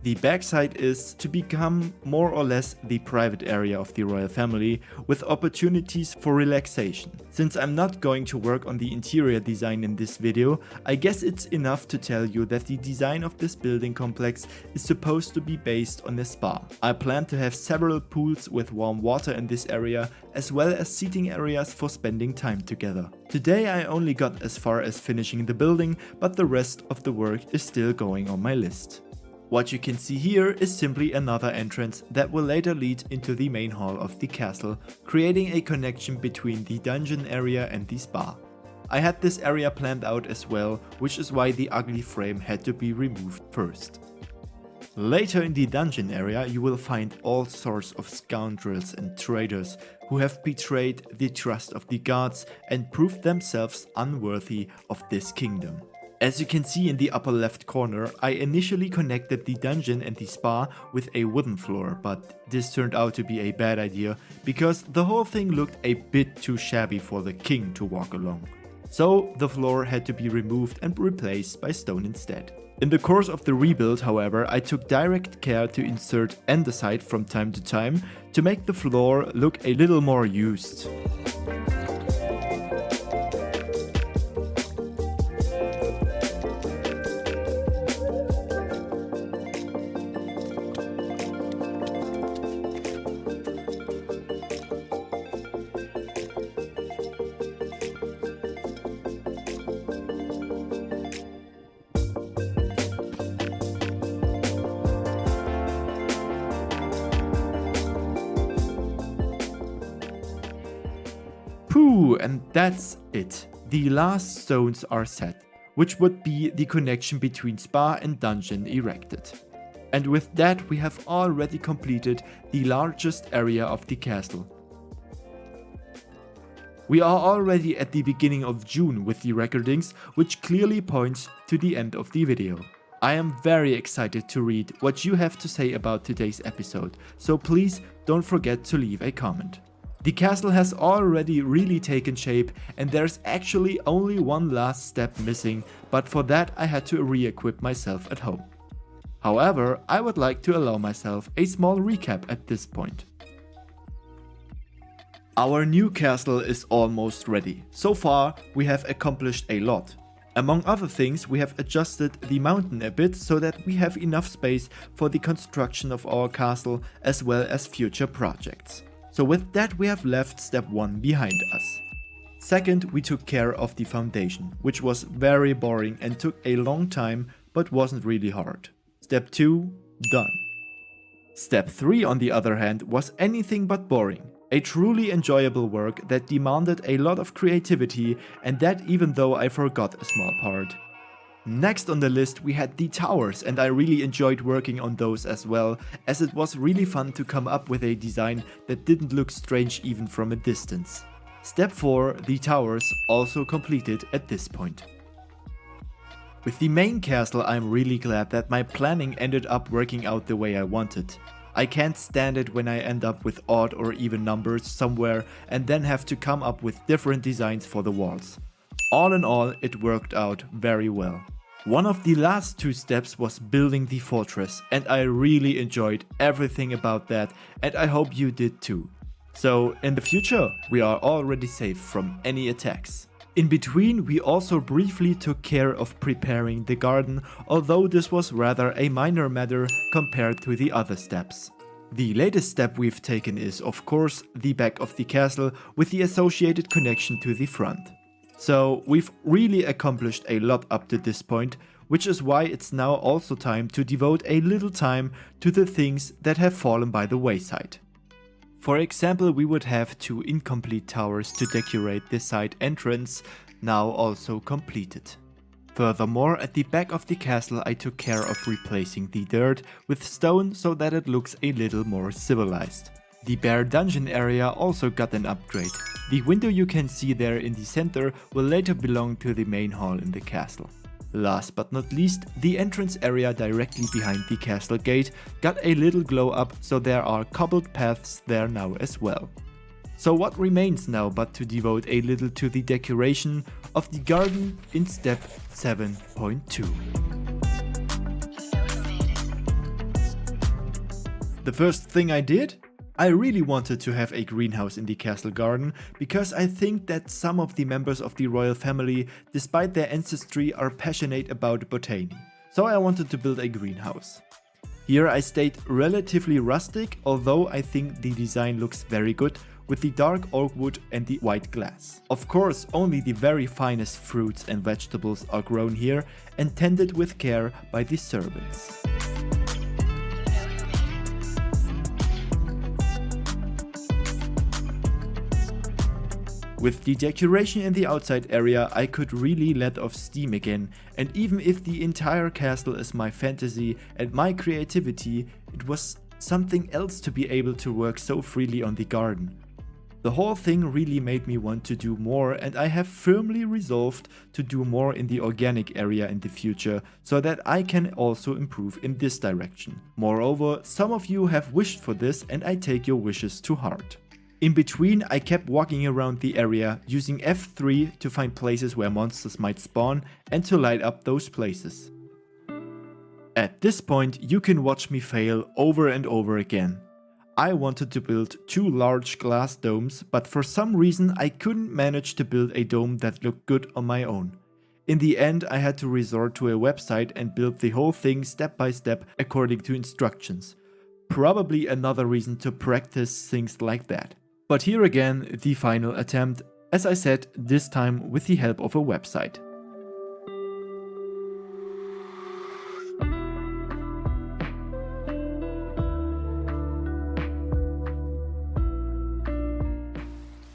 The backside is to become more or less the private area of the royal family, with opportunities for relaxation. Since I'm not going to work on the interior design in this video, I guess it's enough to tell you that the design of this building complex is supposed to be based on a spa. I plan to have several pools with warm water in this area, as well as seating areas for spending time together. Today I only got as far as finishing the building, but the rest of the work is still going on my list. What you can see here is simply another entrance that will later lead into the main hall of the castle, creating a connection between the dungeon area and the spa. I had this area planned out as well, which is why the ugly frame had to be removed first. Later in the dungeon area you will find all sorts of scoundrels and traitors who have betrayed the trust of the gods and proved themselves unworthy of this kingdom. As you can see in the upper left corner, I initially connected the dungeon and the spa with a wooden floor, but this turned out to be a bad idea because the whole thing looked a bit too shabby for the king to walk along. So the floor had to be removed and replaced by stone instead. In the course of the rebuild, however, I took direct care to insert andesite from time to time to make the floor look a little more used. Pooh, and that's it. The last stones are set, which would be the connection between spa and dungeon erected. And with that we have already completed the largest area of the castle. We are already at the beginning of June with the recordings, which clearly points to the end of the video. I am very excited to read what you have to say about today's episode, so please don't forget to leave a comment. The castle has already really taken shape and there's actually only one last step missing, but for that I had to re-equip myself at home. However, I would like to allow myself a small recap at this point. Our new castle is almost ready. So far, we have accomplished a lot. Among other things, we have adjusted the mountain a bit so that we have enough space for the construction of our castle as well as future projects. So with that, we have left step 1 behind us. Second, we took care of the foundation, which was very boring and took a long time but wasn't really hard. Step 2, done. Step 3 on the other hand was anything but boring. A truly enjoyable work that demanded a lot of creativity, and that even though I forgot a small part. Next on the list we had the towers, and I really enjoyed working on those as well, as it was really fun to come up with a design that didn't look strange even from a distance. Step 4, the towers, also completed at this point. With the main castle, I'm really glad that my planning ended up working out the way I wanted. I can't stand it when I end up with odd or even numbers somewhere and then have to come up with different designs for the walls. All in all, it worked out very well. One of the last 2 steps was building the fortress, and I really enjoyed everything about that, and I hope you did too. So in the future, we are already safe from any attacks. In between, we also briefly took care of preparing the garden, although this was rather a minor matter compared to the other steps. The latest step we've taken is, of course, the back of the castle with the associated connection to the front. So we've really accomplished a lot up to this point, which is why it's now also time to devote a little time to the things that have fallen by the wayside. For example, we would have 2 incomplete towers to decorate the side entrance, now also completed. Furthermore, at the back of the castle I took care of replacing the dirt with stone so that it looks a little more civilized. The bare dungeon area also got an upgrade. The window you can see there in the center will later belong to the main hall in the castle. Last but not least, the entrance area directly behind the castle gate got a little glow up, so there are cobbled paths there now as well. So what remains now but to devote a little to the decoration of the garden in step 7.2. The first thing I did? I really wanted to have a greenhouse in the castle garden because I think that some of the members of the royal family, despite their ancestry, are passionate about botany. So I wanted to build a greenhouse. Here I stayed relatively rustic, although I think the design looks very good with the dark oak wood and the white glass. Of course, only the very finest fruits and vegetables are grown here and tended with care by the servants. With the decoration in the outside area, I could really let off steam again, and even if the entire castle is my fantasy and my creativity, it was something else to be able to work so freely on the garden. The whole thing really made me want to do more, and I have firmly resolved to do more in the organic area in the future, so that I can also improve in this direction. Moreover, some of you have wished for this and I take your wishes to heart. In between, I kept walking around the area, using F3 to find places where monsters might spawn and to light up those places. At this point, you can watch me fail over and over again. I wanted to build 2 large glass domes, but for some reason I couldn't manage to build a dome that looked good on my own. In the end, I had to resort to a website and build the whole thing step by step according to instructions. Probably another reason to practice things like that. But here again, the final attempt, as I said, this time with the help of a website.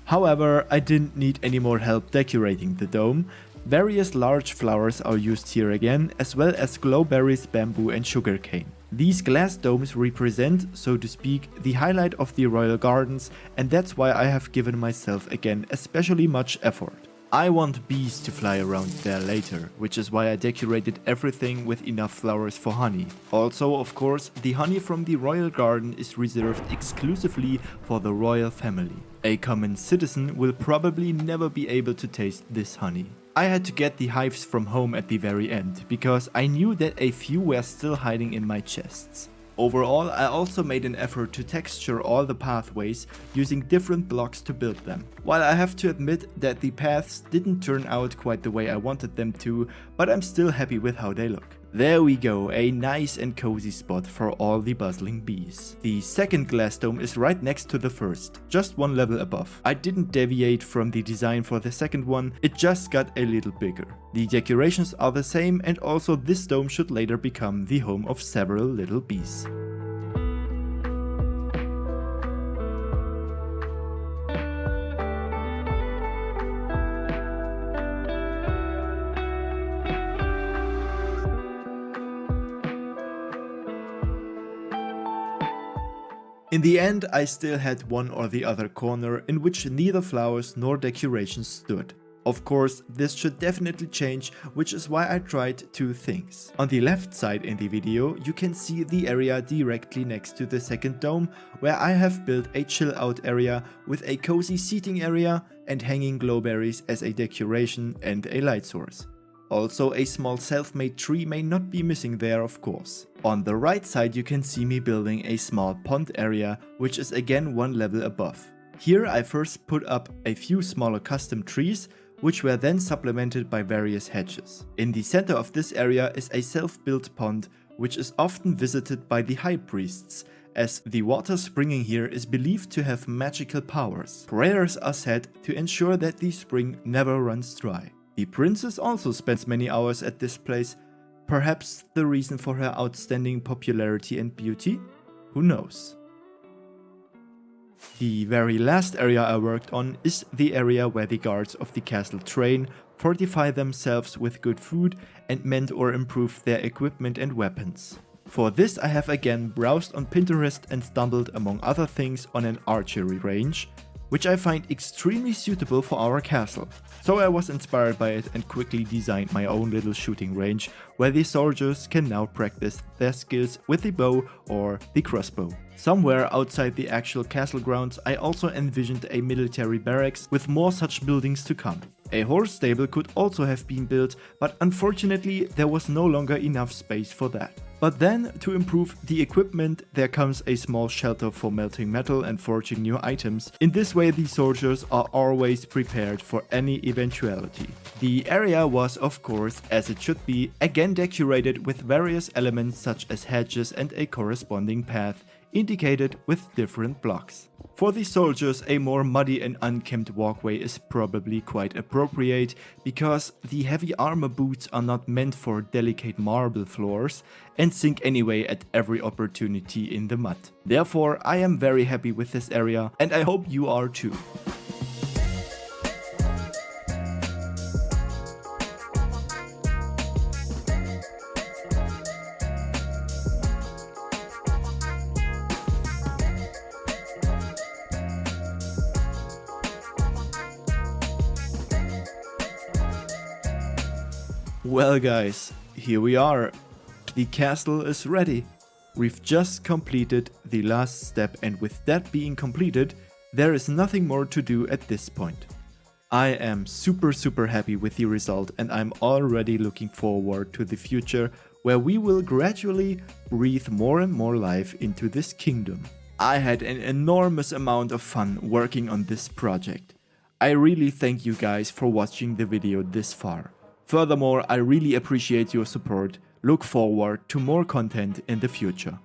However, I didn't need any more help decorating the dome. Various large flowers are used here again, as well as glowberries, bamboo and sugarcane. These glass domes represent, so to speak, the highlight of the royal gardens, and that's why I have given myself again especially much effort. I want bees to fly around there later, which is why I decorated everything with enough flowers for honey. Also, of course, the honey from the royal garden is reserved exclusively for the royal family. A common citizen will probably never be able to taste this honey. I had to get the hives from home at the very end, because I knew that a few were still hiding in my chests. Overall, I also made an effort to texture all the pathways using different blocks to build them. While I have to admit that the paths didn't turn out quite the way I wanted them to, but I'm still happy with how they look. There we go, a nice and cozy spot for all the bustling bees. The second glass dome is right next to the first, just one level above. I didn't deviate from the design for the second one, it just got a little bigger. The decorations are the same, and also this dome should later become the home of several little bees. In the end, I still had one or the other corner in which neither flowers nor decorations stood. Of course, this should definitely change, which is why I tried two things. On the left side in the video, you can see the area directly next to the second dome, where I have built a chill out area with a cozy seating area and hanging glowberries as a decoration and a light source. Also, a small self-made tree may not be missing there, of course. On the right side you can see me building a small pond area, which is again one level above. Here I first put up a few smaller custom trees, which were then supplemented by various hedges. In the center of this area is a self-built pond, which is often visited by the high priests, as the water springing here is believed to have magical powers. Prayers are said to ensure that the spring never runs dry. The princess also spends many hours at this place, perhaps the reason for her outstanding popularity and beauty? Who knows? The very last area I worked on is the area where the guards of the castle train, fortify themselves with good food, and mend or improve their equipment and weapons. For this I have again browsed on Pinterest and stumbled among other things on an archery range, which I find extremely suitable for our castle. So I was inspired by it and quickly designed my own little shooting range, where the soldiers can now practice their skills with the bow or the crossbow. Somewhere outside the actual castle grounds I also envisioned a military barracks with more such buildings to come. A horse stable could also have been built, but unfortunately there was no longer enough space for that. But then, to improve the equipment, there comes a small shelter for melting metal and forging new items. In this way the soldiers are always prepared for any eventuality. The area was, of course, as it should be, again decorated with various elements such as hedges and a corresponding path, indicated with different blocks. For the soldiers, a more muddy and unkempt walkway is probably quite appropriate, because the heavy armor boots are not meant for delicate marble floors and sink anyway at every opportunity in the mud. Therefore, I am very happy with this area, and I hope you are too. Well guys, here we are. The castle is ready. We've just completed the last step, and with that being completed, there is nothing more to do at this point. I am super happy with the result, and I'm already looking forward to the future where we will gradually breathe more and more life into this kingdom. I had an enormous amount of fun working on this project. I really thank you guys for watching the video this far. Furthermore, I really appreciate your support. Look forward to more content in the future.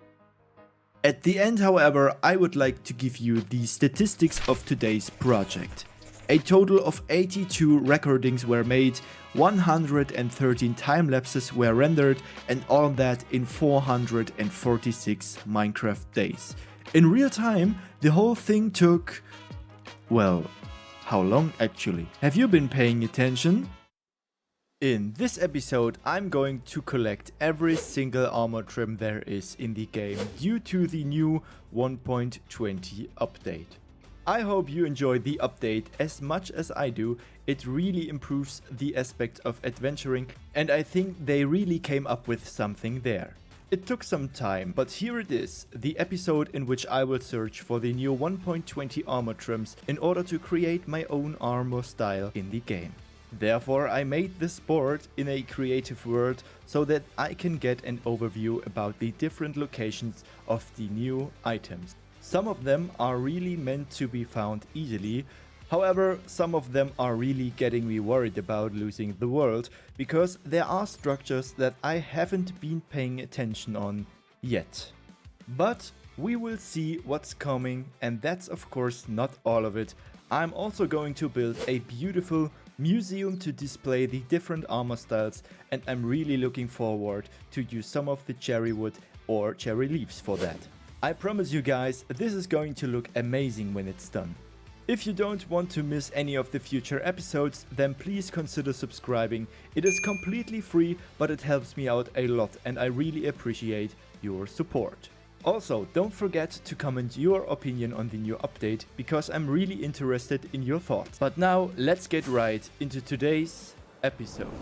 At the end, however, I would like to give you the statistics of today's project. A total of 82 recordings were made, 113 time lapses were rendered, and all that in 446 Minecraft days. In real time, the whole thing took... well, how long actually? Have you been paying attention? In this episode, I'm going to collect every single armor trim there is in the game due to the new 1.20 update. I hope you enjoyed the update as much as I do. It really improves the aspect of adventuring, and I think they really came up with something there. It took some time, but here it is, the episode in which I will search for the new 1.20 armor trims in order to create my own armor style in the game. Therefore, I made this board in a creative world so that I can get an overview about the different locations of the new items. Some of them are really meant to be found easily. However, some of them are really getting me worried about losing the world, because there are structures that I haven't been paying attention on yet. But we will see what's coming, and that's of course not all of it. I'm also going to build a beautiful museum to display the different armor styles, and I'm really looking forward to use some of the cherry wood or cherry leaves for that. I promise you guys, this is going to look amazing when it's done. If you don't want to miss any of the future episodes, then please consider subscribing. It is completely free, but it helps me out a lot and I really appreciate your support. Also, don't forget to comment your opinion on the new update, because I'm really interested in your thoughts. But now, let's get right into today's episode.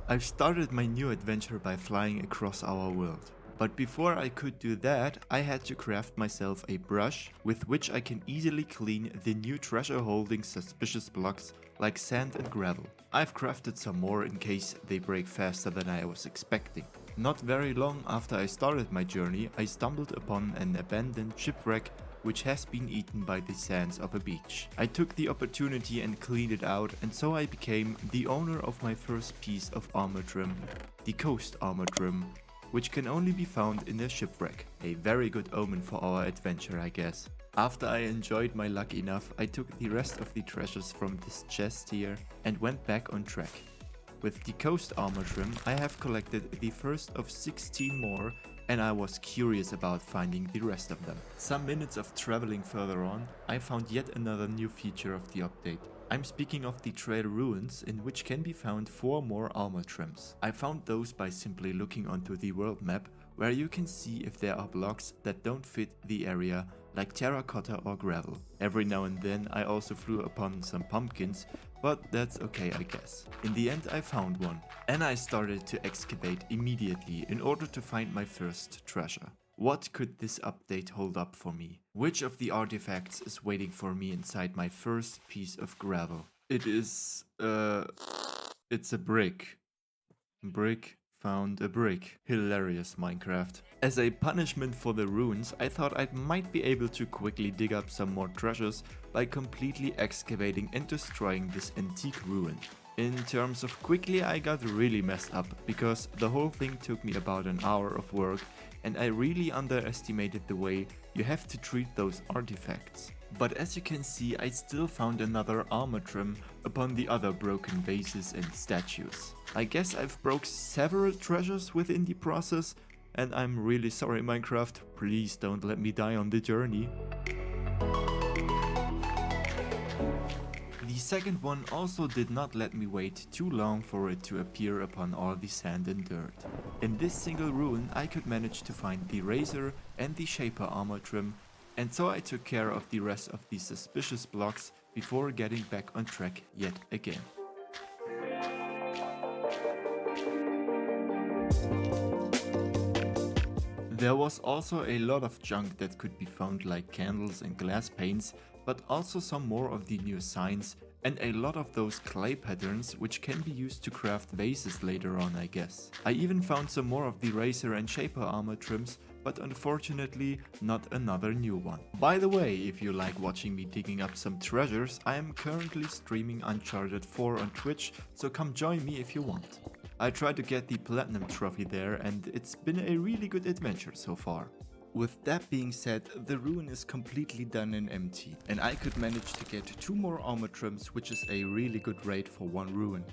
I've started my new adventure by flying across our world. But before I could do that, I had to craft myself a brush with which I can easily clean the new treasure holding suspicious blocks like sand and gravel. I've crafted some more in case they break faster than I was expecting. Not very long after I started my journey, I stumbled upon an abandoned shipwreck which has been eaten by the sands of a beach. I took the opportunity and cleaned it out, and so I became the owner of my first piece of armor trim, the coast armor trim, which can only be found in a shipwreck. A very good omen for our adventure, I guess. After I enjoyed my luck enough, I took the rest of the treasures from this chest here and went back on track. With the coast armor trim, I have collected the first of 16 more, and I was curious about finding the rest of them. Some minutes of traveling further on, I found yet another new feature of the update. I'm speaking of the trail ruins, in which can be found 4 more armor trims. I found those by simply looking onto the world map, where you can see if there are blocks that don't fit the area, like terracotta or gravel. Every now and then I also flew upon some pumpkins, but that's okay, I guess. In the end I found one, and I started to excavate immediately in order to find my first treasure. What could this update hold up for me? Which of the artifacts is waiting for me inside my first piece of gravel? It is, it's a brick. Brick found a brick. Hilarious, Minecraft. As a punishment for the ruins, I thought I might be able to quickly dig up some more treasures by completely excavating and destroying this antique ruin. In terms of quickly, I got really messed up, because the whole thing took me about an hour of work, and I really underestimated the way you have to treat those artifacts. But as you can see, I still found another armor trim upon the other broken vases and statues. I guess I've broke several treasures within the process, and I'm really sorry, Minecraft, please don't let me die on the journey. The second one also did not let me wait too long for it to appear upon all the sand and dirt. In this single ruin I could manage to find the razor and the shaper armor trim, and so I took care of the rest of the suspicious blocks before getting back on track yet again. There was also a lot of junk that could be found, like candles and glass panes, but also some more of the new signs and a lot of those clay patterns which can be used to craft vases later on, I guess. I even found some more of the razor and shaper armor trims, but unfortunately not another new one. By the way, if you like watching me digging up some treasures, I am currently streaming Uncharted 4 on Twitch, so come join me if you want. I tried to get the platinum trophy there, and it's been a really good adventure so far. With that being said, the ruin is completely done and empty, and I could manage to get 2 more armor trims, which is a really good rate for one ruin.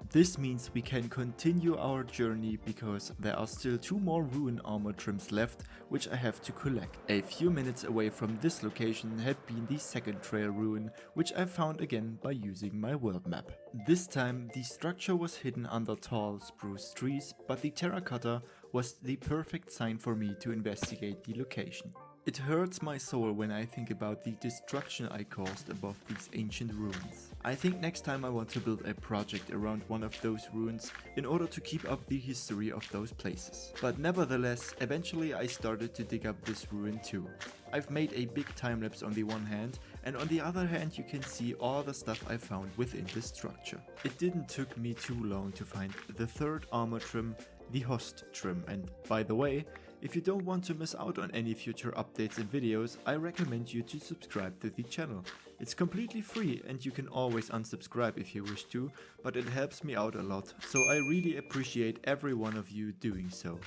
This means we can continue our journey, because there are still 2 more ruin armor trims left, which I have to collect. A few minutes away from this location had been the second trail ruin, which I found again by using my world map. This time the structure was hidden under tall spruce trees, but the terracotta was the perfect sign for me to investigate the location. It hurts my soul when I think about the destruction I caused above these ancient ruins. I think next time I want to build a project around one of those ruins in order to keep up the history of those places. But nevertheless, eventually I started to dig up this ruin too. I've made a big time lapse on the one hand, and on the other hand you can see all the stuff I found within this structure. It didn't took me too long to find the third armor trim, the host trim, and by the way, if you don't want to miss out on any future updates and videos, I recommend you to subscribe to the channel. It's completely free and you can always unsubscribe if you wish to, but it helps me out a lot, so I really appreciate every one of you doing so.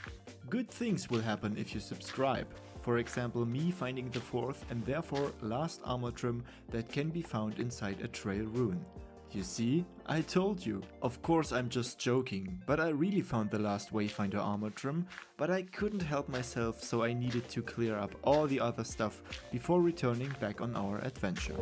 Good things will happen if you subscribe. For example, me finding the fourth and therefore last armor trim that can be found inside a trail ruin. You see, I told you. Of course I'm just joking, but I really found the last Wayfinder armor trim, but I couldn't help myself, so I needed to clear up all the other stuff before returning back on our adventure.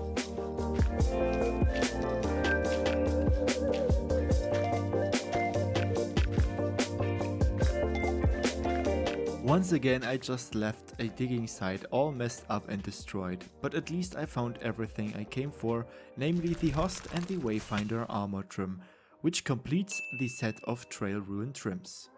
Once again I just left a digging site all messed up and destroyed, but at least I found everything I came for, namely the host and the Wayfinder armor trim, which completes the set of trail ruin trims.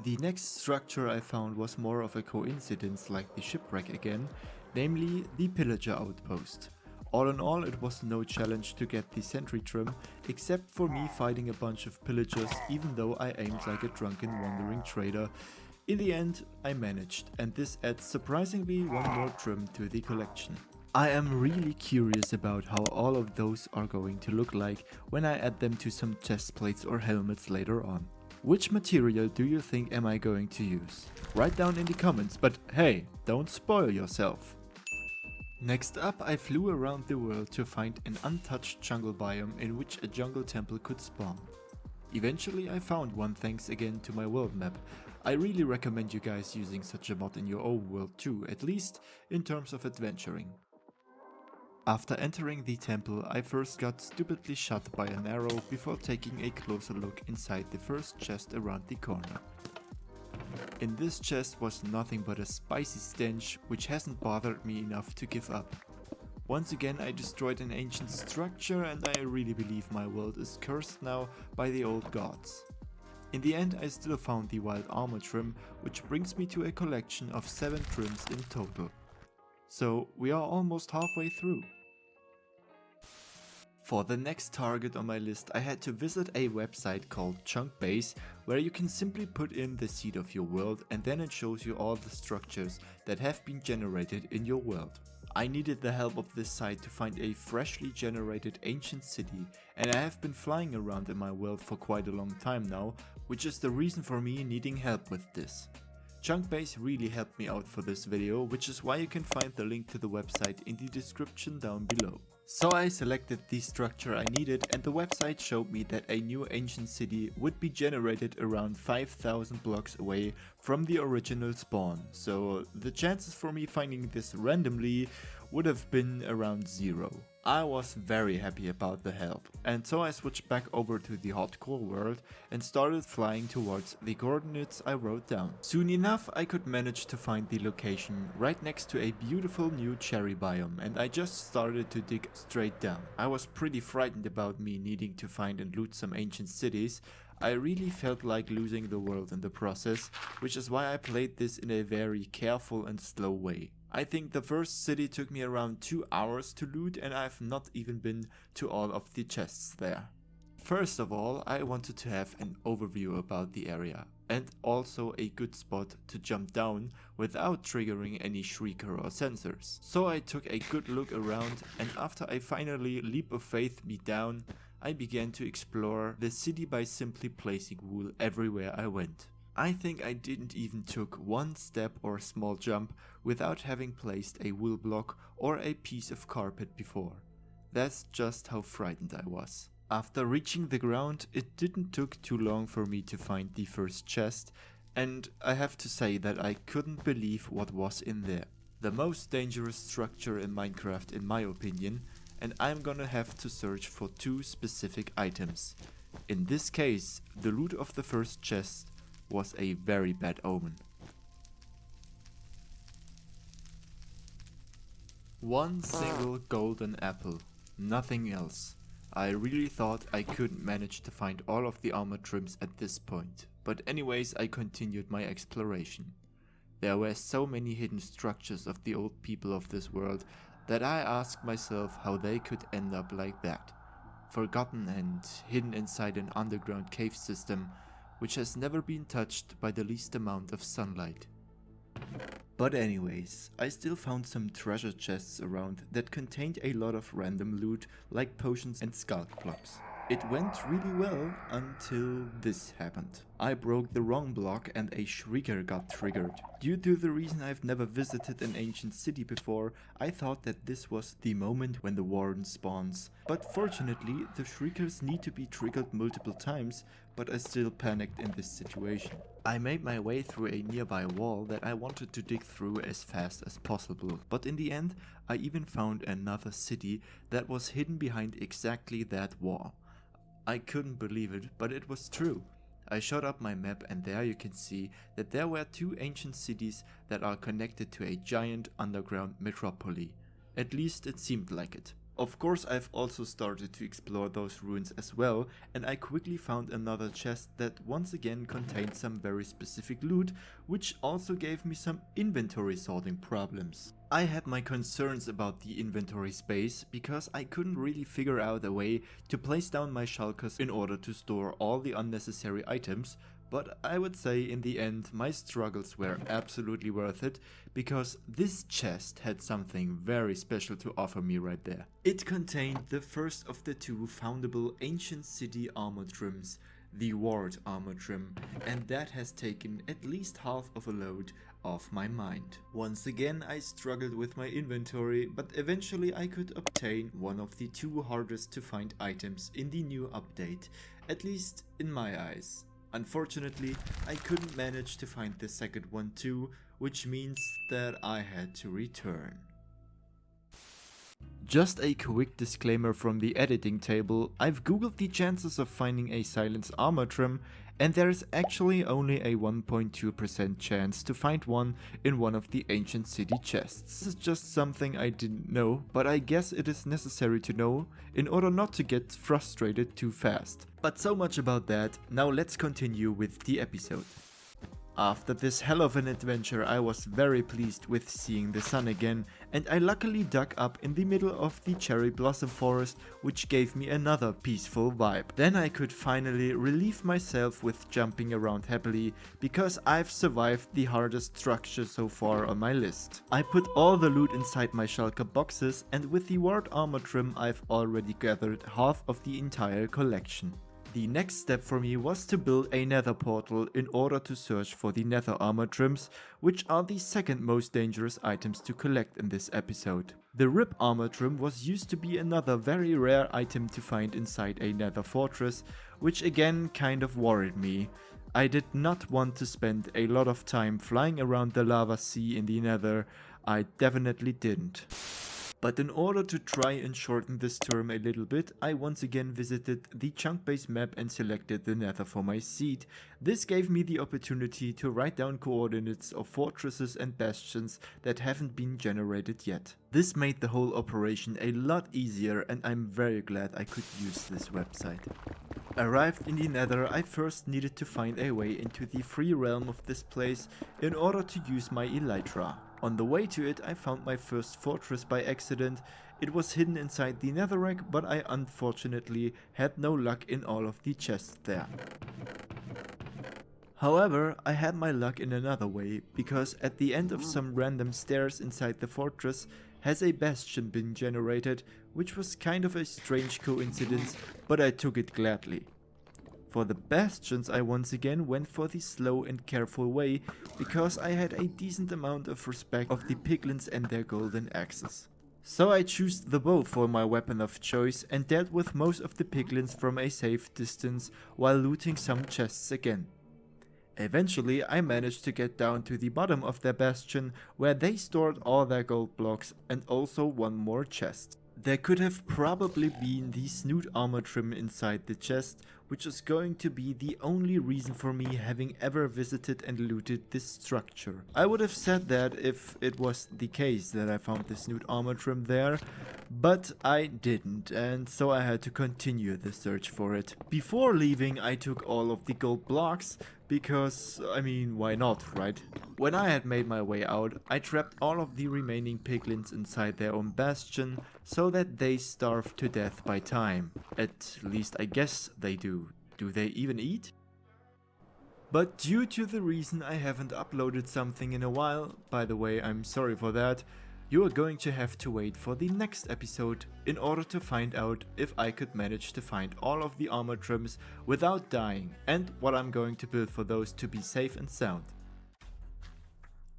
The next structure I found was more of a coincidence like the shipwreck again, namely the pillager outpost. All in all, it was no challenge to get the sentry trim, except for me fighting a bunch of pillagers even though I aimed like a drunken wandering trader. In the end, I managed, and this adds surprisingly one more trim to the collection. I am really curious about how all of those are going to look like when I add them to some chest plates or helmets later on. Which material do you think am I going to use? Write down in the comments, but hey, don't spoil yourself. Next up, I flew around the world to find an untouched jungle biome in which a jungle temple could spawn. Eventually I found one thanks again to my world map. I really recommend you guys using such a mod in your own world too, at least in terms of adventuring. After entering the temple, I first got stupidly shot by an arrow before taking a closer look inside the first chest around the corner. In this chest was nothing but a spicy stench which hasn't bothered me enough to give up. Once again I destroyed an ancient structure and I really believe my world is cursed now by the old gods. In the end I still found the wild armor trim, which brings me to a collection of 7 trims in total. So we are almost halfway through. For the next target on my list I had to visit a website called KevinMacLeod, where you can simply put in the seed of your world and then it shows you all the structures that have been generated in your world. I needed the help of this site to find a freshly generated ancient city, and I have been flying around in my world for quite a long time now, which is the reason for me needing help with this. KevinMacLeod really helped me out for this video, which is why you can find the link to the website in the description down below. So I selected the structure I needed and the website showed me that a new ancient city would be generated around 5,000 blocks away from the original spawn, so the chances for me finding this randomly would have been around 0. I was very happy about the help, and so I switched back over to the hardcore world and started flying towards the coordinates I wrote down. Soon enough I could manage to find the location right next to a beautiful new cherry biome, and I just started to dig straight down. I was pretty frightened about me needing to find and loot some ancient cities. I really felt like losing the world in the process, which is why I played this in a very careful and slow way. I think the first city took me around 2 hours to loot and I've not even been to all of the chests there. First of all, I wanted to have an overview about the area and also a good spot to jump down without triggering any shrieker or sensors. So I took a good look around, and after I finally leap of faith me down, I began to explore the city by simply placing wool everywhere I went. I think I didn't even took one step or small jump without having placed a wool block or a piece of carpet before. That's just how frightened I was. After reaching the ground, it didn't took too long for me to find the first chest, and I have to say that I couldn't believe what was in there. The most dangerous structure in Minecraft in my opinion, and I'm gonna have to search for 2 specific items. In this case, the loot of the first chest was a very bad omen. One single golden apple, nothing else. I really thought I couldn't manage to find all of the armor trims at this point, but anyways I continued my exploration. There were so many hidden structures of the old people of this world that I asked myself how they could end up like that. Forgotten and hidden inside an underground cave system which has never been touched by the least amount of sunlight. But anyways, I still found some treasure chests around that contained a lot of random loot like potions and sculk blocks. It went really well until this happened. I broke the wrong block and a shrieker got triggered. Due to the reason I've never visited an ancient city before, I thought that this was the moment when the warden spawns. But fortunately, the shriekers need to be triggered multiple times, but I still panicked in this situation. I made my way through a nearby wall that I wanted to dig through as fast as possible, but in the end I even found another city that was hidden behind exactly that wall. I couldn't believe it, but it was true. I shot up my map and there you can see that there were two ancient cities that are connected to a giant underground metropolis. At least it seemed like it. Of course I've also started to explore those ruins as well, and I quickly found another chest that once again contained some very specific loot, which also gave me some inventory sorting problems. I had my concerns about the inventory space because I couldn't really figure out a way to place down my shulkers in order to store all the unnecessary items, but I would say in the end my struggles were absolutely worth it, because this chest had something very special to offer me right there. It contained the first of the two foundable ancient city armor trims, the Ward armor trim, and that has taken at least half of a load off my mind. Once again I struggled with my inventory, but eventually I could obtain one of the two hardest to find items in the new update, at least in my eyes. Unfortunately, I couldn't manage to find the second one too, which means that I had to return. Just a quick disclaimer from the editing table, I've googled the chances of finding a silence armor trim, and there is actually only a 1.2% chance to find one in one of the ancient city chests. This is just something I didn't know, but I guess it is necessary to know in order not to get frustrated too fast. But so much about that, now let's continue with the episode. After this hell of an adventure, I was very pleased with seeing the sun again, and I luckily dug up in the middle of the cherry blossom forest, which gave me another peaceful vibe. Then I could finally relieve myself with jumping around happily, because I've survived the hardest structure so far on my list. I put all the loot inside my shulker boxes, and with the Ward armor trim I've already gathered half of the entire collection. The next step for me was to build a nether portal in order to search for the nether armor trims, which are the second most dangerous items to collect in this episode. The rib armor trim was used to be another very rare item to find inside a nether fortress, which again kind of worried me. I did not want to spend a lot of time flying around the lava sea in the nether. I definitely didn't. But in order to try and shorten this term a little bit, I once again visited the chunk base map and selected the nether for my seed. This gave me the opportunity to write down coordinates of fortresses and bastions that haven't been generated yet. This made the whole operation a lot easier, and I'm very glad I could use this website. Arrived in the nether, I first needed to find a way into the free realm of this place in order to use my elytra. On the way to it, I found my first fortress by accident. It was hidden inside the netherrack, but I unfortunately had no luck in all of the chests there. However, I had my luck in another way, because at the end of some random stairs inside the fortress has a bastion been generated, which was kind of a strange coincidence, but I took it gladly. For the bastions I once again went for the slow and careful way, because I had a decent amount of respect of the piglins and their golden axes. So I chose the bow for my weapon of choice and dealt with most of the piglins from a safe distance while looting some chests again. Eventually I managed to get down to the bottom of their bastion, where they stored all their gold blocks and also one more chest. There could have probably been the snoot armor trim inside the chest, which is going to be the only reason for me having ever visited and looted this structure. I would have said that if it was the case that I found the snoot armor trim there, but I didn't, and so I had to continue the search for it. Before leaving, I took all of the gold blocks, because, I mean, why not, right? When I had made my way out, I trapped all of the remaining piglins inside their own bastion, so that they starve to death by time. At least I guess they do. Do they even eat? But due to the reason I haven't uploaded something in a while, by the way, I'm sorry for that, you are going to have to wait for the next episode in order to find out if I could manage to find all of the armor trims without dying, and what I'm going to build for those to be safe and sound.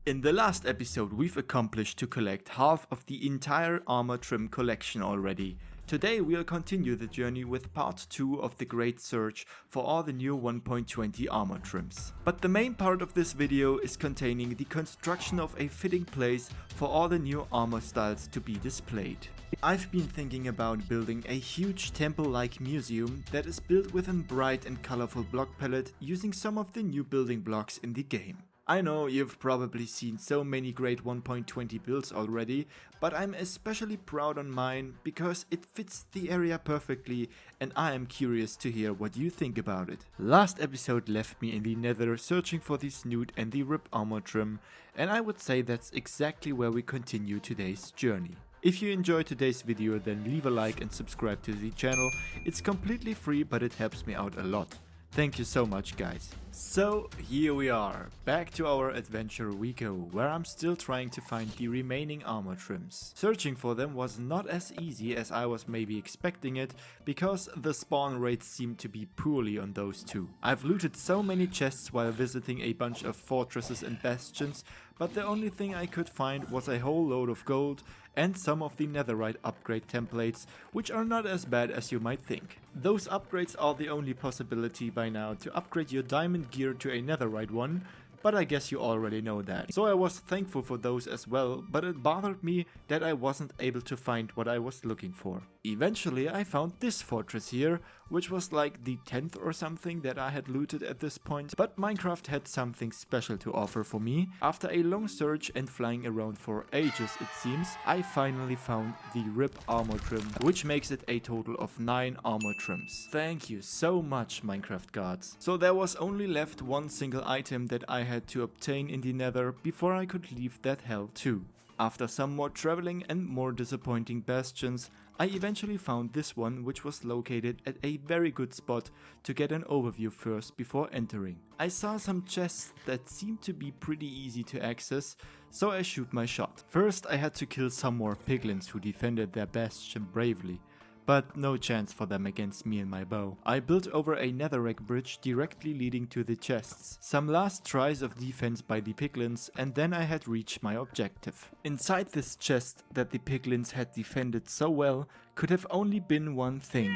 In the last episode we've accomplished to collect half of the entire armor trim collection already. Today we'll continue the journey with part 2 of the great search for all the new 1.20 armor trims. But the main part of this video is containing the construction of a fitting place for all the new armor styles to be displayed. I've been thinking about building a huge temple-like museum that is built with a bright and colorful block palette using some of the new building blocks in the game. I know you've probably seen so many great 1.20 builds already, but I'm especially proud on mine because it fits the area perfectly and I am curious to hear what you think about it. Last episode left me in the nether searching for the snoot and the rib armor trim, and I would say that's exactly where we continue today's journey. If you enjoyed today's video, then leave a like and subscribe to the channel. It's completely free, but it helps me out a lot. Thank you so much, guys. So here we are, back to our adventure we go, where I'm still trying to find the remaining armor trims. Searching for them was not as easy as I was maybe expecting it, because the spawn rates seem to be poorly on those two. I've looted so many chests while visiting a bunch of fortresses and bastions, but the only thing I could find was a whole load of gold and some of the netherite upgrade templates, which are not as bad as you might think. Those upgrades are the only possibility by now to upgrade your diamond gear to a netherite one, but I guess you already know that. So I was thankful for those as well, but it bothered me that I wasn't able to find what I was looking for. Eventually I found this fortress here, which was like the 10th or something that I had looted at this point, but Minecraft had something special to offer for me. After a long search and flying around for ages it seems, I finally found the rib armor trim, which makes it a total of 9 armor trims. Thank you so much, Minecraft gods. So there was only left one single item that I had to obtain in the nether before I could leave that hell too. After some more traveling and more disappointing bastions, I eventually found this one, which was located at a very good spot to get an overview first before entering. I saw some chests that seemed to be pretty easy to access, so I shoot my shot. First I had to kill some more piglins who defended their bastion bravely, but no chance for them against me and my bow. I built over a netherrack bridge directly leading to the chests. Some last tries of defense by the piglins, and then I had reached my objective. Inside this chest that the piglins had defended so well could have only been one thing.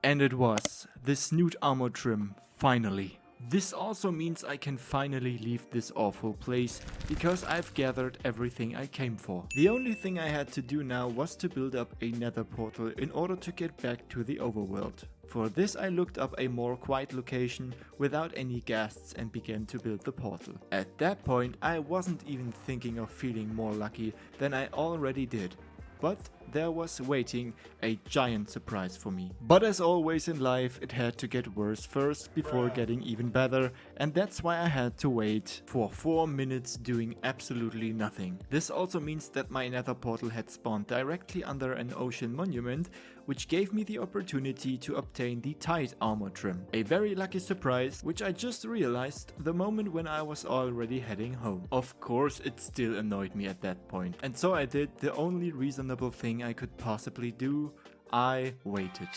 And it was the snoot armor trim, finally. This also means I can finally leave this awful place, because I've gathered everything I came for. The only thing I had to do now was to build up a nether portal in order to get back to the overworld. For this I looked up a more quiet location without any ghasts and began to build the portal. At that point I wasn't even thinking of feeling more lucky than I already did. But there was waiting a giant surprise for me. But as always in life, it had to get worse first before getting even better, and that's why I had to wait for 4 minutes doing absolutely nothing. This also means that my nether portal had spawned directly under an ocean monument, which gave me the opportunity to obtain the tide armor trim. A very lucky surprise, which I just realized the moment when I was already heading home. Of course it still annoyed me at that point, and so I did the only reasonable thing I could possibly do. I waited.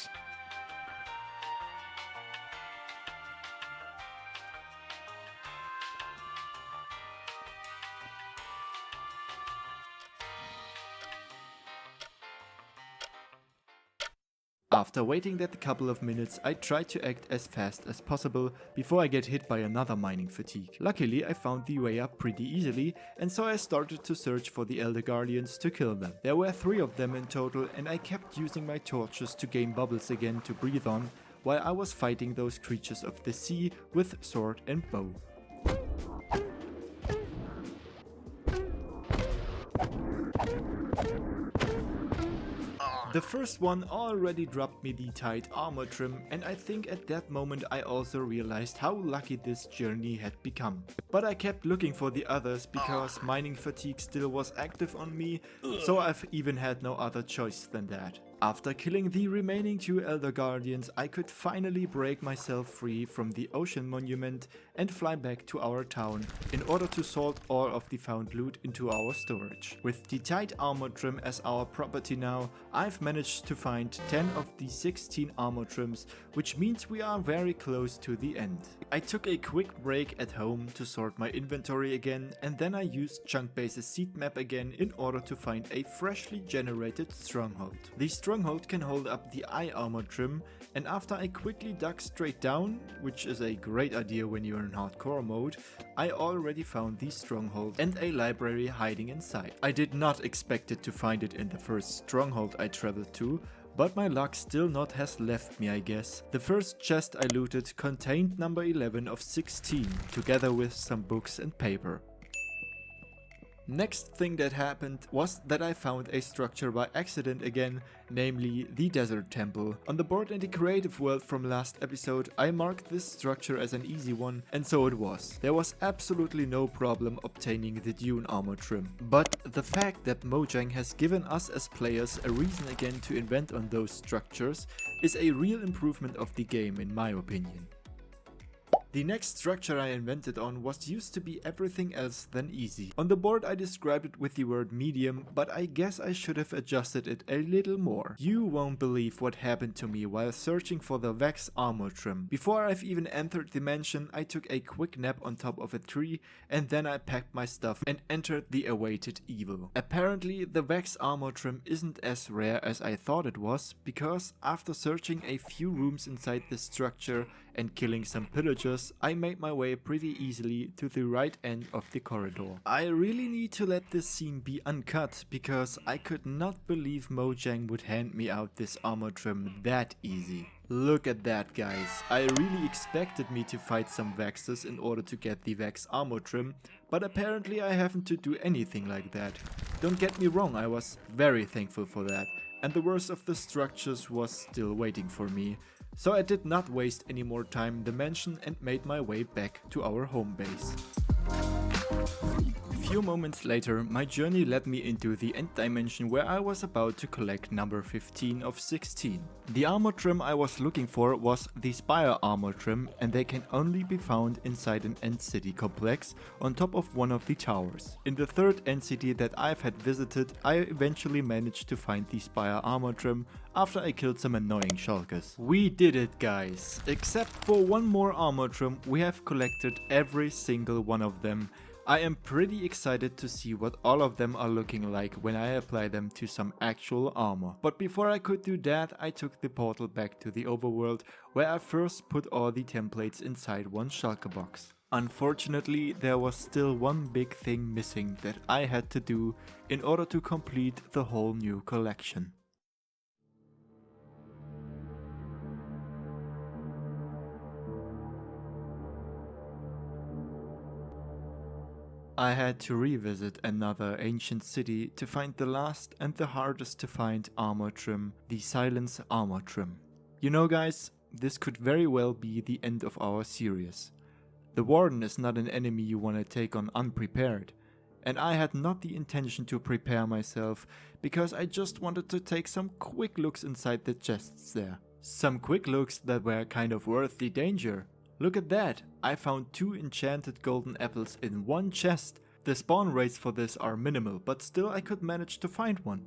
After waiting that couple of minutes, I tried to act as fast as possible before I get hit by another mining fatigue. Luckily, I found the way up pretty easily, and so I started to search for the Elder Guardians to kill them. There were 3 of them in total, and I kept using my torches to gain bubbles again to breathe on, while I was fighting those creatures of the sea with sword and bow. The first one already dropped me the tight armor trim, and I think at that moment I also realized how lucky this journey had become. But I kept looking for the others because mining fatigue still was active on me, so I've even had no other choice than that. After killing the remaining 2 Elder Guardians, I could finally break myself free from the ocean monument and fly back to our town in order to sort all of the found loot into our storage. With the tight armor trim as our property now, I've managed to find 10 of the 16 armor trims, which means we are very close to the end. I took a quick break at home to sort my inventory again, and then I used Chunkbase's seed map again in order to find a freshly generated stronghold. The stronghold can hold up the eye armor trim, and after I quickly dug straight down, which is a great idea when you're in hardcore mode, I already found the stronghold and a library hiding inside. I did not expect it to find it in the first stronghold I traveled to, but my luck still not has left me, I guess. The first chest I looted contained number 11 of 16, together with some books and paper. Next thing that happened was that I found a structure by accident again, namely the Desert Temple. On the board in the creative world from last episode, I marked this structure as an easy one, and so it was. There was absolutely no problem obtaining the Dune armor trim. But the fact that Mojang has given us as players a reason again to invent on those structures is a real improvement of the game in my opinion. The next structure I invented on was used to be everything else than easy. On the board I described it with the word medium, but I guess I should have adjusted it a little more. You won't believe what happened to me while searching for the Vex armor trim. Before I've even entered the mansion, I took a quick nap on top of a tree, and then I packed my stuff and entered the awaited evil. Apparently the Vex armor trim isn't as rare as I thought it was, because after searching a few rooms inside the structure and killing some pillagers, I made my way pretty easily to the right end of the corridor. I really need to let this scene be uncut, because I could not believe Mojang would hand me out this armor trim that easy. Look at that, guys. I really expected me to fight some Vexes in order to get the Vex armor trim, but apparently I haven't to do anything like that. Don't get me wrong, I was very thankful for that, and the worst of the structures was still waiting for me. So I did not waste any more time in the mansion and made my way back to our home base. A few moments later, my journey led me into the end dimension where I was about to collect number 15 of 16. The armor trim I was looking for was the Spire armor trim, and they can only be found inside an end city complex on top of one of the towers. In the third end city that I've had visited, I eventually managed to find the Spire armor trim after I killed some annoying shulkers. We did it, guys! Except for one more armor trim, we have collected every single one of them. I am pretty excited to see what all of them are looking like when I apply them to some actual armor. But before I could do that, I took the portal back to the overworld, where I first put all the templates inside one shulker box. Unfortunately, there was still one big thing missing that I had to do in order to complete the whole new collection. I had to revisit another ancient city to find the last and the hardest to find armor trim, the Silence armor trim. You know, guys, this could very well be the end of our series. The Warden is not an enemy you want to take on unprepared, and I had not the intention to prepare myself because I just wanted to take some quick looks inside the chests there. Some quick looks that were kind of worth the danger. Look at that, I found 2 enchanted golden apples in one chest. The spawn rates for this are minimal, but still I could manage to find one.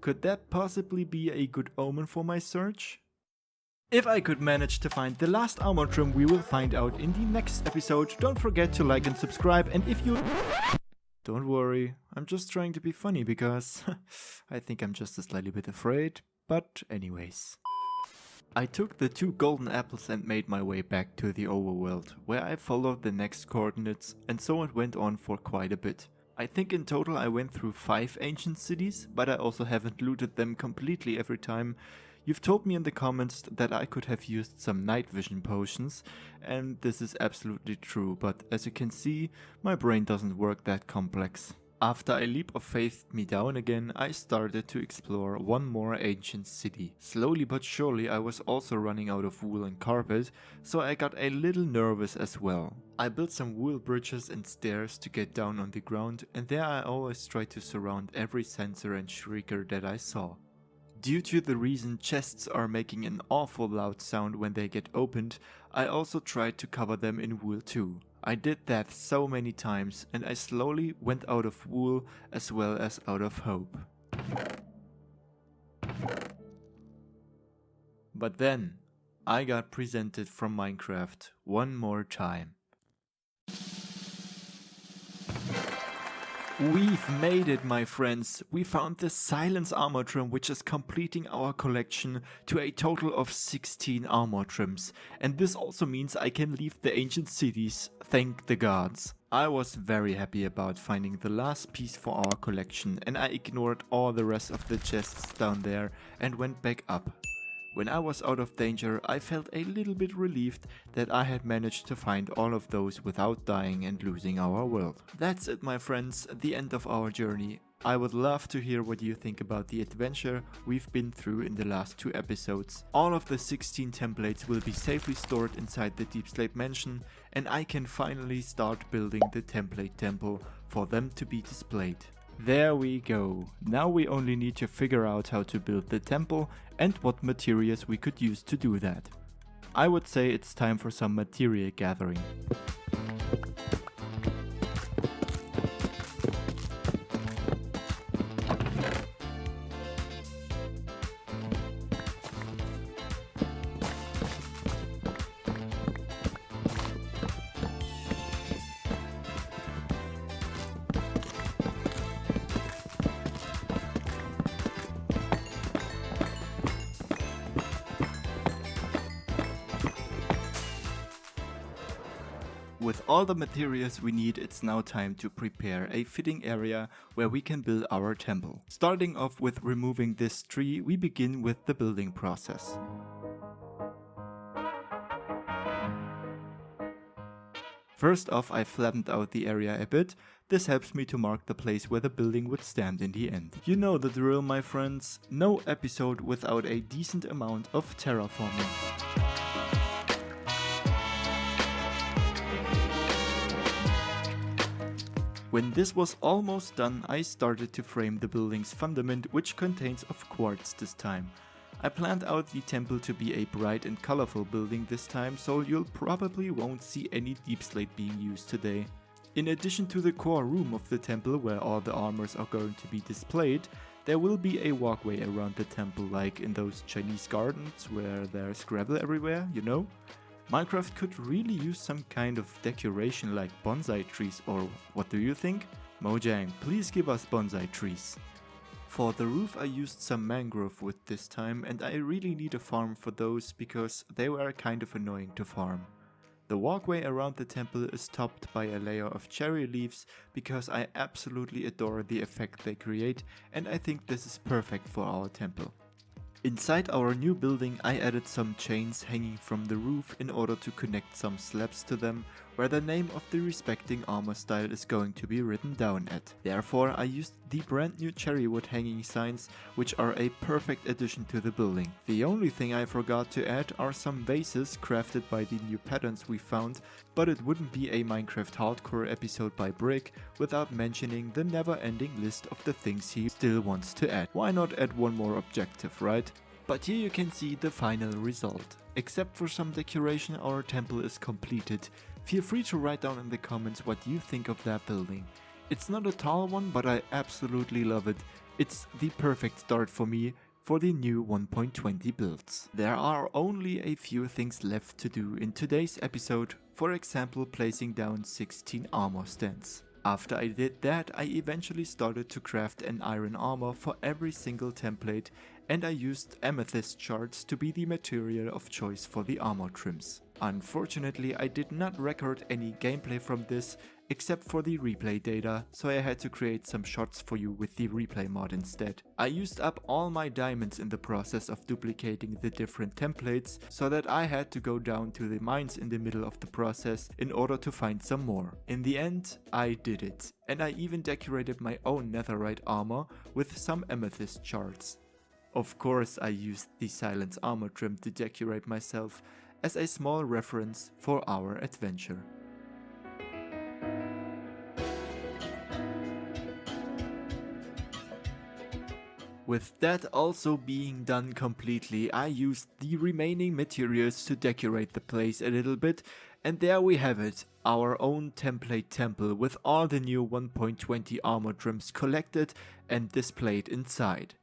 Could that possibly be a good omen for my search? If I could manage to find the last armor trim, we will find out in the next episode. Don't forget to like and subscribe, and if you... Don't worry, I'm just trying to be funny because I think I'm just a slightly bit afraid, but anyways. I took the 2 golden apples and made my way back to the overworld, where I followed the next coordinates, and so it went on for quite a bit. I think in total I went through 5 ancient cities, but I also haven't looted them completely every time. You've told me in the comments that I could have used some night vision potions, and this is absolutely true, but as you can see, my brain doesn't work that complex. After a leap of faith me down again, I started to explore one more ancient city. Slowly but surely I was also running out of wool and carpet, so I got a little nervous as well. I built some wool bridges and stairs to get down on the ground, and there I always tried to surround every sensor and shrieker that I saw. Due to the reason chests are making an awful loud sound when they get opened, I also tried to cover them in wool too. I did that so many times, and I slowly went out of wool as well as out of hope. But then, I got presented from Minecraft one more time. We've made it, my friends. We found the Silence armor trim, which is completing our collection to a total of 16 armor trims. And this also means I can leave the ancient cities, thank the gods. I was very happy about finding the last piece for our collection, and I ignored all the rest of the chests down there and went back up. When I was out of danger, I felt a little bit relieved that I had managed to find all of those without dying and losing our world. That's it, my friends, the end of our journey. I would love to hear what you think about the adventure we've been through in the last 2 episodes. All of the 16 templates will be safely stored inside the Deep Slate Mansion, and I can finally start building the template temple for them to be displayed. There we go. Now we only need to figure out how to build the temple and what materials we could use to do that. I would say it's time for some material gathering. With all the materials we need, it's now time to prepare a fitting area where we can build our temple. Starting off with removing this tree, we begin with the building process. First off, I flattened out the area a bit. This helps me to mark the place where the building would stand in the end. You know the drill, my friends. No episode without a decent amount of terraforming. When this was almost done, I started to frame the building's fundament, which contains of quartz this time. I planned out the temple to be a bright and colorful building this time, so you'll probably won't see any deep slate being used today. In addition to the core room of the temple where all the armors are going to be displayed, there will be a walkway around the temple like in those Chinese gardens where there's gravel everywhere, you know? Minecraft could really use some kind of decoration like bonsai trees, or what do you think? Mojang, please give us bonsai trees. For the roof I used some mangrove wood this time, and I really need a farm for those because they were kind of annoying to farm. The walkway around the temple is topped by a layer of cherry leaves because I absolutely adore the effect they create, and I think this is perfect for our temple. Inside our new building I added some chains hanging from the roof in order to connect some slabs to them where the name of the respecting armor style is going to be written down at. Therefore I used the brand new cherry wood hanging signs, which are a perfect addition to the building. The only thing I forgot to add are some vases crafted by the new patterns we found, but it wouldn't be a Minecraft hardcore episode by Brick without mentioning the never-ending list of the things he still wants to add. Why not add one more objective, right? But here you can see the final result. Except for some decoration, our temple is completed. Feel free to write down in the comments what you think of that building. It's not a tall one, but I absolutely love it. It's the perfect start for me for the new 1.20 builds. There are only a few things left to do in today's episode, for example placing down 16 armor stands. After I did that, I eventually started to craft an iron armor for every single template, and I used amethyst shards to be the material of choice for the armor trims. Unfortunately, I did not record any gameplay from this except for the replay data, so I had to create some shots for you with the replay mod instead. I used up all my diamonds in the process of duplicating the different templates, so that I had to go down to the mines in the middle of the process in order to find some more. In the end, I did it, and I even decorated my own netherite armor with some amethyst shards. Of course, I used the silence armor trim to decorate myself as a small reference for our adventure. With that also being done completely, I used the remaining materials to decorate the place a little bit, and there we have it, our own template temple with all the new 1.20 armor trims collected and displayed inside.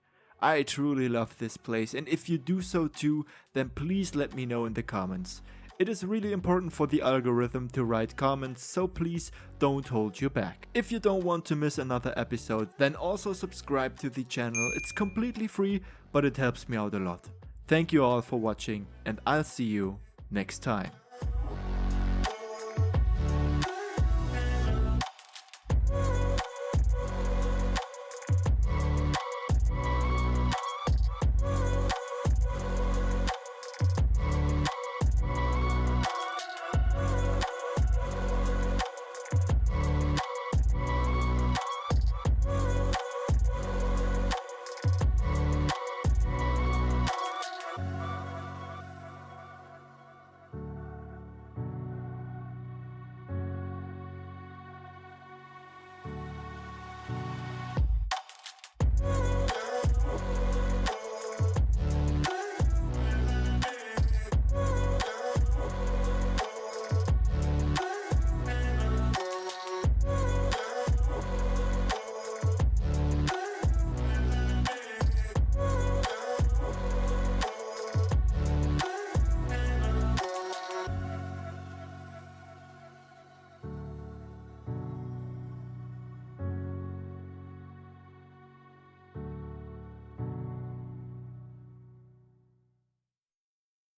I truly love this place, and if you do so too, then please let me know in the comments. It is really important for the algorithm to write comments, so please don't hold you back. If you don't want to miss another episode, then also subscribe to the channel. It's completely free, but it helps me out a lot. Thank you all for watching, and I'll see you next time.